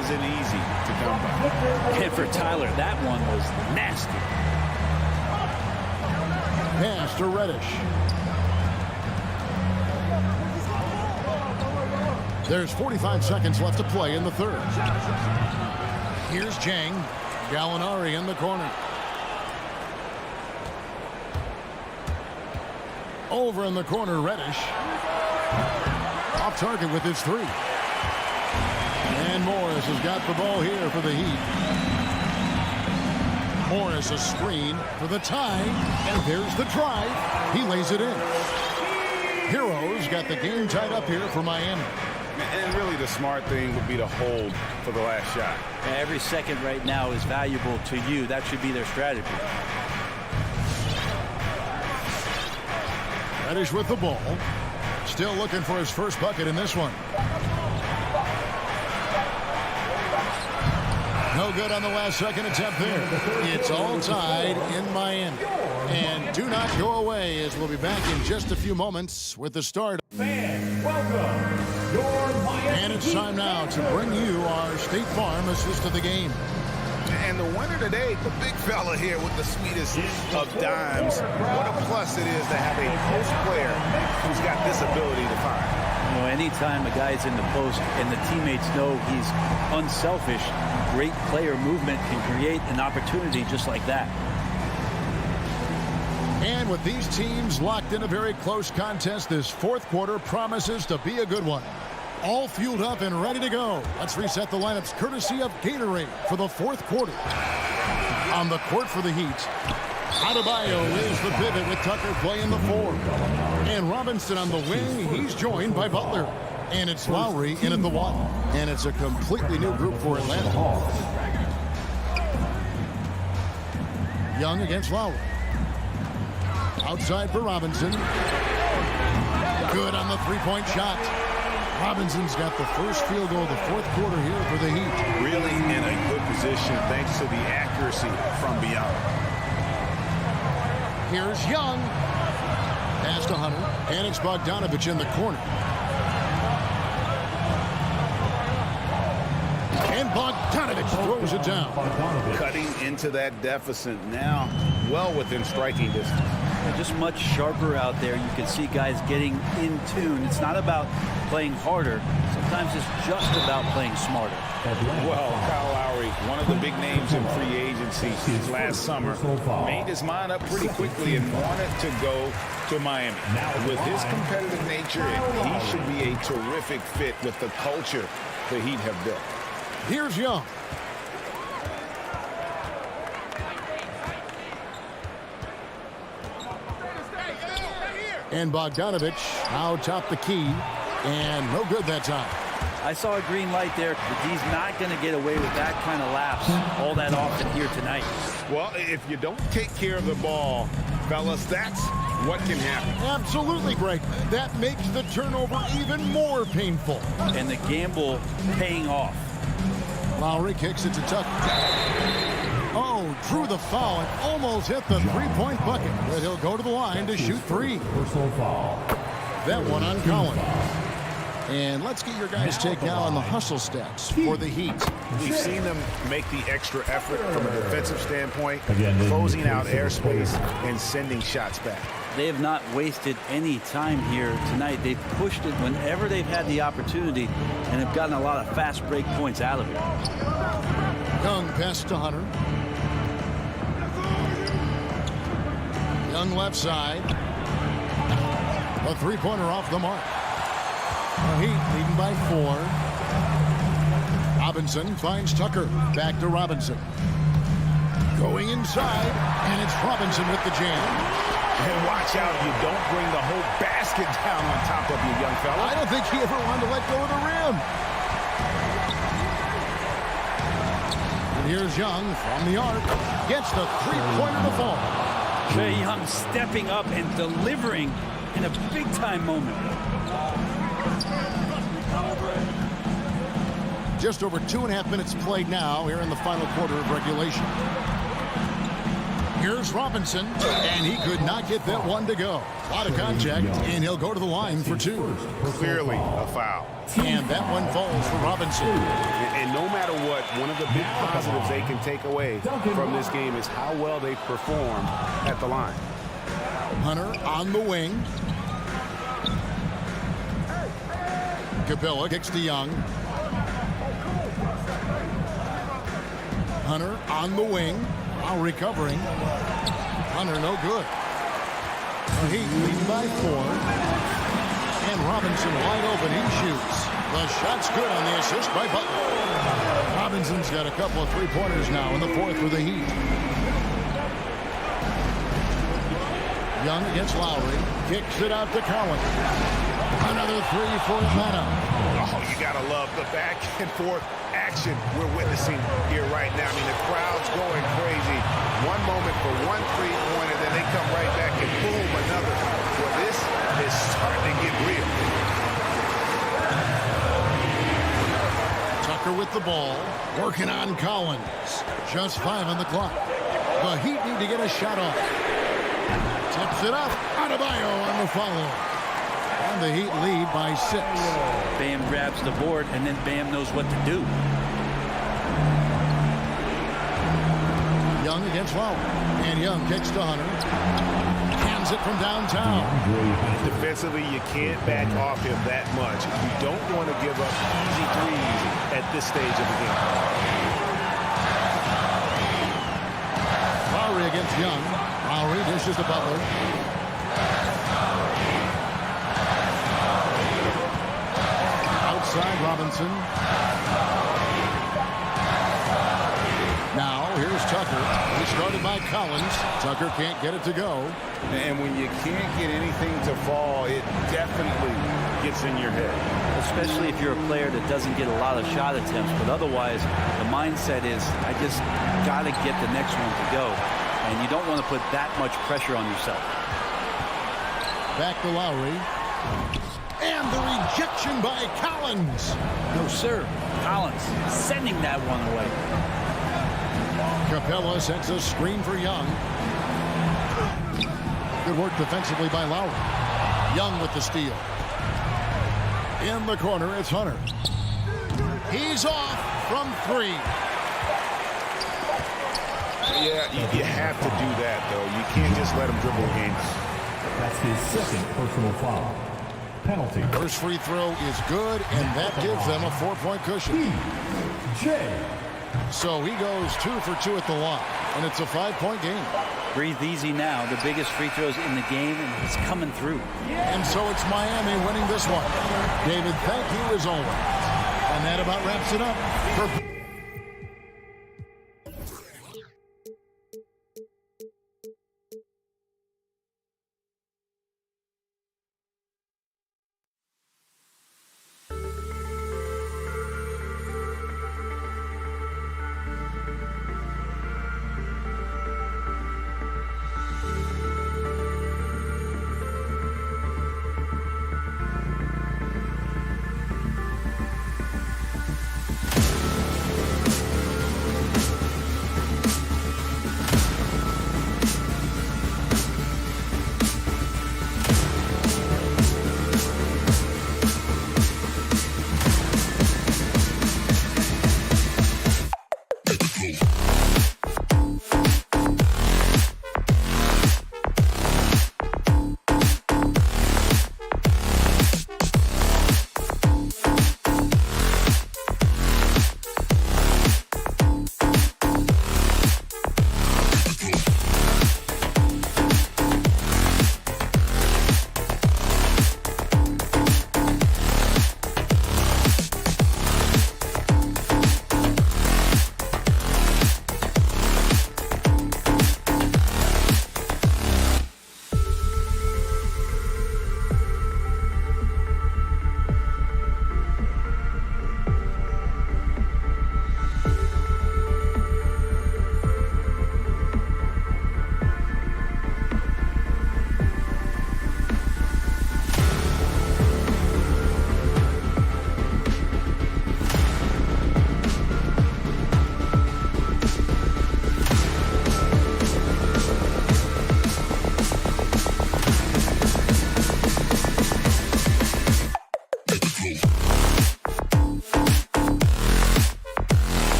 isn't easy to come by.
And for Tyler, that one was nasty.
Pass to Reddish. There's 45 seconds left to play in the third. Here's Jang. Gallinari in the corner. Over in the corner, Reddish. Off target with his three. And Morris has got the ball here for the Heat. Morris a screen for the tie. And there's the drive. He lays it in. Heroes got the game tied up here for Miami.
And really the smart thing would be to hold for the last shot.
Every second right now is valuable to you. That should be their strategy.
Reddish with the ball. Still looking for his first bucket in this one. No good on the last second attempt there. It's all tied in Miami. And do not go away, as we'll be back in just a few moments with the start.
Fans, welcome your Miami.
And it's time now to bring you our State Farm assist of the game.
And the winner today, the big fella here with the sweetest of dimes. What a plus it is to have a post player who's got this ability to fire.
You know, anytime a guy's in the post and the teammates know he's unselfish, great player movement can create an opportunity just like that.
And with these teams locked in a very close contest, this fourth quarter promises to be a good one. All fueled up and ready to go. Let's reset the lineups courtesy of Gatorade for the fourth quarter. On the court for the Heat, Adebayo is the pivot with Tucker playing the 4. And Robinson on the wing. He's joined by Butler. And it's Lowry in at the 1. And it's a completely new group for Atlanta. Young against Lowry. Outside for Robinson. Good on the three-point shot. Robinson's got the first field goal of the fourth quarter here for the Heat.
Really in a good position thanks to the accuracy from beyond.
Here's Young. Pass to Hunter. And it's Bogdanovich in the corner. And Bogdanovich throws it down.
Cutting into that deficit now, well within striking distance.
They're just much sharper out there. You can see guys getting in tune. It's not about playing harder. Sometimes it's just about playing smarter.
Well, Kyle Lowry, one of the big names in free agency since last summer, made his mind up pretty quickly and wanted to go to Miami. With his competitive nature, he should be a terrific fit with the culture the Heat have built.
Here's Young. And Bogdanovich out top the key. And no good that time.
I saw a green light there, but he's not going to get away with that kind of lapse all that often here tonight.
Well, if you don't take care of the ball, fellas, that's what can happen.
Absolutely, Greg. That makes the turnover even more painful.
And the gamble paying off.
Lowry kicks it to Tucker. Oh, drew the foul and almost hit the three-point bucket. But he'll go to the line to shoot three. That one on Collins. And let's get your guys' take now on the hustle stats for the Heat.
We've seen them make the extra effort from a defensive standpoint, closing out airspace and sending shots back.
They have not wasted any time here tonight. They've pushed it whenever they've had the opportunity and have gotten a lot of fast break points out of it.
Young pass to Hunter. Young left side. A three-pointer off the mark. The Heat leading by 4. Robinson finds Tucker. Back to Robinson. Going inside, and it's Robinson with the jam.
And watch out, you don't bring the whole basket down on top of you, young fella.
I don't think he ever wanted to let go of the rim. And here's Young from the arc. Gets the three-pointer to fall.
Trae Young stepping up and delivering in a big-time moment.
Just over 2.5 minutes played now here in the final quarter of regulation. Here's Robinson, and he could not get that one to go. A lot of contact, and he'll go to the line for 2.
Clearly a foul.
And that one falls for Robinson.
And no matter what, one of the big positives they can take away from this game is how well they perform at the line.
Hunter on the wing. Capella kicks to Young. Hunter on the wing. While recovering. Hunter no good. The Heat leading by 4. And Robinson wide open. He shoots. The shot's good on the assist by Butler. Robinson's got a couple of three-pointers now in the fourth for the Heat. Young against Lowry. Kicks it out to Collins. Another 3 for Atlanta.
Oh, you gotta love the back and forth action we're witnessing here right now. I mean, the crowd's going crazy. One moment for one three-pointer, then they come right back and boom, another. Well, this is starting to get real.
Tucker with the ball, working on Collins. Just 5 on the clock. The Heat need to get a shot off. Tips it up. Adebayo on the follow. And the Heat lead by 6.
Bam grabs the board, and then Bam knows what to do.
Young against Lowry. And Young kicks to Hunter. Hands it from downtown.
Defensively, you can't back off him that much. You don't want to give up easy threes at this stage of the game.
Lowry against Young. Lowry dishes to Butler. Outside Robinson. Now here's Tucker. He started by Collins. Tucker can't get it to go.
And when you can't get anything to fall, it definitely gets in your head.
Especially if you're a player that doesn't get a lot of shot attempts. But otherwise, the mindset is, I just got to get the next one to go. And you don't want to put that much pressure on yourself.
Back to Lowry. And the rejection by Collins.
No, sir. Collins sending that one away.
Capella sets a screen for Young. Good work defensively by Lowry. Young with the steal. In the corner, it's Hunter. He's off from 3.
Yeah, you have to do that, though. You can't just let him dribble the game.
That's his second personal foul. Penalty.
First free throw is good, and that gives them a 4-point cushion.
Jay.
So he goes 2 for 2 at the line, and it's a 5-point game.
Breathe easy now. The biggest free throws in the game, and it's coming through.
And so it's Miami winning this one. David, thank you as always. And that about wraps it up for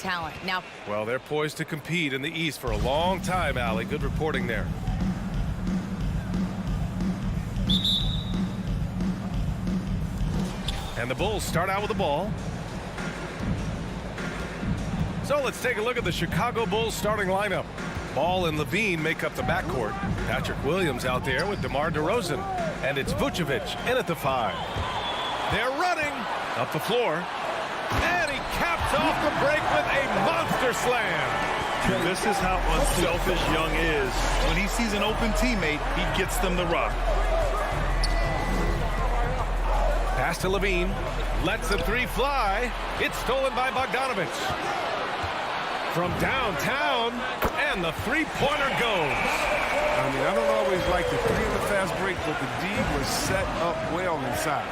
talent. Now,
well, they're poised to compete in the East for a long time, Allie. Good reporting there. And the Bulls start out with the ball. So let's take a look at the Chicago Bulls starting lineup. Ball and Levine make up the backcourt. Patrick Williams out there with DeMar DeRozan. And it's Vucevic in at the 5. They're running up the floor. And he caps off the break with a monster slam.
This is how unselfish Young is. When he sees an open teammate, he gets them the rock.
Pass to Levine. Lets the 3 fly. It's stolen by Bogdanovich. From downtown, and the 3-pointer goes.
I mean, I don't always like the 3 in the fast break, but the D was set up well inside.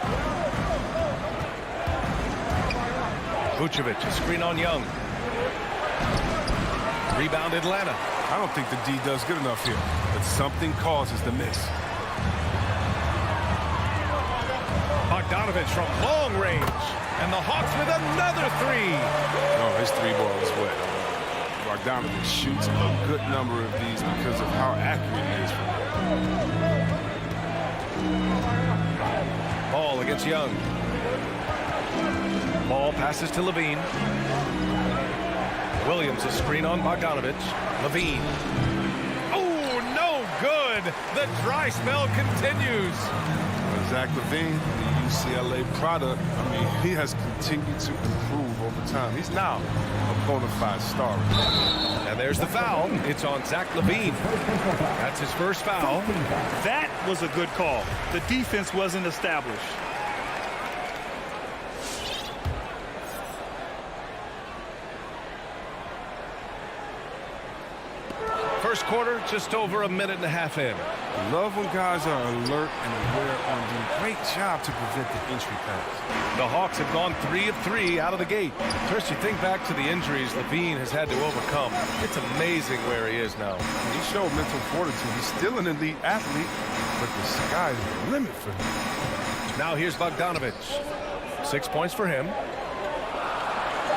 Vucevic, a screen on Young. Rebound Atlanta.
I don't think the D does good enough here, but something causes the miss.
Bogdanovich from long range. And the Hawks with another 3.
Oh, his 3-ball is wet. Bogdanovich shoots a good number of these because of how accurate he is.
Ball against Young. Ball passes to Levine. Williams a screen on Bogdanovich. Levine. Oh, no good. The dry spell continues.
Zach LaVine, the UCLA product, I mean, he has continued to improve over time. He's now a bona fide star.
And there's the foul. It's on Zach LaVine. That's his first foul.
That was a good call. The defense wasn't established.
First quarter, just over a minute and a half in.
I love when guys are alert and aware on doing a great job to prevent the entry pass.
The Hawks have gone 3 of 3 out of the gate. Chris, you think back to the injuries Levine has had to overcome. It's amazing where he is now.
He showed mental fortitude. He's still an elite athlete, but the sky's the limit for him.
Now here's Bogdanovich. 6 points for him.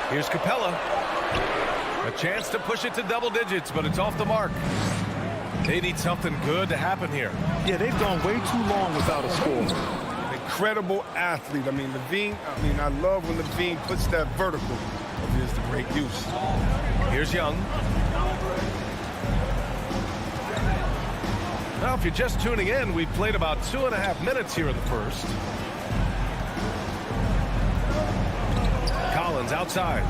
Here's Capella. A chance to push it to double digits, but it's off the mark. They need something good to happen here.
Yeah, they've gone way too long without a score.
Incredible athlete. I mean, Levine, I love when Levine puts that vertical of his to great use.
Here's Young. Now, if you're just tuning in, we've played about 2.5 minutes here in the first. Collins outside.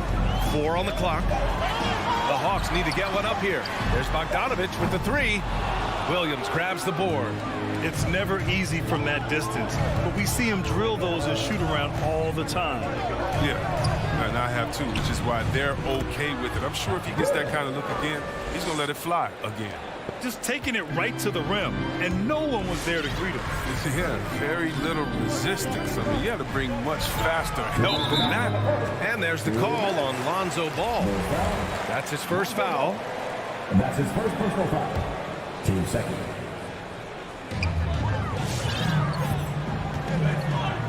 4 on the clock. The Hawks need to get one up here. There's Bogdanovich with the 3. Williams grabs the board.
It's never easy from that distance, but we see him drill those and shoot around all the time.
Yeah, and I have too, which is why they're okay with it. I'm sure if he gets that kind of look again, he's going to let it fly again.
Just taking it right to the rim, and no one was there to greet him.
Yeah, very little resistance. I mean, you got to bring much faster help than that.
And there's the call on Lonzo Ball. That's his first foul.
And that's his first personal foul. Team second.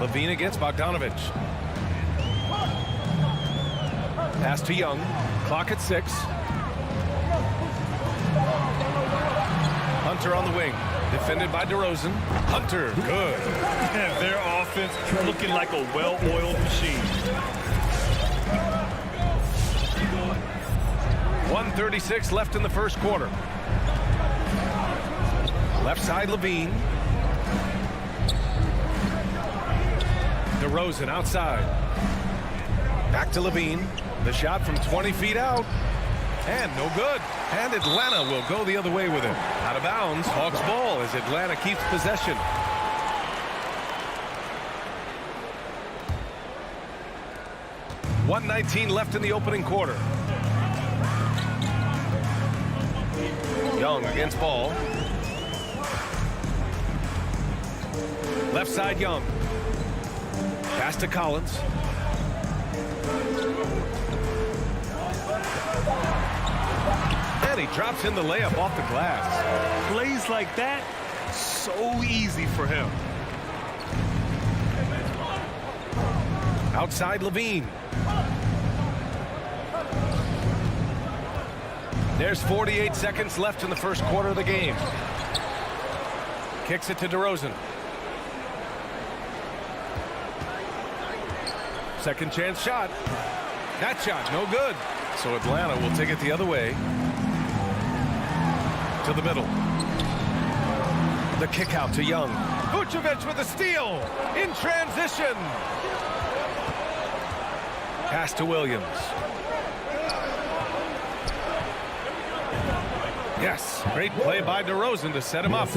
Levine against Bogdanovich. Pass to Young. Clock at 6. Hunter on the wing. Defended by DeRozan. Hunter, good.
And their offense looking like a well-oiled machine.
1:36 left in the first quarter. Left side, Levine. DeRozan outside. Back to Levine. The shot from 20 feet out. And no good. And Atlanta will go the other way with it. Out of bounds. Hawks ball as Atlanta keeps possession. .119 left in the opening quarter. Young against Ball. Left side, Young. Pass to Collins. And he drops in the layup off the glass.
Plays like that, so easy for him.
Outside, Levine. There's 48 seconds left in the first quarter of the game. Kicks it to DeRozan. Second chance shot. That shot, no good. So Atlanta will take it the other way. To the middle. The kick out to Young. Vucevic with a steal. In transition. Pass to Williams. Yes, great play by DeRozan to set him up.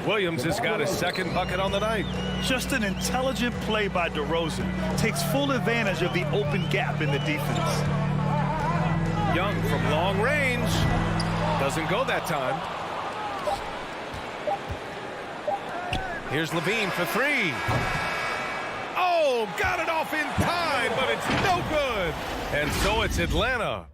Williams has got his second bucket on the night.
Just an intelligent play by DeRozan. Takes full advantage of the open gap in the defense.
Young from long range. Doesn't go that time. Here's Levine for three. Oh, got it off in time, but it's no good. And so it's Atlanta.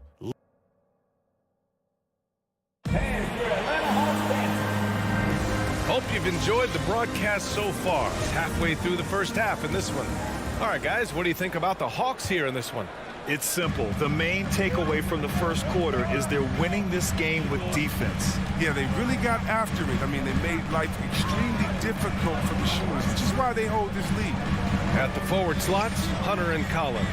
Hope you've enjoyed the broadcast so far. Halfway through the first half in this one. All right, guys, what do you think about the Hawks here in this one?
It's simple. The main takeaway from the first quarter is they're winning this game with defense.
Yeah, they really got after it. I mean, they made life extremely difficult for the shooters, which is why they hold this lead.
At the forward slots, Hunter and Collins.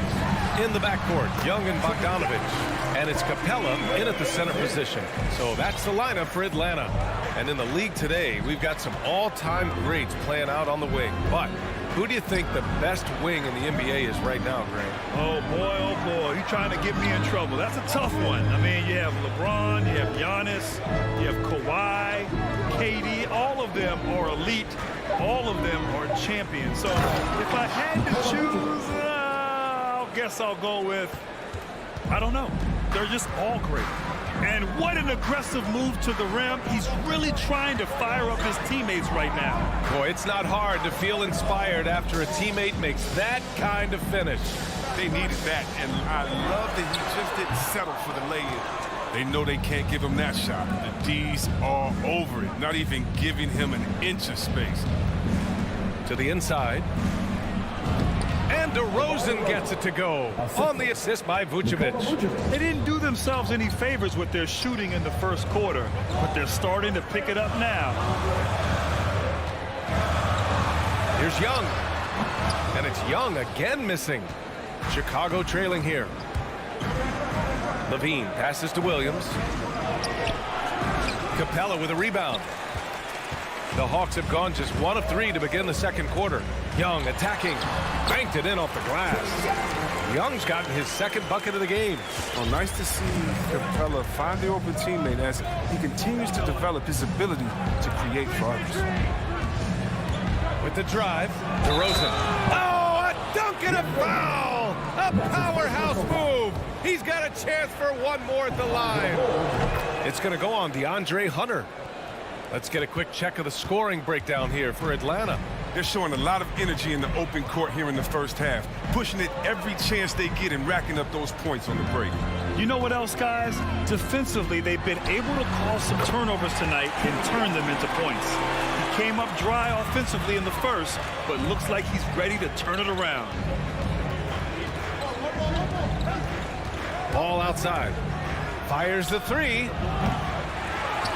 In the backcourt, Young and Bogdanovich. And it's Capella in at the center position. So that's the lineup for Atlanta. And in the league today, we've got some all-time greats playing out on the wing. But who do you think the best wing in the NBA is right now, Grant?
Oh, boy, you're trying to get me in trouble. That's a tough one. I mean, you have LeBron, you have Giannis, you have Kawhi, KD. All of them are elite. All of them are champions. So if I had to choose, I guess I'll go with, I don't know. They're just all great. And what an aggressive move to the rim. He's really trying to fire up his teammates right now.
Boy, it's not hard to feel inspired after a teammate makes that kind of finish.
They needed that, and I love that he just didn't settle for the lay-in. They know they can't give him that shot. The D's are over it, not even giving him an inch of space.
To the inside. And DeRozan gets it to go on the assist by Vucevic.
They didn't do themselves any favors with their shooting in the first quarter, but they're starting to pick it up now.
Here's Young. And it's Young again missing. Chicago trailing here. Levine passes to Williams. Capella with a rebound. The Hawks have gone just 1 of 3 to begin the second quarter. Young attacking. Banked it in off the glass. Young's gotten his second bucket of the game.
Well, nice to see Capella find the open teammate as he continues to develop his ability to create for others.
With the drive, DeRozan. Oh, a dunk and a foul! A powerhouse move! He's got a chance for one more at the line. It's going to go on DeAndre Hunter. Let's get a quick check of the scoring breakdown here for Atlanta.
They're showing a lot of energy in the open court here in the first half, pushing it every chance they get and racking up those points on the break.
You know what else, guys? Defensively, they've been able to cause some turnovers tonight and turn them into points. He came up dry offensively in the first, but looks like he's ready to turn it around.
Ball outside. Fires the three.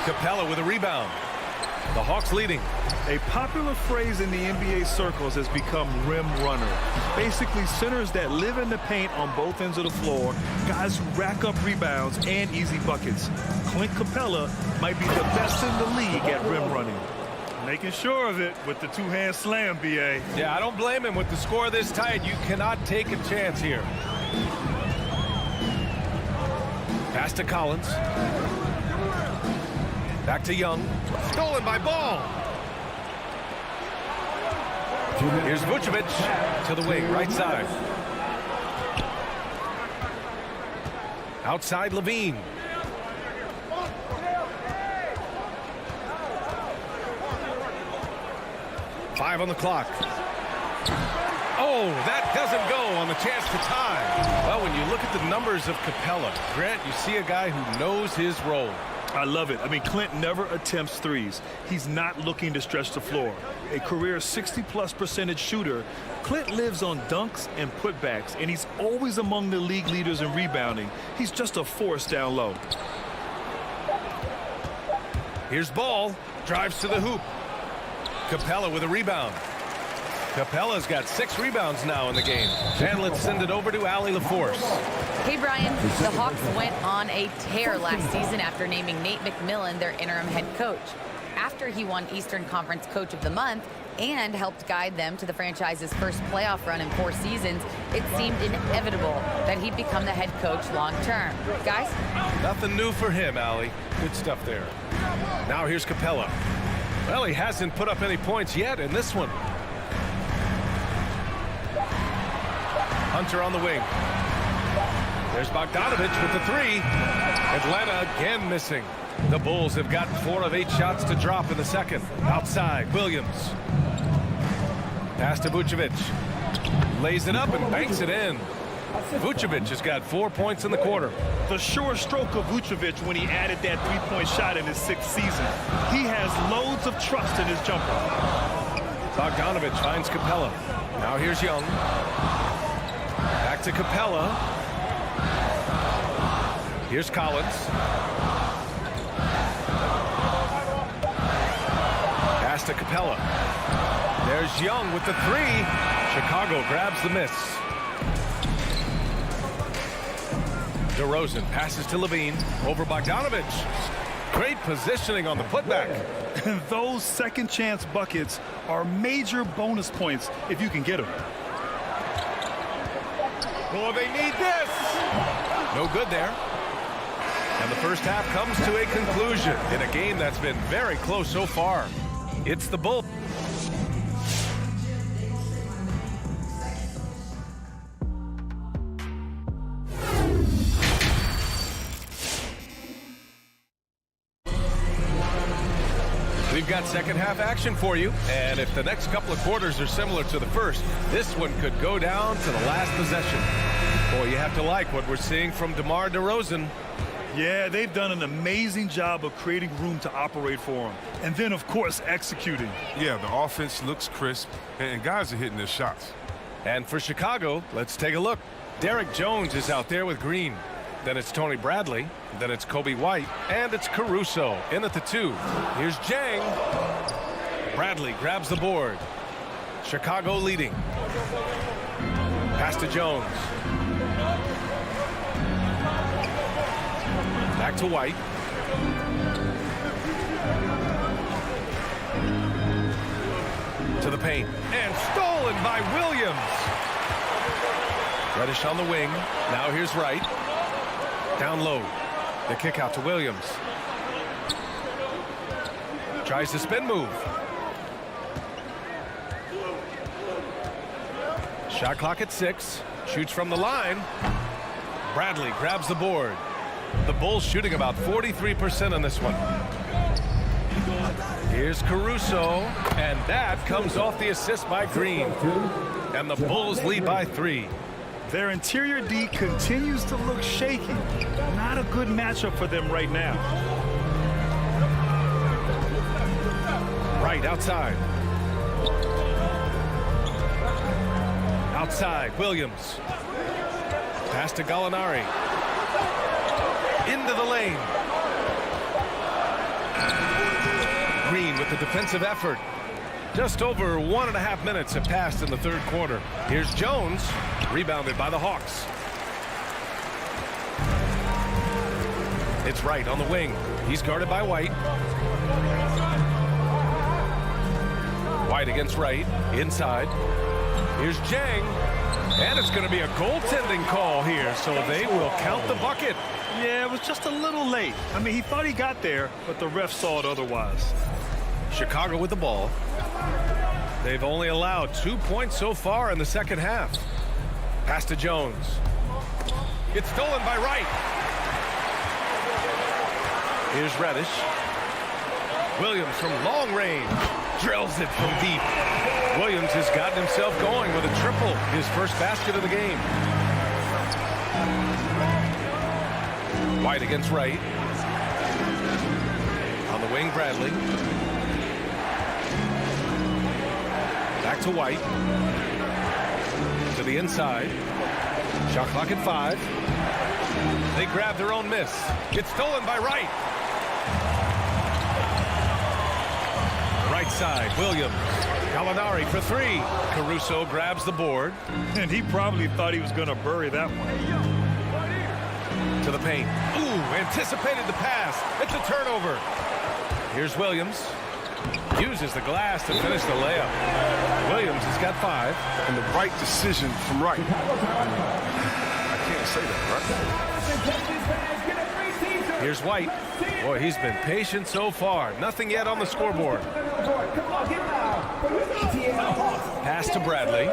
Capella with a rebound. The Hawks leading.
A popular phrase in the NBA circles has become rim runner. Basically, centers that live in the paint on both ends of the floor, guys who rack up rebounds and easy buckets. Clint Capella might be the best in the league at rim running. Making sure of it with the two-hand slam, B.A.
Yeah, I don't blame him. With the score this tight, you cannot take a chance here. Pass to Collins. Back to Young. Stolen by Ball. Here's Vucevic to the wing, right side. Outside Levine. Five on the clock. Oh, that doesn't go on the chance to tie. Well, when you look at the numbers of Capella, Grant, you see a guy who knows his role.
I love it. I mean, Clint never attempts threes. He's not looking to stretch the floor. A career 60+% shooter, Clint lives on dunks and putbacks, and he's always among the league leaders in rebounding. He's just a force down low.
Here's Ball. Drives to the hoop. Capella with a rebound. Capella's got 6 rebounds now in the game. And let's send it over to Allie LaForce.
Hey, Brian, the Hawks went on a tear last season after naming Nate McMillan their interim head coach. After he won Eastern Conference Coach of the Month and helped guide them to the franchise's first playoff run in 4 seasons, it seemed inevitable that he'd become the head coach long term. Guys?
Nothing new for him, Allie. Good stuff there. Now here's Capella. Well, he hasn't put up any points yet in this one. Hunter on the wing. There's Bogdanovich with the 3. Atlanta again missing. The Bulls have gotten 4 of 8 shots to drop in the second. Outside, Williams. Pass to Vucevic. Lays it up and banks it in. Vucevic has got 4 points in the quarter.
The sure stroke of Vucevic when he added that 3-point shot in his 6th season. He has loads of trust in his jumper.
Bogdanovich finds Capella. Now here's Young. Back to Capella. Here's Collins. Pass to Capella. There's Young with the 3. Chicago grabs the miss. DeRozan passes to Levine. Over Bogdanovich. Great positioning on the putback.
And those second chance buckets are major bonus points if you can get them.
Oh, they need this. No good there. And the first half comes to a conclusion in a game that's been very close so far. It's the Bulls. We've got second half action for you, and if the next couple of quarters are similar to the first, this one could go down to the last possession. Boy, you have to like what we're seeing from DeMar DeRozan.
Yeah, they've done an amazing job of creating room to operate for him. And then, of course, executing.
Yeah, the offense looks crisp, and guys are hitting their shots.
And for Chicago, let's take a look. Derek Jones is out there with Green. Then it's Tony Bradley. Then it's Kobe White. And it's Caruso in at the 2. Here's Jang. Bradley grabs the board. Chicago leading. Pass to Jones. Back to White. To the paint. And stolen by Williams. Reddish on the wing. Now here's Wright. Down low. The kick out to Williams. Tries the spin move. Shot clock at 6. Shoots from the line. Bradley grabs the board. The Bulls shooting about 43% on this one. Here's Caruso. And that comes off the assist by Green. And the Bulls lead by 3.
Their interior D continues to look shaky. Not a good matchup for them right now.
Right outside. Outside, Williams. Pass to Gallinari. Into the lane. Green with the defensive effort. Just over 1.5 minutes have passed in the third quarter. Here's Jones, rebounded by the Hawks. It's Wright on the wing. He's guarded by White. White against Wright, inside. Here's Jang, and it's going to be a goaltending call here, so they will count the bucket.
Yeah, it was just a little late. I mean, he thought he got there, but the ref saw it otherwise.
Chicago with the ball. They've only allowed 2 points so far in the second half. Pass to Jones. It's stolen by Wright. Here's Reddish. Williams from long range. Drills it from deep. Williams has gotten himself going with a triple. His first basket of the game. White against Wright. On the wing, Bradley. Back to White. To the inside. Shot clock at 5. They grab their own miss. It's stolen by Wright. side. Williams. Gallinari for three. Caruso grabs the board.
And he probably thought he was going to bury that one.
To the paint. Ooh, anticipated the pass. It's a turnover. Here's Williams. Uses the glass to finish the layup. Williams has got 5.
And the right decision from Wright. I can't say that, right?
Here's White. Boy, he's been patient so far. Nothing yet on the scoreboard. Pass to Bradley.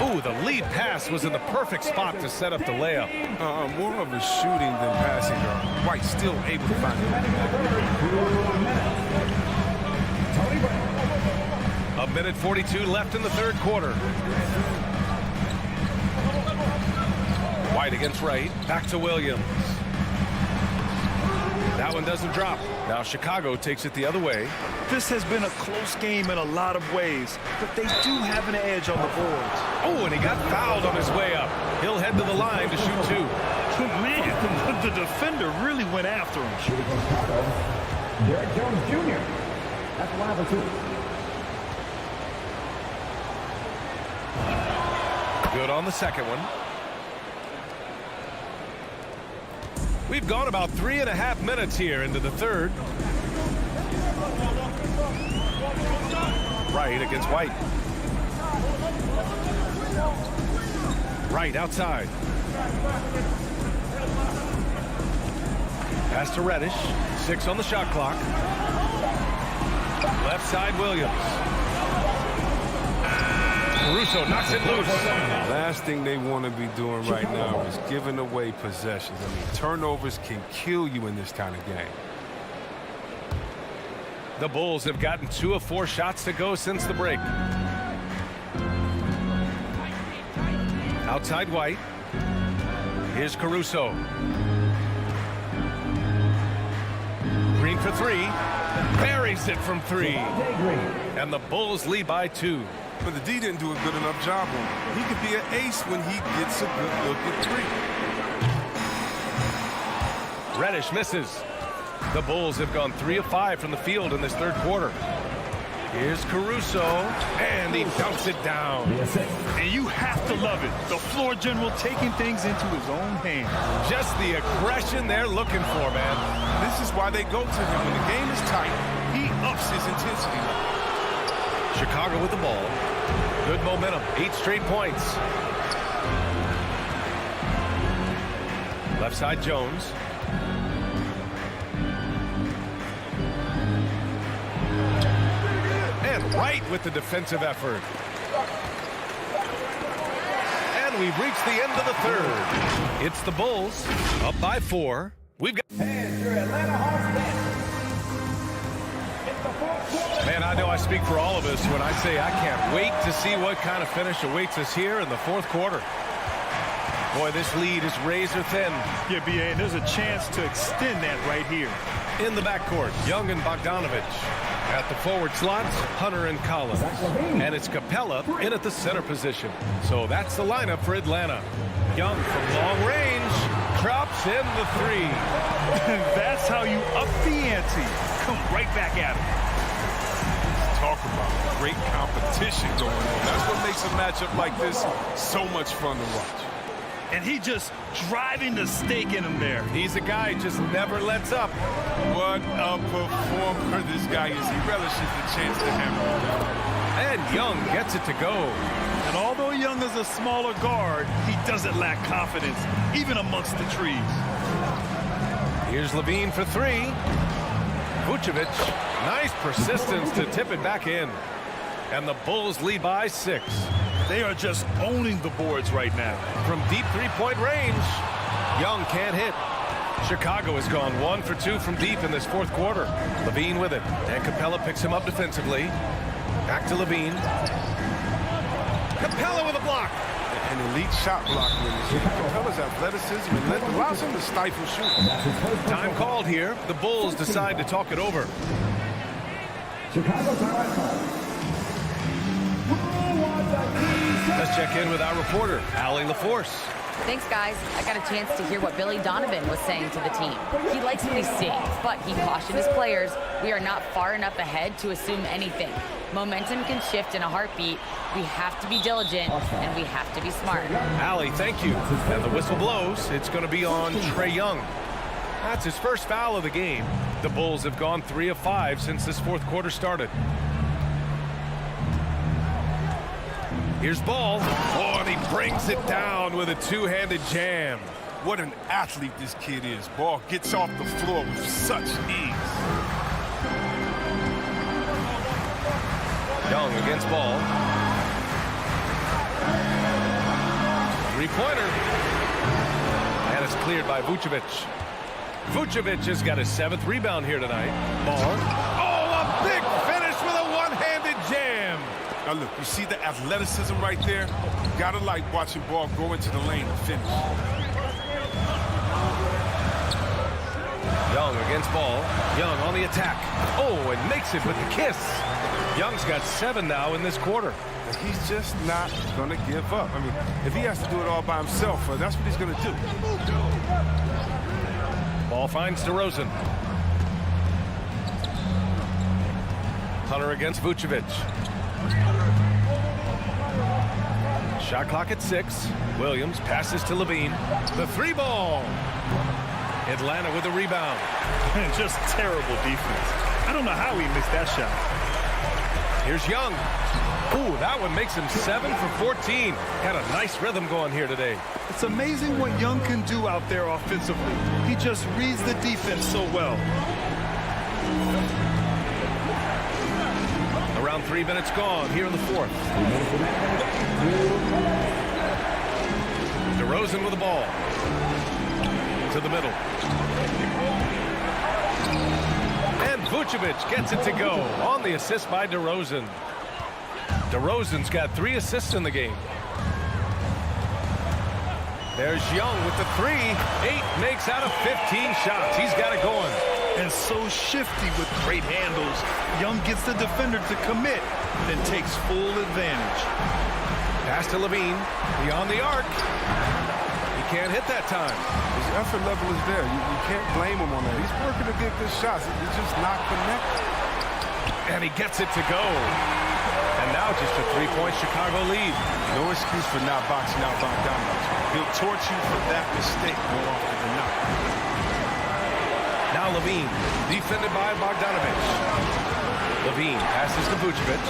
Ooh, the lead pass was in the perfect spot to set up the layup.
More of a shooting than passing. White still able to find it.
A minute 42 left in the third quarter. White against Wright. Back to Williams. That one doesn't drop. Now Chicago takes it the other way.
This has been a close game in a lot of ways, but they do have an edge on the boards.
Oh, and he got fouled on his way up. He'll head to the line to shoot 2.
Man, the defender really went after him.
Derek Jones Jr. That's the line for 2.
Good on the second one. We've gone about 3.5 minutes here into the third. Wright against White. Wright outside. Pass to Reddish. 6 on the shot clock. Left side Williams. Caruso knocks it loose.
Last thing they want to be doing right now is giving away possessions. I mean, turnovers can kill you in this kind of game.
The Bulls have gotten 2 of 4 shots to go since the break. Outside White. Here's Caruso. Green for 3. Buries it from 3. And the Bulls lead by 2.
But the D didn't do a good enough job on him. He could be an ace when he gets a good look at 3.
Reddish misses. The Bulls have gone 3 of 5 from the field in this third quarter. Here's Caruso, and he dumps it down.
And you have to love it. The floor general taking things into his own hands.
Just the aggression they're looking for, man.
This is why they go to him. When the game is tight, he ups his intensity.
Chicago with the ball. Good momentum. 8 straight points. Left side Jones. And Wright with the defensive effort. And we've reached the end of the third. It's the Bulls up by 4. We've got...
And your Atlanta Hawks bench.
Man, I know I speak for all of us when I say I can't wait to see what kind of finish awaits us here in the fourth quarter. Boy, this lead is razor thin.
Yeah, B.A., and there's a chance to extend that right here.
In the backcourt, Young and Bogdanovich. At the forward slots, Hunter and Collins. And it's Capella in at the center position. So that's the lineup for Atlanta. Young from long range drops in the 3.
That's how you up the ante. Come right back at him.
Talk about great competition going on. That's what makes a matchup like this so much fun to watch.
And he just driving the stake in him there.
He's a guy who just never lets up.
What a performer this guy is. He relishes the chance to hammer it down.
And Young gets it to go.
And although Young is a smaller guard, he doesn't lack confidence, even amongst the trees.
Here's Levine for 3. Vucevic, nice persistence to tip it back in. And the Bulls lead by 6.
They are just owning the boards right now.
From deep 3-point range, Young can't hit. Chicago has gone 1 for 2 from deep in this fourth quarter. Levine with it, and Capella picks him up defensively. Back to Levine. Capella with a block.
An elite shot block. Capella's athleticism allows him to stifle shooting.
Time called here. The Bulls decide to talk it over.
Chicago timeout call.
Let's check in with our reporter, Allie LaForce.
Thanks, guys. I got a chance to hear what Billy Donovan was saying to the team. He likes what he's seeing, but he cautioned his players, we are not far enough ahead to assume anything. Momentum can shift in a heartbeat. We have to be diligent, and we have to be smart.
Allie, thank you. And the whistle blows. It's going to be on Trae Young. That's his first foul of the game. The Bulls have gone 3 of 5 since this fourth quarter started. Here's Ball. Oh, and he brings it down with a two-handed jam.
What an athlete this kid is. Ball gets off the floor with such ease.
Young against Ball. Three-pointer. And it's cleared by Vucevic. Vucevic has got his 7th rebound here tonight. Ball. Oh, a big finish with a one-handed jam.
Now look, you see the athleticism right there? You gotta like watching Ball go into the lane and finish.
Young against Ball. Young on the attack. Oh, and makes it with the kiss. Young's got 7 now in this quarter.
He's just not gonna give up. I mean, if he has to do it all by himself, that's what he's gonna do.
Ball finds DeRozan. Hunter against Vucevic. Shot clock at 6. Williams passes to Levine. The 3-ball. Atlanta with the rebound.
Just terrible defense. I don't know how he missed that shot.
Here's Young. Ooh, that one makes him 7 for 14. Got a nice rhythm going here today.
It's amazing what Young can do out there offensively. He just reads the defense so well.
Around 3 minutes gone here in the fourth. DeRozan with the ball. To the middle. And Vucevic gets it to go on the assist by DeRozan. DeRozan's got 3 assists in the game. There's Young with the 3. 8 makes out of 15 shots. He's got it going.
And so shifty with great handles. Young gets the defender to commit, then takes full advantage.
Pass to Levine. Beyond the arc. He can't hit that time.
His effort level is there. You can't blame him on that. He's working to get good shots. He's just not connected.
And he gets it to go. And now just a 3-point Chicago lead.
No excuse for not boxing out Bogdanovich. He'll torch you for that mistake more often than not.
Now Levine, defended by Bogdanovich. Levine passes to Vucevic.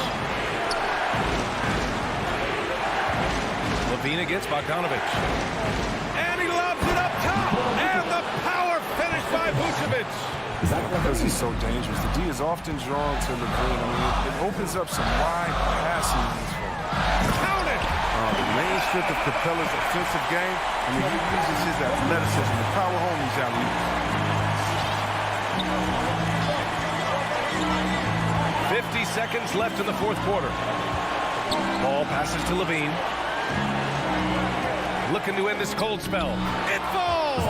Levine against Bogdanovich. And he lobs it up top. And the power finish by Vucevic.
Because he's so dangerous. The D is often drawn to Levine. I mean, it opens up some wide passing lanes for him.
Count it!
The main strength of Capella's offensive game, I mean, he uses his athleticism to power home these alley-oops.
50 seconds left in the fourth quarter. Ball passes to Levine. Looking to end this cold spell. It falls!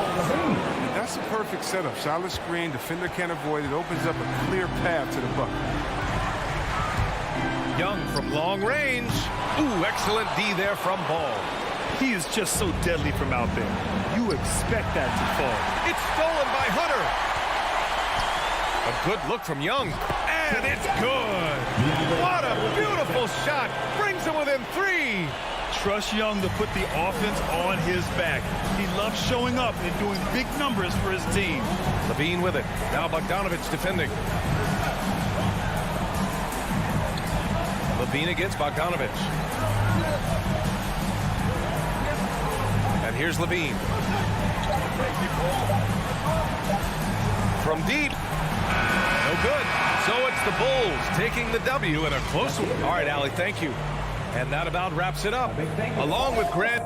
That's a perfect setup. Solid screen, defender can't avoid it. Opens up a clear path to the bucket.
Young from long range. Ooh, excellent D there from Ball.
He is just so deadly from out there. You expect that to fall.
It's stolen by Hunter. A good look from Young. And it's good. What a beautiful shot. Brings him within 3.
Trust Young to put the offense on his back. He loves showing up and doing big numbers for his team.
Levine with it. Now Bogdanovich defending. Levine against Bogdanovich. And here's Levine. From deep. No good. So it's the Bulls taking the W in a close one. All right, Allie, thank you. And that about wraps it up. Along with Grant.